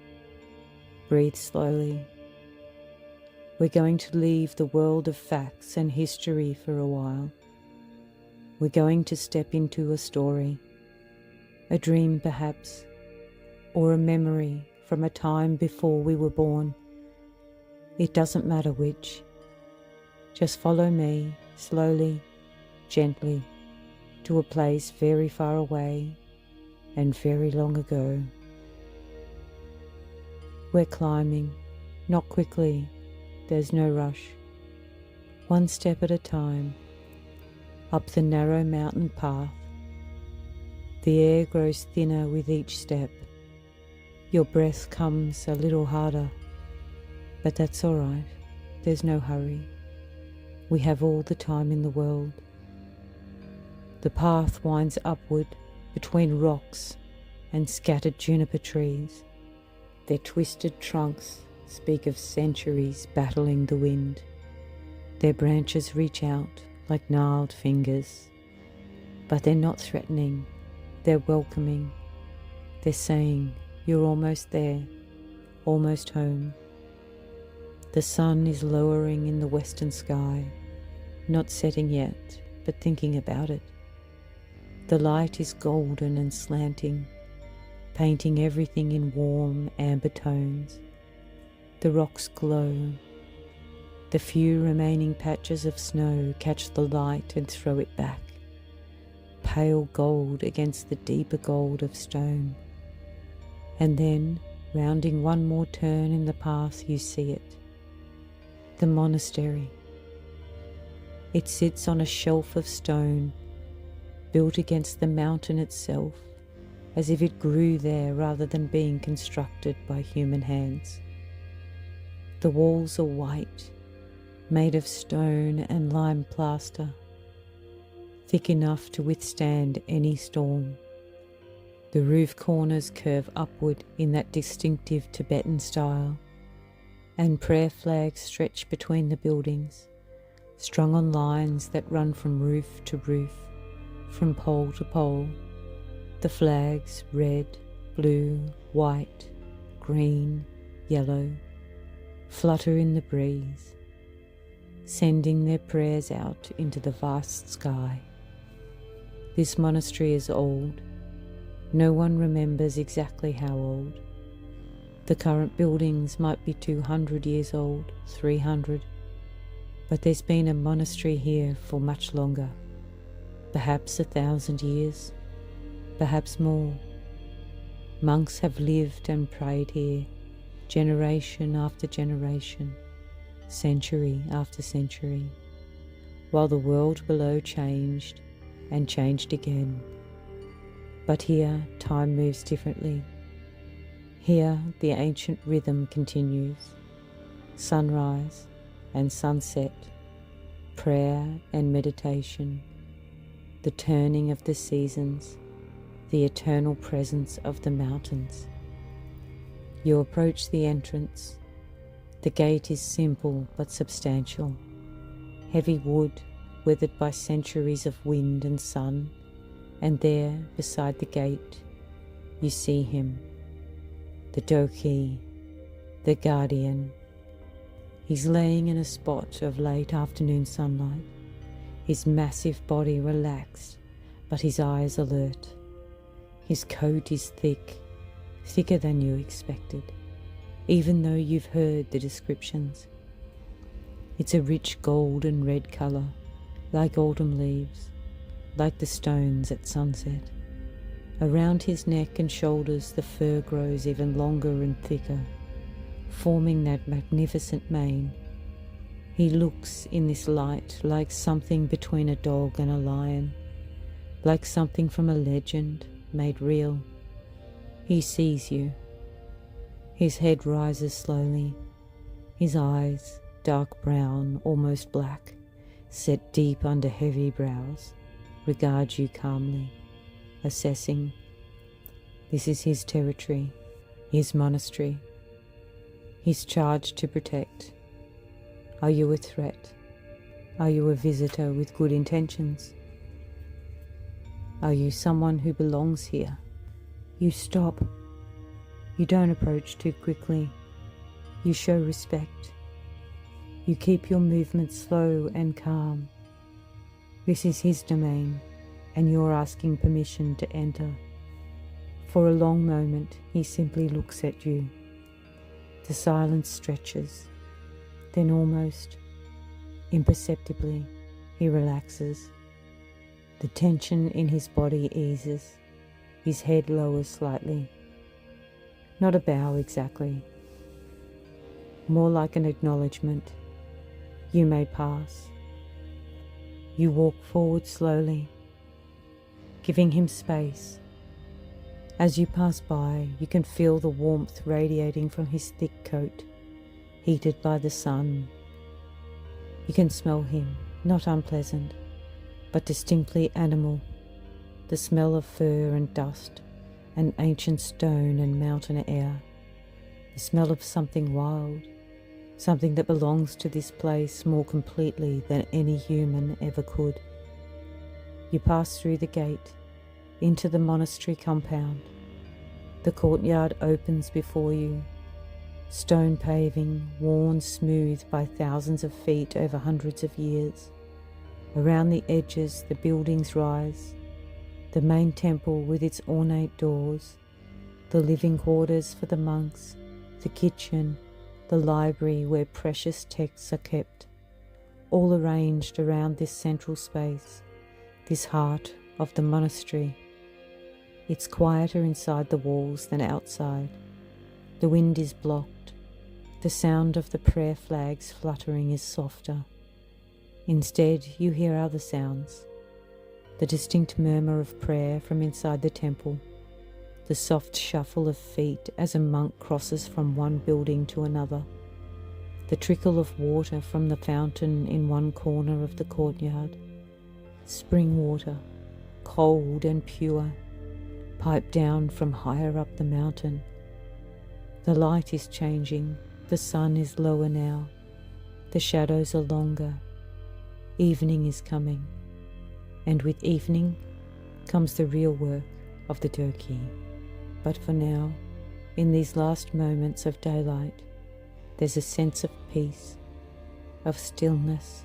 breathe slowly. We're going to leave the world of facts and history for a while. We're going to step into a story, a dream perhaps, or a memory from a time before we were born. It doesn't matter which. Just follow me slowly, gently, to a place very far away and very long ago. We're climbing, not quickly, there's no rush. One step at a time, up the narrow mountain path. The air grows thinner with each step. Your breath comes a little harder, but that's all right. There's no hurry. We have all the time in the world. The path winds upward between rocks and scattered juniper trees. Their twisted trunks speak of centuries battling the wind. Their branches reach out like gnarled fingers, but they're not threatening, they're welcoming. They're saying, you're almost there, almost home. The sun is lowering in the western sky, not setting yet, but thinking about it. The light is golden and slanting, painting everything in warm amber tones. The rocks glow. The few remaining patches of snow catch the light and throw it back, pale gold against the deeper gold of stone. And then, rounding one more turn in the path, you see it. The monastery. It sits on a shelf of stone, built against the mountain itself, as if it grew there rather than being constructed by human hands. The walls are white, made of stone and lime plaster, thick enough to withstand any storm. The roof corners curve upward in that distinctive Tibetan style, and prayer flags stretch between the buildings, strung on lines that run from roof to roof, from pole to pole. The flags, red, blue, white, green, yellow, flutter in the breeze, sending their prayers out into the vast sky. This monastery is old. No one remembers exactly how old. The current buildings might be 200 years old, 300, but there's been a monastery here for much longer, perhaps 1,000 years, perhaps more. Monks have lived and prayed here, generation after generation, century after century, while the world below changed and changed again. But here, time moves differently. Here, the ancient rhythm continues. Sunrise and sunset, prayer and meditation, the turning of the seasons, the eternal presence of the mountains. You approach the entrance. The gate is simple but substantial. Heavy wood, weathered by centuries of wind and sun, and there, beside the gate, you see him, the Do-Khyi, the guardian. He's laying in a spot of late afternoon sunlight, his massive body relaxed, but his eyes alert. His coat is thick, thicker than you expected, even though you've heard the descriptions. It's a rich gold and red colour, like autumn leaves, like the stones at sunset. Around his neck and shoulders the fur grows even longer and thicker, forming that magnificent mane. He looks in this light like something between a dog and a lion, like something from a legend made real. He sees you. His head rises slowly. His eyes, dark brown, almost black, set deep under heavy brows, regard you calmly, assessing. This is his territory, his monastery. He's charged to protect. Are you a threat? Are you a visitor with good intentions? Are you someone who belongs here? You stop. You don't approach too quickly. You show respect. You keep your movements slow and calm. This is his domain, and you're asking permission to enter. For a long moment, he simply looks at you. The silence stretches. Then almost imperceptibly, he relaxes. The tension in his body eases. His head lowers slightly. Not a bow exactly. More like an acknowledgement. You may pass. You walk forward slowly, giving him space. As you pass by, you can feel the warmth radiating from his thick coat, heated by the sun. You can smell him, not unpleasant, but distinctly animal, the smell of fur and dust, and ancient stone and mountain air, the smell of something wild, something that belongs to this place more completely than any human ever could. You pass through the gate, into the monastery compound. The courtyard opens before you, stone paving, worn smooth by thousands of feet over hundreds of years. Around the edges the buildings rise, the main temple with its ornate doors, the living quarters for the monks, the kitchen, the library where precious texts are kept, all arranged around this central space, this heart of the monastery. It's quieter inside the walls than outside. The wind is blocked. The sound of the prayer flags fluttering is softer. Instead, you hear other sounds. The distinct murmur of prayer from inside the temple, the soft shuffle of feet as a monk crosses from one building to another, the trickle of water from the fountain in one corner of the courtyard, spring water, cold and pure, piped down from higher up the mountain. The light is changing, the sun is lower now, the shadows are longer, evening is coming, and with evening comes the real work of the Do-Khyi. But for now, in these last moments of daylight, there's a sense of peace, of stillness,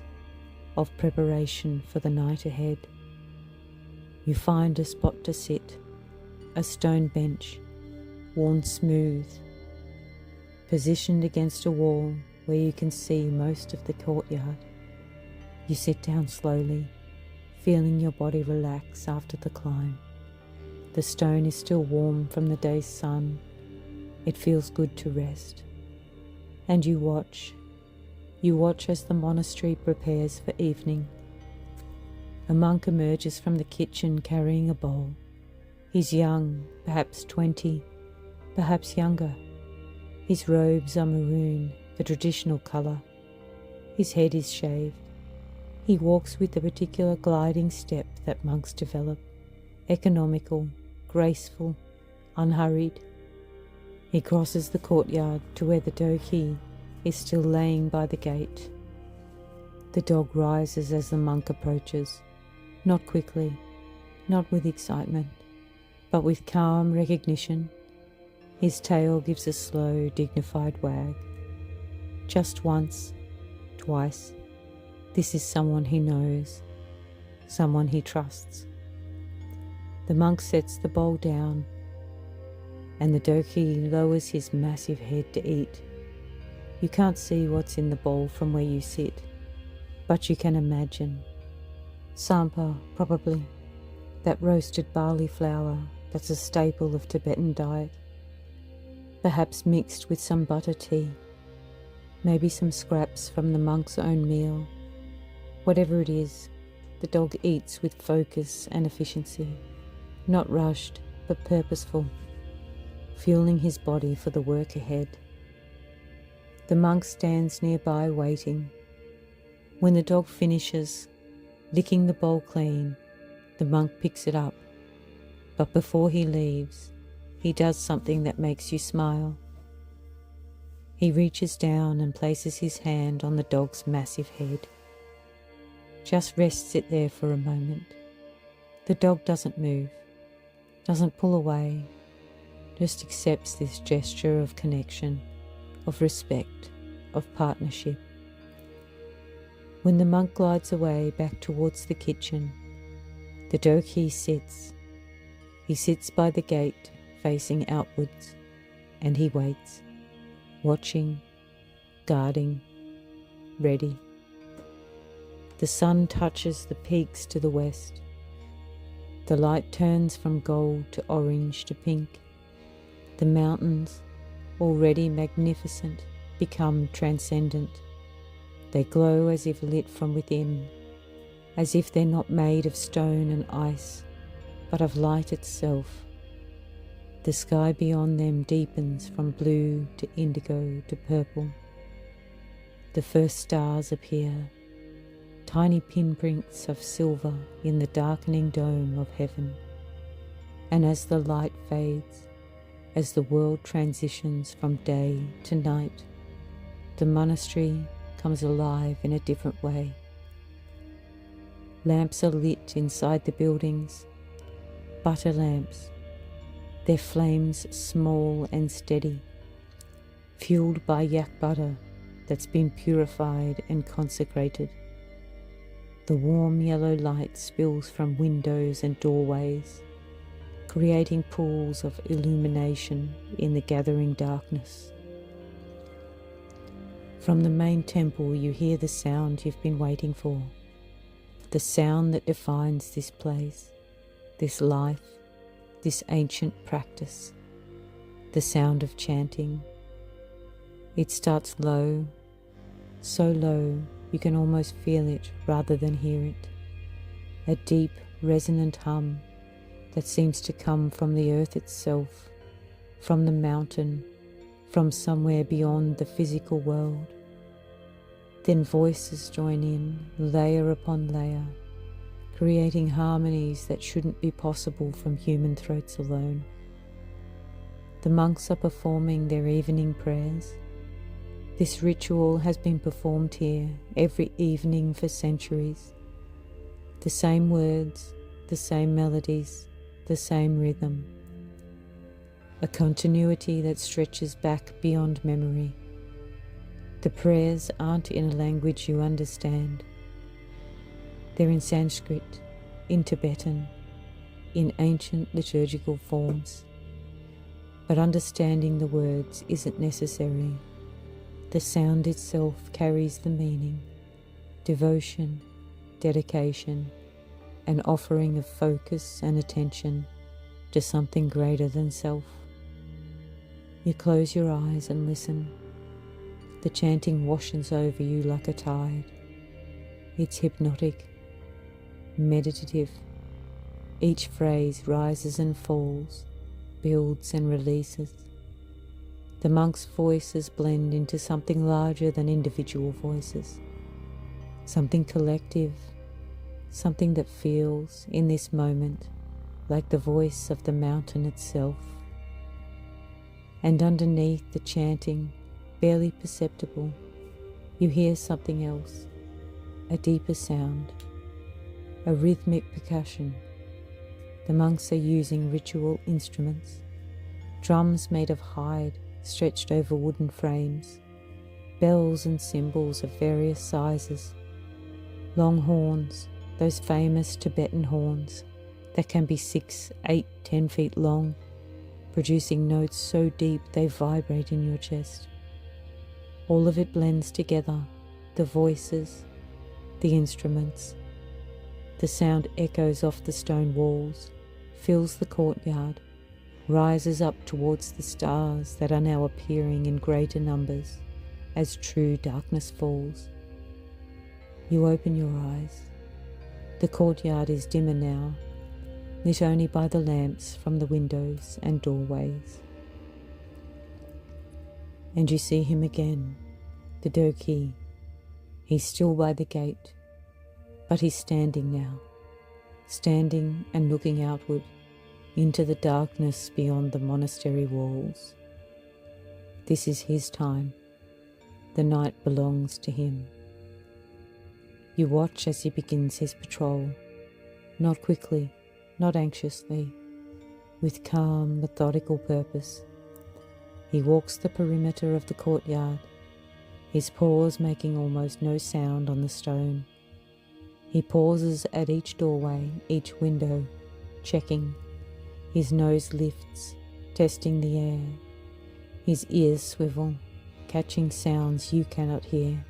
of preparation for the night ahead. You find a spot to sit, a stone bench, worn smooth, positioned against a wall where you can see most of the courtyard. You sit down slowly, feeling your body relax after the climb. The stone is still warm from the day's sun. It feels good to rest. And you watch. You watch as the monastery prepares for evening. A monk emerges from the kitchen carrying a bowl. He's young, perhaps 20, perhaps younger. His robes are maroon, the traditional colour. His head is shaved. He walks with the particular gliding step that monks develop, economical, graceful, unhurried. He crosses the courtyard to where the Do-Khyi is still laying by the gate. The dog rises as the monk approaches, not quickly, not with excitement, but with calm recognition. His tail gives a slow, dignified wag. Just once, twice. This is someone he knows, someone he trusts. The monk sets the bowl down, and the Do-Khyi lowers his massive head to eat. You can't see what's in the bowl from where you sit, but you can imagine. Sampa, probably, that roasted barley flour that's a staple of Tibetan diet. Perhaps mixed with some butter tea, maybe some scraps from the monk's own meal. Whatever it is, the dog eats with focus and efficiency, not rushed but purposeful. fueling his body for the work ahead. The monk stands nearby waiting. When the dog finishes licking the bowl clean, the monk picks it up. But before he leaves, he does something that makes you smile. He reaches down and places his hand on the dog's massive head. Just rests it there for a moment. The dog doesn't move, doesn't pull away, just accepts this gesture of connection, of respect, of partnership. When the monk glides away back towards the kitchen, the Do-Khyi sits. He sits by the gate, facing outwards, and he waits, watching, guarding, ready. The sun touches the peaks to the west. The light turns from gold to orange to pink. The mountains, already magnificent, become transcendent. They glow as if lit from within, as if they're not made of stone and ice, but of light itself. The sky beyond them deepens from blue to indigo to purple. The first stars appear, tiny pinpricks of silver in the darkening dome of heaven. And as the light fades, as the world transitions from day to night, the monastery comes alive in a different way. Lamps are lit inside the buildings, butter lamps, their flames small and steady, fueled by yak butter that's been purified and consecrated. The warm yellow light spills from windows and doorways, creating pools of illumination in the gathering darkness. From the main temple you hear the sound you've been waiting for, the sound that defines this place, this life, this ancient practice, the sound of chanting. It starts low, so low you can almost feel it rather than hear it, a deep, resonant hum that seems to come from the earth itself, from the mountain, from somewhere beyond the physical world. Then voices join in, layer upon layer, creating harmonies that shouldn't be possible from human throats alone. The monks are performing their evening prayers. This ritual has been performed here every evening for centuries. The same words, the same melodies, the same rhythm. A continuity that stretches back beyond memory. The prayers aren't in a language you understand. They're in Sanskrit, in Tibetan, in ancient liturgical forms. But understanding the words isn't necessary. The sound itself carries the meaning, devotion, dedication, an offering of focus and attention to something greater than self. You close your eyes and listen. The chanting washes over you like a tide. It's hypnotic, meditative. Each phrase rises and falls, builds and releases. The monks' voices blend into something larger than individual voices, something collective, something that feels, in this moment, like the voice of the mountain itself. And underneath the chanting, barely perceptible, you hear something else, a deeper sound, a rhythmic percussion. The monks are using ritual instruments, drums made of hide stretched over wooden frames, bells and cymbals of various sizes, long horns, those famous Tibetan horns that can be 6, 8, 10 feet long, producing notes so deep they vibrate in your chest. All of it blends together, the voices, the instruments. The sound echoes off the stone walls, fills the courtyard, rises up towards the stars that are now appearing in greater numbers as true darkness falls. You open your eyes. The courtyard is dimmer now, lit only by the lamps from the windows and doorways. and you see him again, the Do-Khyi. He's still by the gate, but he's standing now, standing and looking outward into the darkness beyond the monastery walls. This is his time. The night belongs to him. You watch as he begins his patrol, not quickly, not anxiously, with calm, methodical purpose. He walks the perimeter of the courtyard, his paws making almost no sound on the stone. He pauses at each doorway, each window, checking. His nose lifts, testing the air. His ears swivel, catching sounds you cannot hear.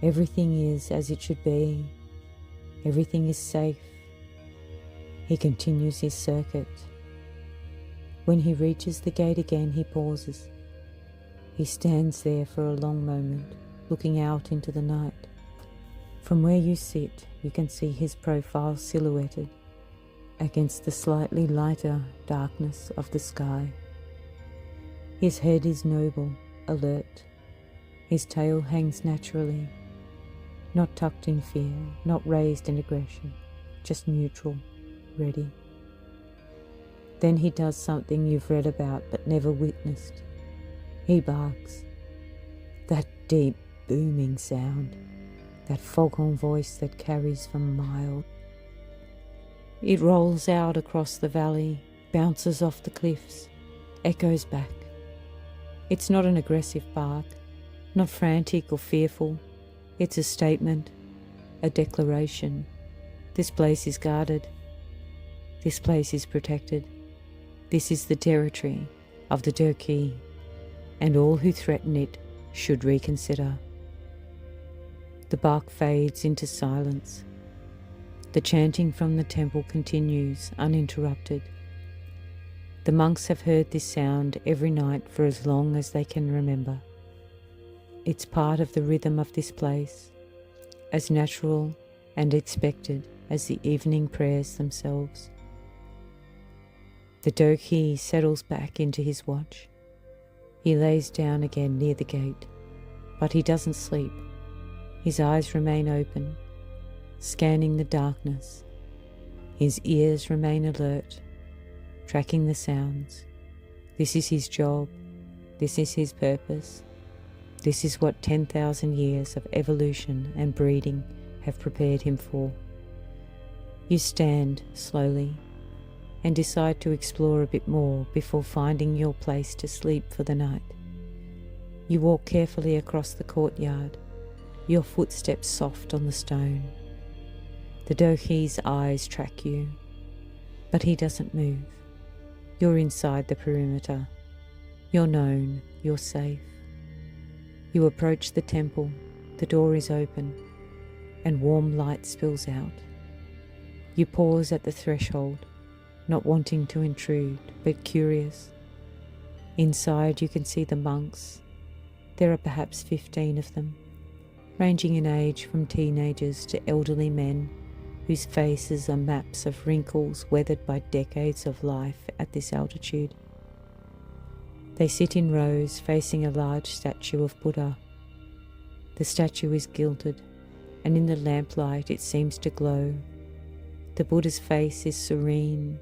Everything is as it should be. Everything is safe. He continues his circuit. When he reaches the gate again, he pauses. He stands there for a long moment, looking out into the night. From where you sit, you can see his profile silhouetted against the slightly lighter darkness of the sky. His head is noble, alert. His tail hangs naturally, not tucked in fear, not raised in aggression, just neutral, ready. Then he does something you've read about but never witnessed. He barks. That deep, booming sound, that foghorn voice that carries for miles. It rolls out across the valley, bounces off the cliffs, echoes back. It's not an aggressive bark, not frantic or fearful. It's a statement, a declaration. This place is guarded. This place is protected. This is the territory of the Do-Khyi, and all who threaten it should reconsider. The bark fades into silence. The chanting from the temple continues uninterrupted. The monks have heard this sound every night for as long as they can remember. It's part of the rhythm of this place, as natural and expected as the evening prayers themselves. The Do-Khyi settles back into his watch. He lays down again near the gate, but he doesn't sleep. His eyes remain open, scanning the darkness. His ears remain alert, tracking the sounds. This is his job. This is his purpose. This is what 10,000 years of evolution and breeding have prepared him for. You stand slowly and decide to explore a bit more before finding your place to sleep for the night. You walk carefully across the courtyard, your footsteps soft on the stone. The Do-Khyi's eyes track you, but he doesn't move. You're inside the perimeter. You're known. You're safe. You approach the temple. The door is open, and warm light spills out. You pause at the threshold, not wanting to intrude, but curious. Inside you can see the monks. There are perhaps 15 of them, ranging in age from teenagers to elderly men whose faces are maps of wrinkles weathered by decades of life at this altitude. They sit in rows facing a large statue of Buddha. The statue is gilded, and in the lamplight it seems to glow. The Buddha's face is serene,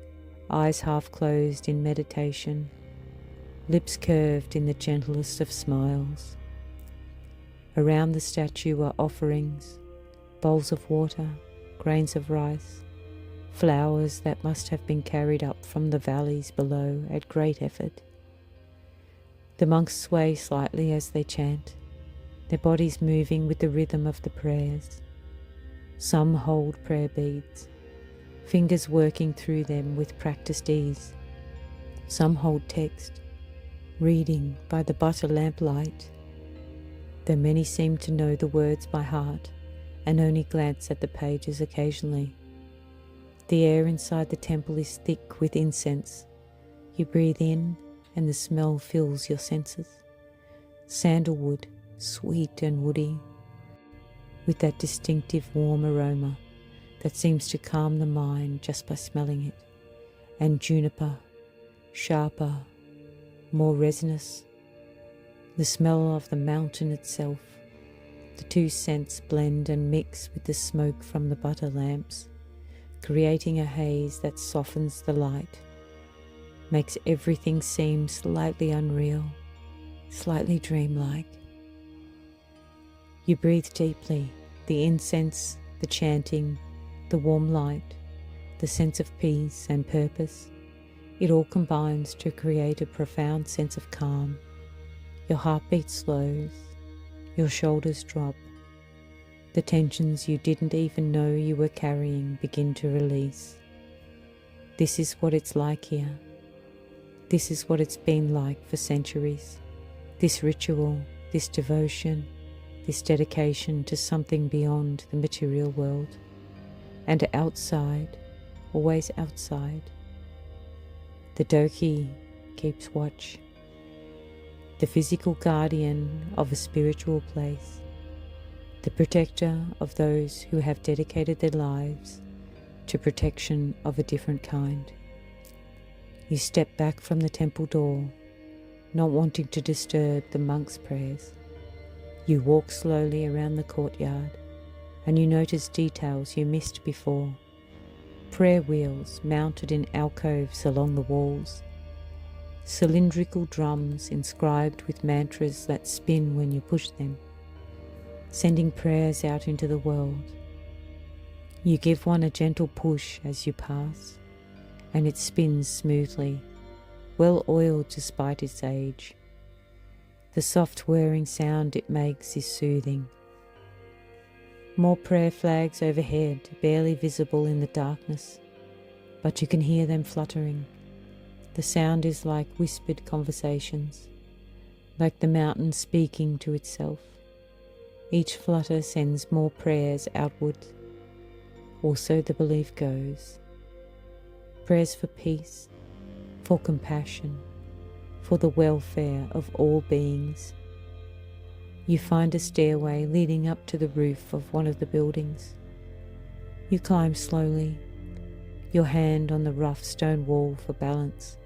eyes half closed in meditation, lips curved in the gentlest of smiles. Around the statue are offerings, bowls of water, grains of rice, flowers that must have been carried up from the valleys below at great effort. The monks sway slightly as they chant, their bodies moving with the rhythm of the prayers. Some hold prayer beads, fingers working through them with practiced ease. Some hold text, reading by the butter lamplight, though many seem to know the words by heart and only glance at the pages occasionally. The air inside the temple is thick with incense. You breathe in and the smell fills your senses. Sandalwood, sweet and woody, with that distinctive warm aroma that seems to calm the mind just by smelling it. And juniper, sharper, more resinous, The smell of the mountain itself, the two scents blend and mix with the smoke from the butter lamps, creating a haze that softens the light, makes everything seem slightly unreal, slightly dreamlike. You breathe deeply, the incense, the chanting, the warm light, the sense of peace and purpose. It all combines to create a profound sense of calm. Your heartbeat slows, your shoulders drop. The tensions you didn't even know you were carrying begin to release. This is what it's like here. This is what it's been like for centuries. This ritual, this devotion, this dedication to something beyond the material world. And outside, always outside, the Do-Khyi keeps watch. The physical guardian of a spiritual place, the protector of those who have dedicated their lives to protection of a different kind. You step back from the temple door, not wanting to disturb the monks' prayers. You walk slowly around the courtyard, and you notice details you missed before. Prayer wheels mounted in alcoves along the walls, cylindrical drums inscribed with mantras that spin when you push them, sending prayers out into the world. You give one a gentle push as you pass, and it spins smoothly, well oiled despite its age. The soft whirring sound it makes is soothing. More prayer flags overhead, barely visible in the darkness, but you can hear them fluttering. The sound is like whispered conversations, like the mountain speaking to itself. Each flutter sends more prayers outward. Or so the belief goes. Prayers for peace, for compassion, for the welfare of all beings. You find a stairway leading up to the roof of one of the buildings. You climb slowly, your hand on the rough stone wall for balance.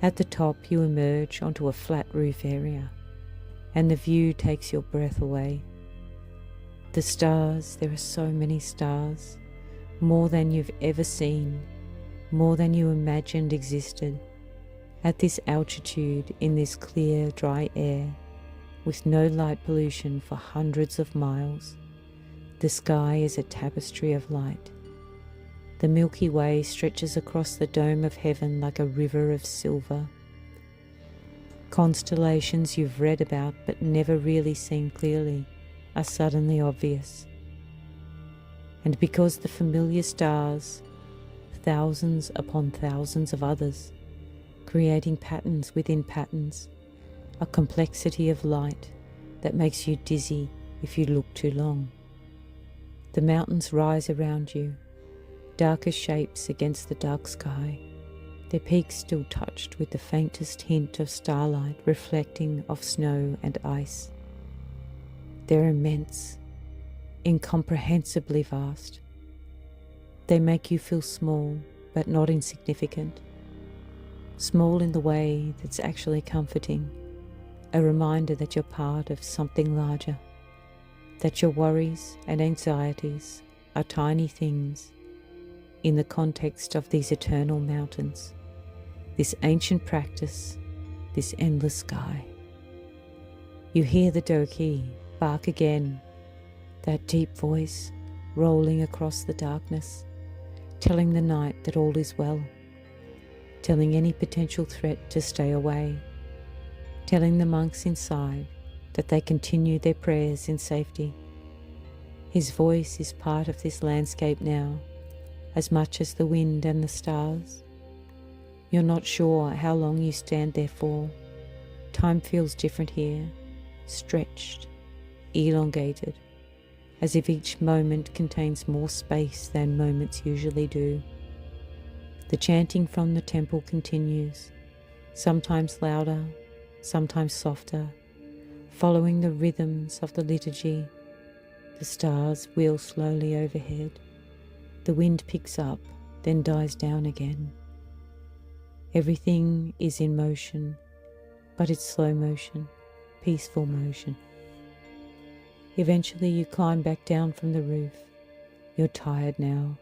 At the top you emerge onto a flat roof area, and the view takes your breath away. The stars, there are so many stars, more than you've ever seen, more than you imagined existed. At this altitude, in this clear, dry air, with no light pollution for hundreds of miles, the sky is a tapestry of light. The Milky Way stretches across the dome of heaven like a river of silver. Constellations you've read about but never really seen clearly are suddenly obvious. And because the familiar stars, thousands upon thousands of others, creating patterns within patterns, a complexity of light that makes you dizzy if you look too long. The mountains rise around you, darker shapes against the dark sky, their peaks still touched with the faintest hint of starlight reflecting off snow and ice. They're immense, incomprehensibly vast. They make you feel small, but not insignificant. Small in the way that's actually comforting, a reminder that you're part of something larger, that your worries and anxieties are tiny things in the context of these eternal mountains, this ancient practice, this endless sky. You hear the Do-Khyi bark again, that deep voice rolling across the darkness, telling the night that all is well, telling any potential threat to stay away, telling the monks inside that they continue their prayers in safety. His voice is part of this landscape now, as much as the wind and the stars. You're not sure how long you stand there for. Time feels different here, stretched, elongated, as if each moment contains more space than moments usually do. The chanting from the temple continues, sometimes louder, sometimes softer, following the rhythms of the liturgy. The stars wheel slowly overhead. The wind picks up, then dies down again. Everything is in motion, but it's slow motion, peaceful motion. Eventually you climb back down from the roof. You're tired now.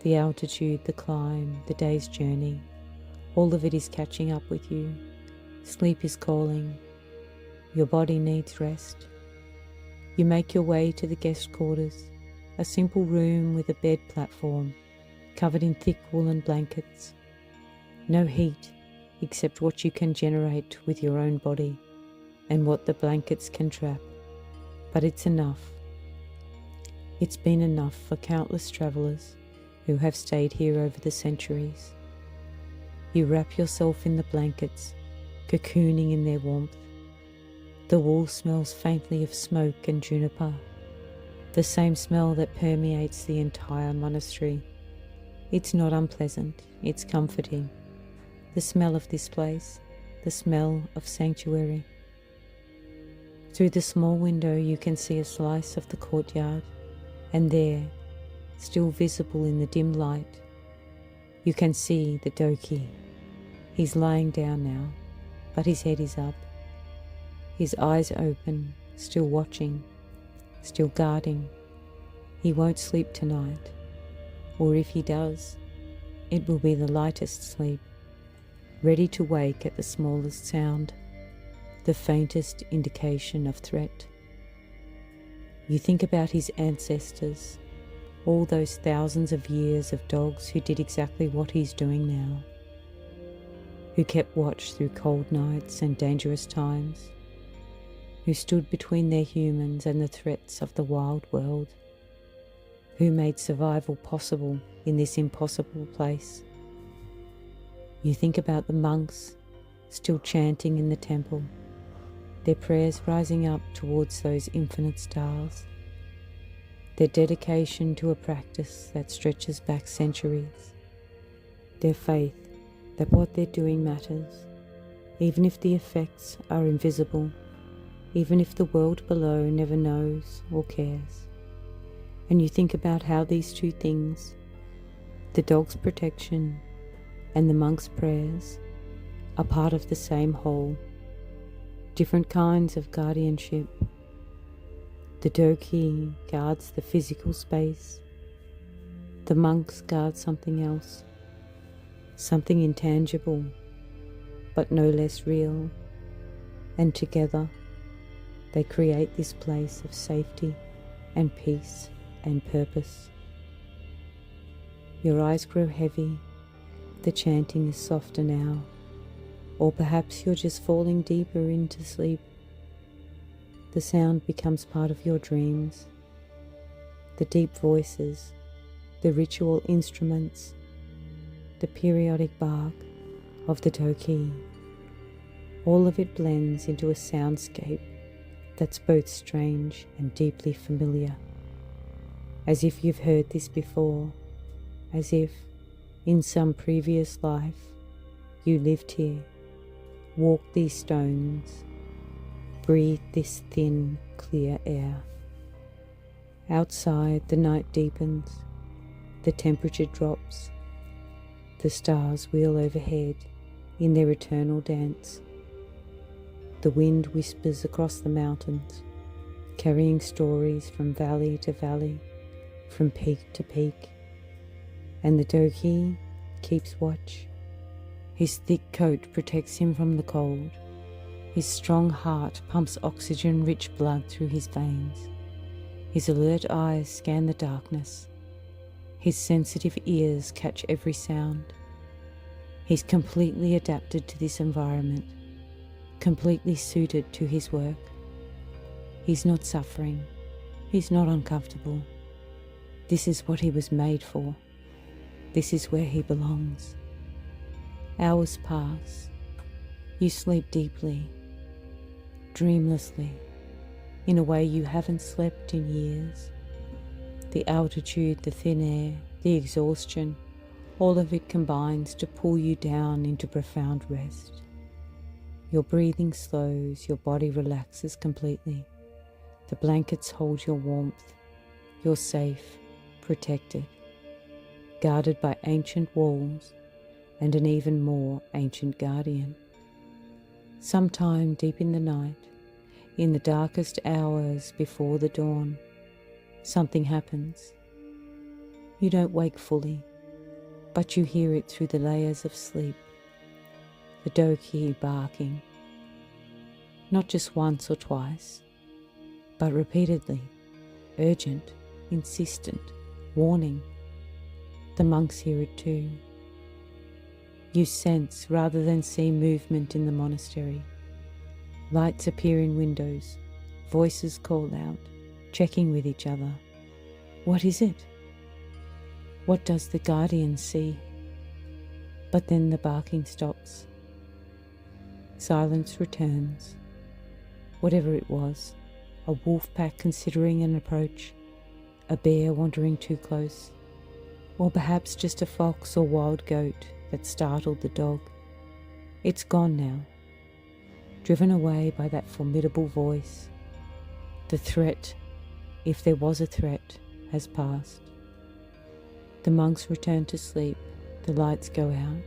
The altitude, the climb, the day's journey, all of it is catching up with you. Sleep is calling. Your body needs rest. You make your way to the guest quarters, a simple room with a bed platform covered in thick woolen blankets. No heat except what you can generate with your own body and what the blankets can trap. But it's enough. It's been enough for countless travellers who have stayed here over the centuries. You wrap yourself in the blankets, cocooning in their warmth. The wool smells faintly of smoke and juniper, the same smell that permeates the entire monastery. It's not unpleasant, it's comforting. The smell of this place, the smell of sanctuary. Through the small window you can see a slice of the courtyard, and there, still visible in the dim light, you can see the Do-Khyi. He's lying down now, but his head is up. His eyes open, still watching, still guarding. He won't sleep tonight, or if he does, it will be the lightest sleep, ready to wake at the smallest sound, the faintest indication of threat. You think about his ancestors, all those thousands of years of dogs who did exactly what he's doing now, who kept watch through cold nights and dangerous times, who stood between their humans and the threats of the wild world, who made survival possible in this impossible place. You think about the monks still chanting in the temple, their prayers rising up towards those infinite stars, their dedication to a practice that stretches back centuries, their faith that what they're doing matters, even if the effects are invisible, even if the world below never knows or cares. And you think about how these two things, the dog's protection and the monk's prayers, are part of the same whole, different kinds of guardianship. The Do-Khyi guards the physical space. The monks guard something else, something intangible, but no less real. And together, they create this place of safety and peace and purpose. Your eyes grow heavy. The chanting is softer now. Or perhaps you're just falling deeper into sleep. The sound becomes part of your dreams. The deep voices, the ritual instruments, the periodic bark of the Do-Khyi. All of it blends into a soundscape that's both strange and deeply familiar. As if you've heard this before, as if, in some previous life, you lived here, walked these stones, breathed this thin, clear air. Outside, the night deepens, the temperature drops, the stars wheel overhead in their eternal dance. The wind whispers across the mountains, carrying stories from valley to valley, from peak to peak. And the Do-Khyi keeps watch. His thick coat protects him from the cold. His strong heart pumps oxygen-rich blood through his veins. His alert eyes scan the darkness. His sensitive ears catch every sound. He's completely adapted to this environment, completely suited to his work. He's not suffering. He's not uncomfortable. This is what he was made for. This is where he belongs. Hours pass. You sleep deeply, dreamlessly, in a way you haven't slept in years. The altitude, the thin air, the exhaustion, all of it combines to pull you down into profound rest. Your breathing slows, your body relaxes completely. The blankets hold your warmth. You're safe, protected, guarded by ancient walls and an even more ancient guardian. Sometime deep in the night, in the darkest hours before the dawn, something happens. You don't wake fully, but you hear it through the layers of sleep. The Do-Khyi barking, not just once or twice, but repeatedly, urgent, insistent, warning. The monks hear it too. You sense rather than see movement in the monastery. Lights appear in windows, voices call out, checking with each other. What is it? What does the guardian see? But then the barking stops. Silence returns. Whatever it was, a wolf pack considering an approach, a bear wandering too close, or perhaps just a fox or wild goat that startled the dog. It's gone now, driven away by that formidable voice. The threat, if there was a threat, has passed. The monks return to sleep, the lights go out.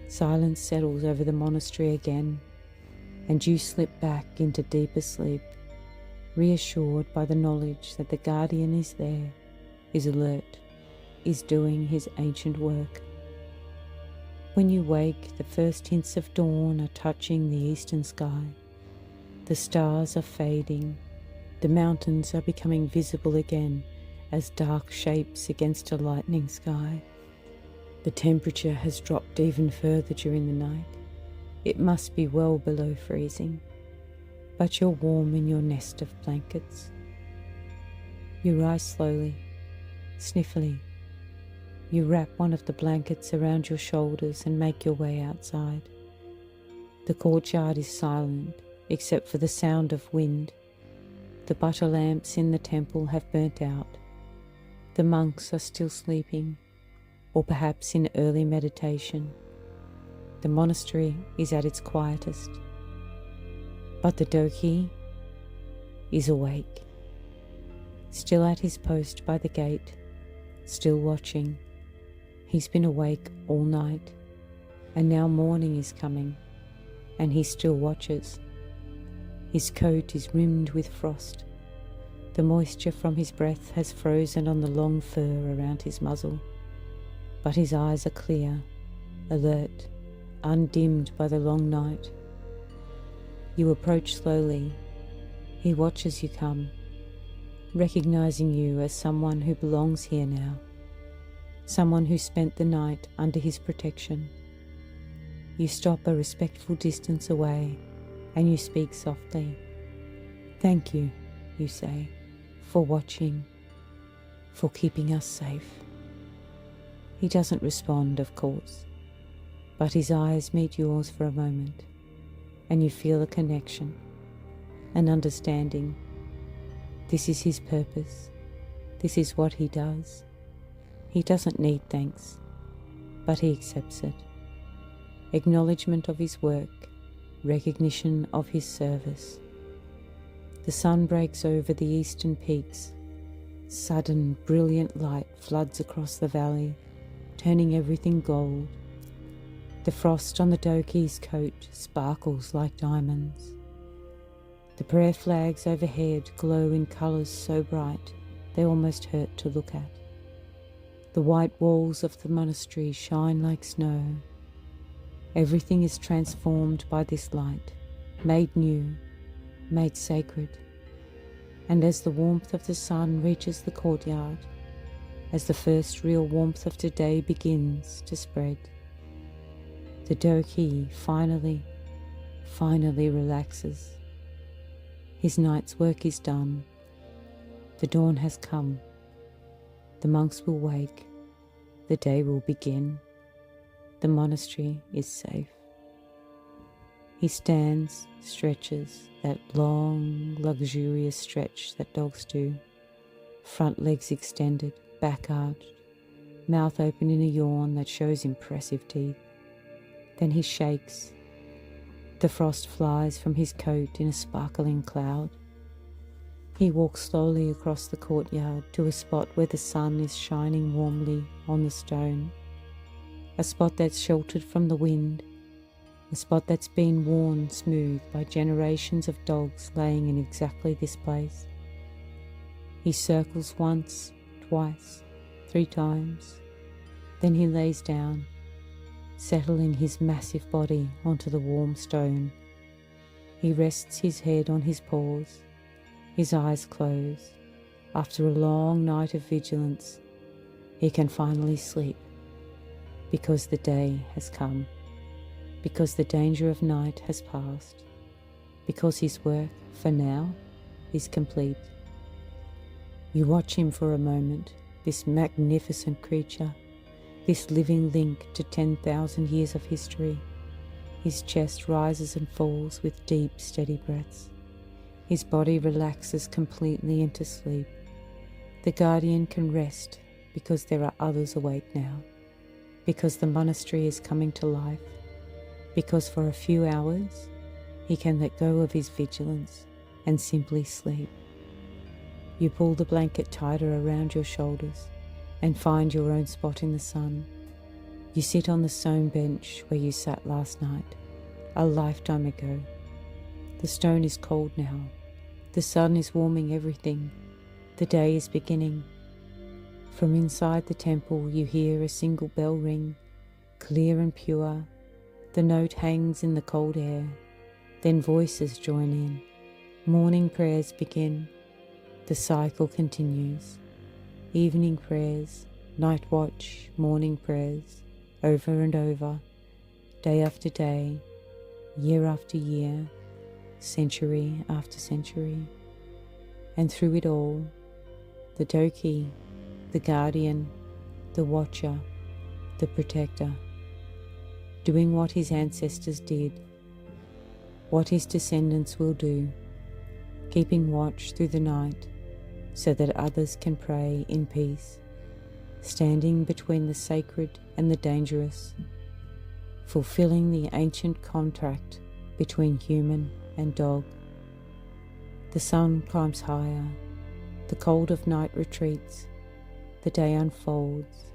Silence settles over the monastery again, and you slip back into deeper sleep, reassured by the knowledge that the guardian is there, is alert, is doing his ancient work. When you wake, the first hints of dawn are touching the eastern sky. The stars are fading. The mountains are becoming visible again as dark shapes against a lightning sky. The temperature has dropped even further during the night. It must be well below freezing, but you're warm in your nest of blankets. You rise slowly, sniffily. You wrap one of the blankets around your shoulders and make your way outside. The courtyard is silent, except for the sound of wind. The butter lamps in the temple have burnt out. The monks are still sleeping, or perhaps in early meditation. The monastery is at its quietest. But the Do-Khyi is awake, still at his post by the gate, still watching. He's been awake all night, and now morning is coming, and he still watches. His coat is rimmed with frost. The moisture from his breath has frozen on the long fur around his muzzle, but his eyes are clear, alert, undimmed by the long night. You approach slowly. He watches you come, recognizing you as someone who belongs here now, someone who spent the night under his protection. You stop a respectful distance away, and you speak softly. "Thank you," you say, "for watching, for keeping us safe." He doesn't respond, of course, but his eyes meet yours for a moment, and you feel a connection, an understanding. This is his purpose. This is what he does. He doesn't need thanks, but he accepts it. Acknowledgement of his work, recognition of his service. The sun breaks over the eastern peaks. Sudden, brilliant light floods across the valley, turning everything gold. The frost on the Do-Khyi's coat sparkles like diamonds. The prayer flags overhead glow in colours so bright they almost hurt to look at. The white walls of the monastery shine like snow. Everything is transformed by this light, made new, made sacred. And as the warmth of the sun reaches the courtyard, as the first real warmth of today begins to spread, the Do-Khyi finally relaxes. His night's work is done. The dawn has come. The monks will wake. The day will begin. The monastery is safe. He stands, stretches, that long, luxurious stretch that dogs do. Front legs extended, back arched, mouth open in a yawn that shows impressive teeth. Then he shakes. The frost flies from his coat in a sparkling cloud. He walks slowly across the courtyard to a spot where the sun is shining warmly on the stone, a spot that's sheltered from the wind. a spot that's been worn smooth by generations of dogs laying in exactly this place. He circles once, twice, 3 times, then he lays down, settling his massive body onto the warm stone. He rests his head on his paws, his eyes closed. After a long night of vigilance, he can finally sleep, because the day has come, because the danger of night has passed, because his work, for now, is complete. You watch him for a moment, this magnificent creature, this living link to 10,000 years of history. His chest rises and falls with deep, steady breaths. His body relaxes completely into sleep. The guardian can rest because there are others awake now, because the monastery is coming to life, because for a few hours he can let go of his vigilance and simply sleep. You pull the blanket tighter around your shoulders and find your own spot in the sun. You sit on the stone bench where you sat last night, a lifetime ago. The stone is cold now. The sun is warming everything. The day is beginning. From inside the temple you hear a single bell ring, clear and pure. The note hangs in the cold air. Then voices join in. Morning prayers begin. The cycle continues. Evening prayers, night watch, morning prayers, over and over, day after day, year after year, century after century. And through it all, the Do-Khyi, the guardian, the watcher, the protector, doing what his ancestors did, what his descendants will do, keeping watch through the night so that others can pray in peace, standing between the sacred and the dangerous, fulfilling the ancient contract between human and dog. The sun climbs higher, the cold of night retreats, the day unfolds,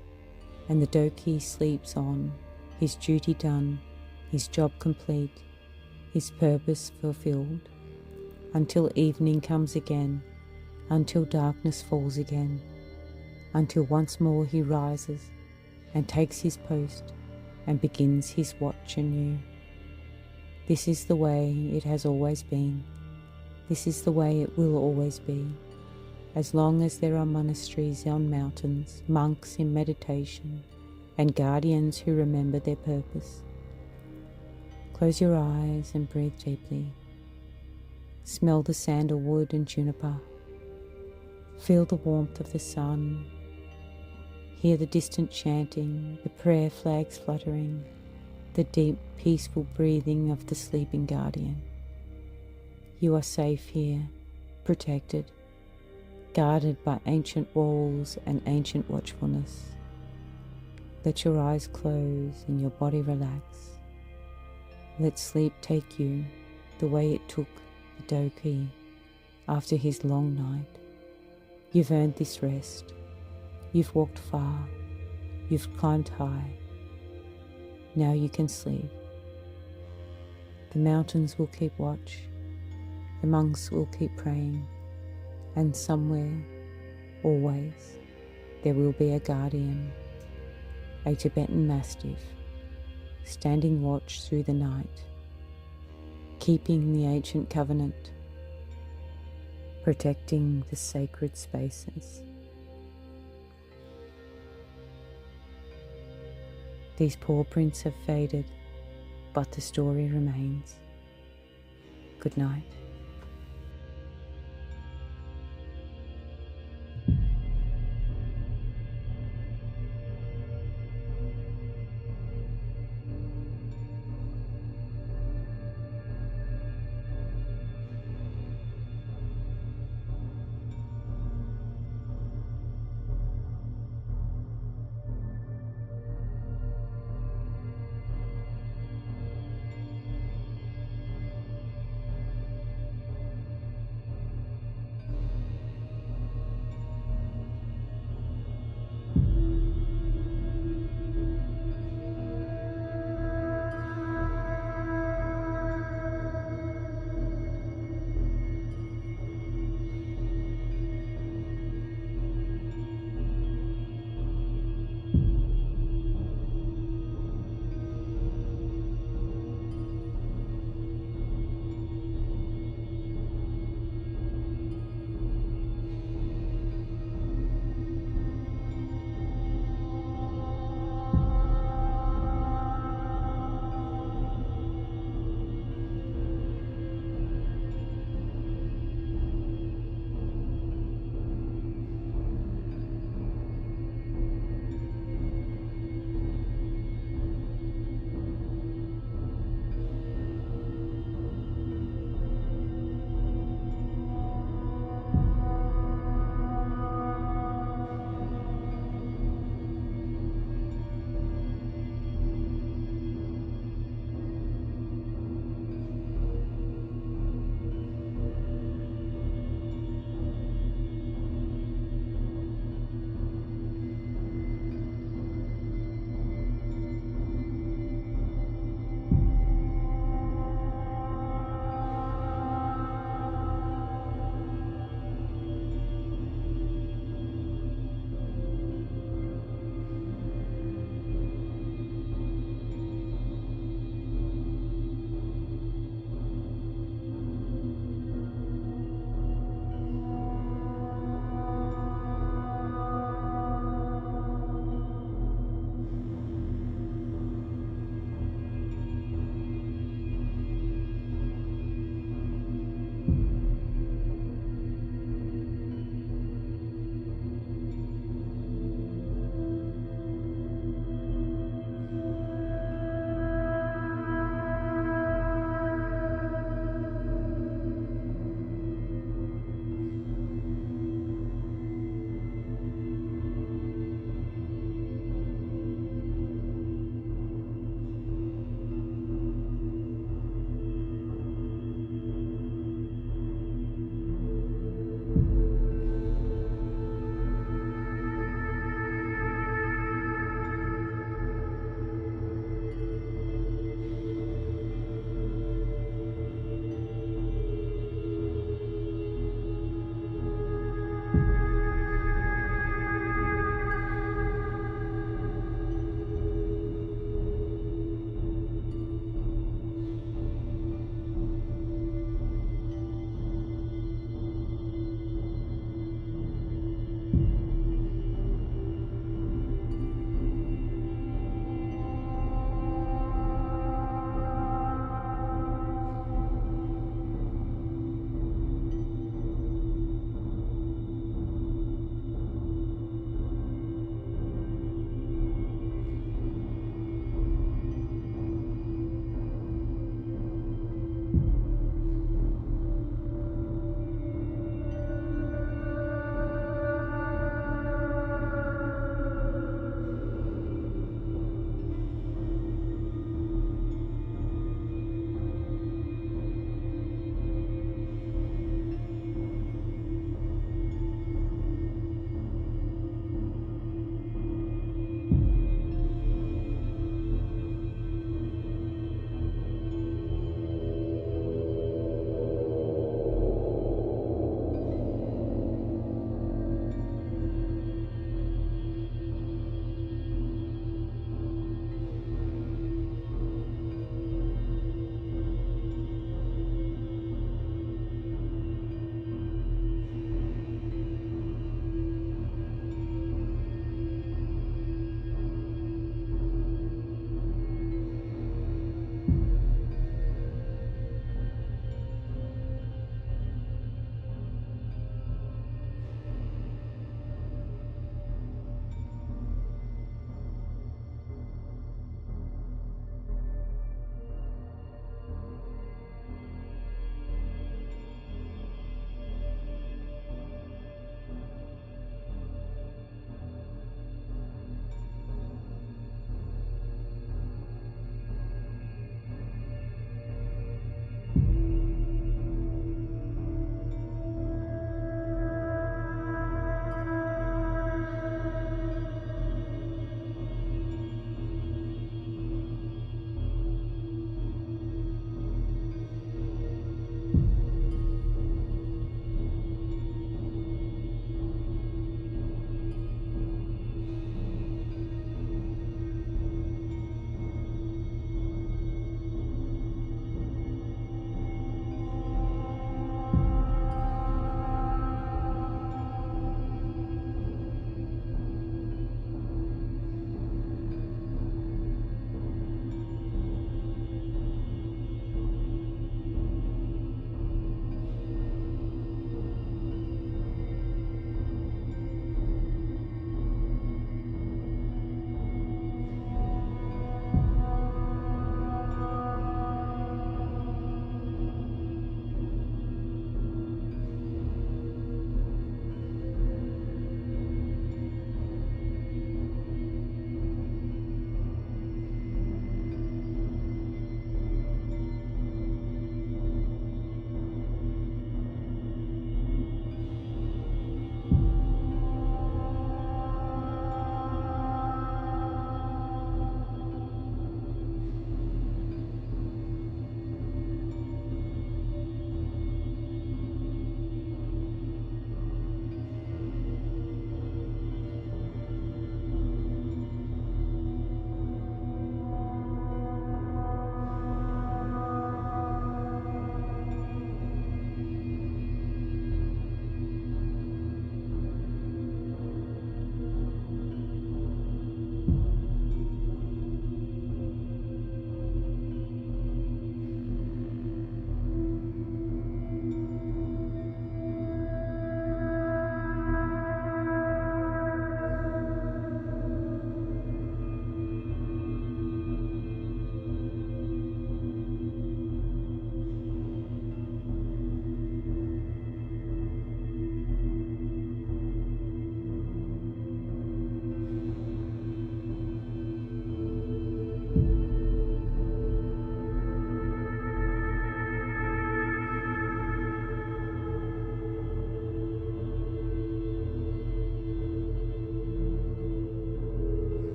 and the Do-Khyi sleeps on, his duty done, his job complete, his purpose fulfilled, until evening comes again, until darkness falls again, until once more he rises and takes his post and begins his watch anew. This is the way it has always been. This is the way it will always be, as long as there are monasteries on mountains, monks in meditation, and guardians who remember their purpose. Close your eyes and breathe deeply. Smell the sandalwood and juniper. Feel the warmth of the sun. Hear the distant chanting, the prayer flags fluttering, the deep, peaceful breathing of the sleeping guardian. You are safe here, protected, guarded by ancient walls and ancient watchfulness. Let your eyes close and your body relax. Let sleep take you the way it took the Do-Khyi after his long night. You've earned this rest. You've walked far. You've climbed high. Now you can sleep. The mountains will keep watch. The monks will keep praying. And somewhere, always, there will be a guardian, a Tibetan Mastiff, standing watch through the night, keeping the ancient covenant, protecting the sacred spaces. These paw prints have faded, but the story remains. Good night.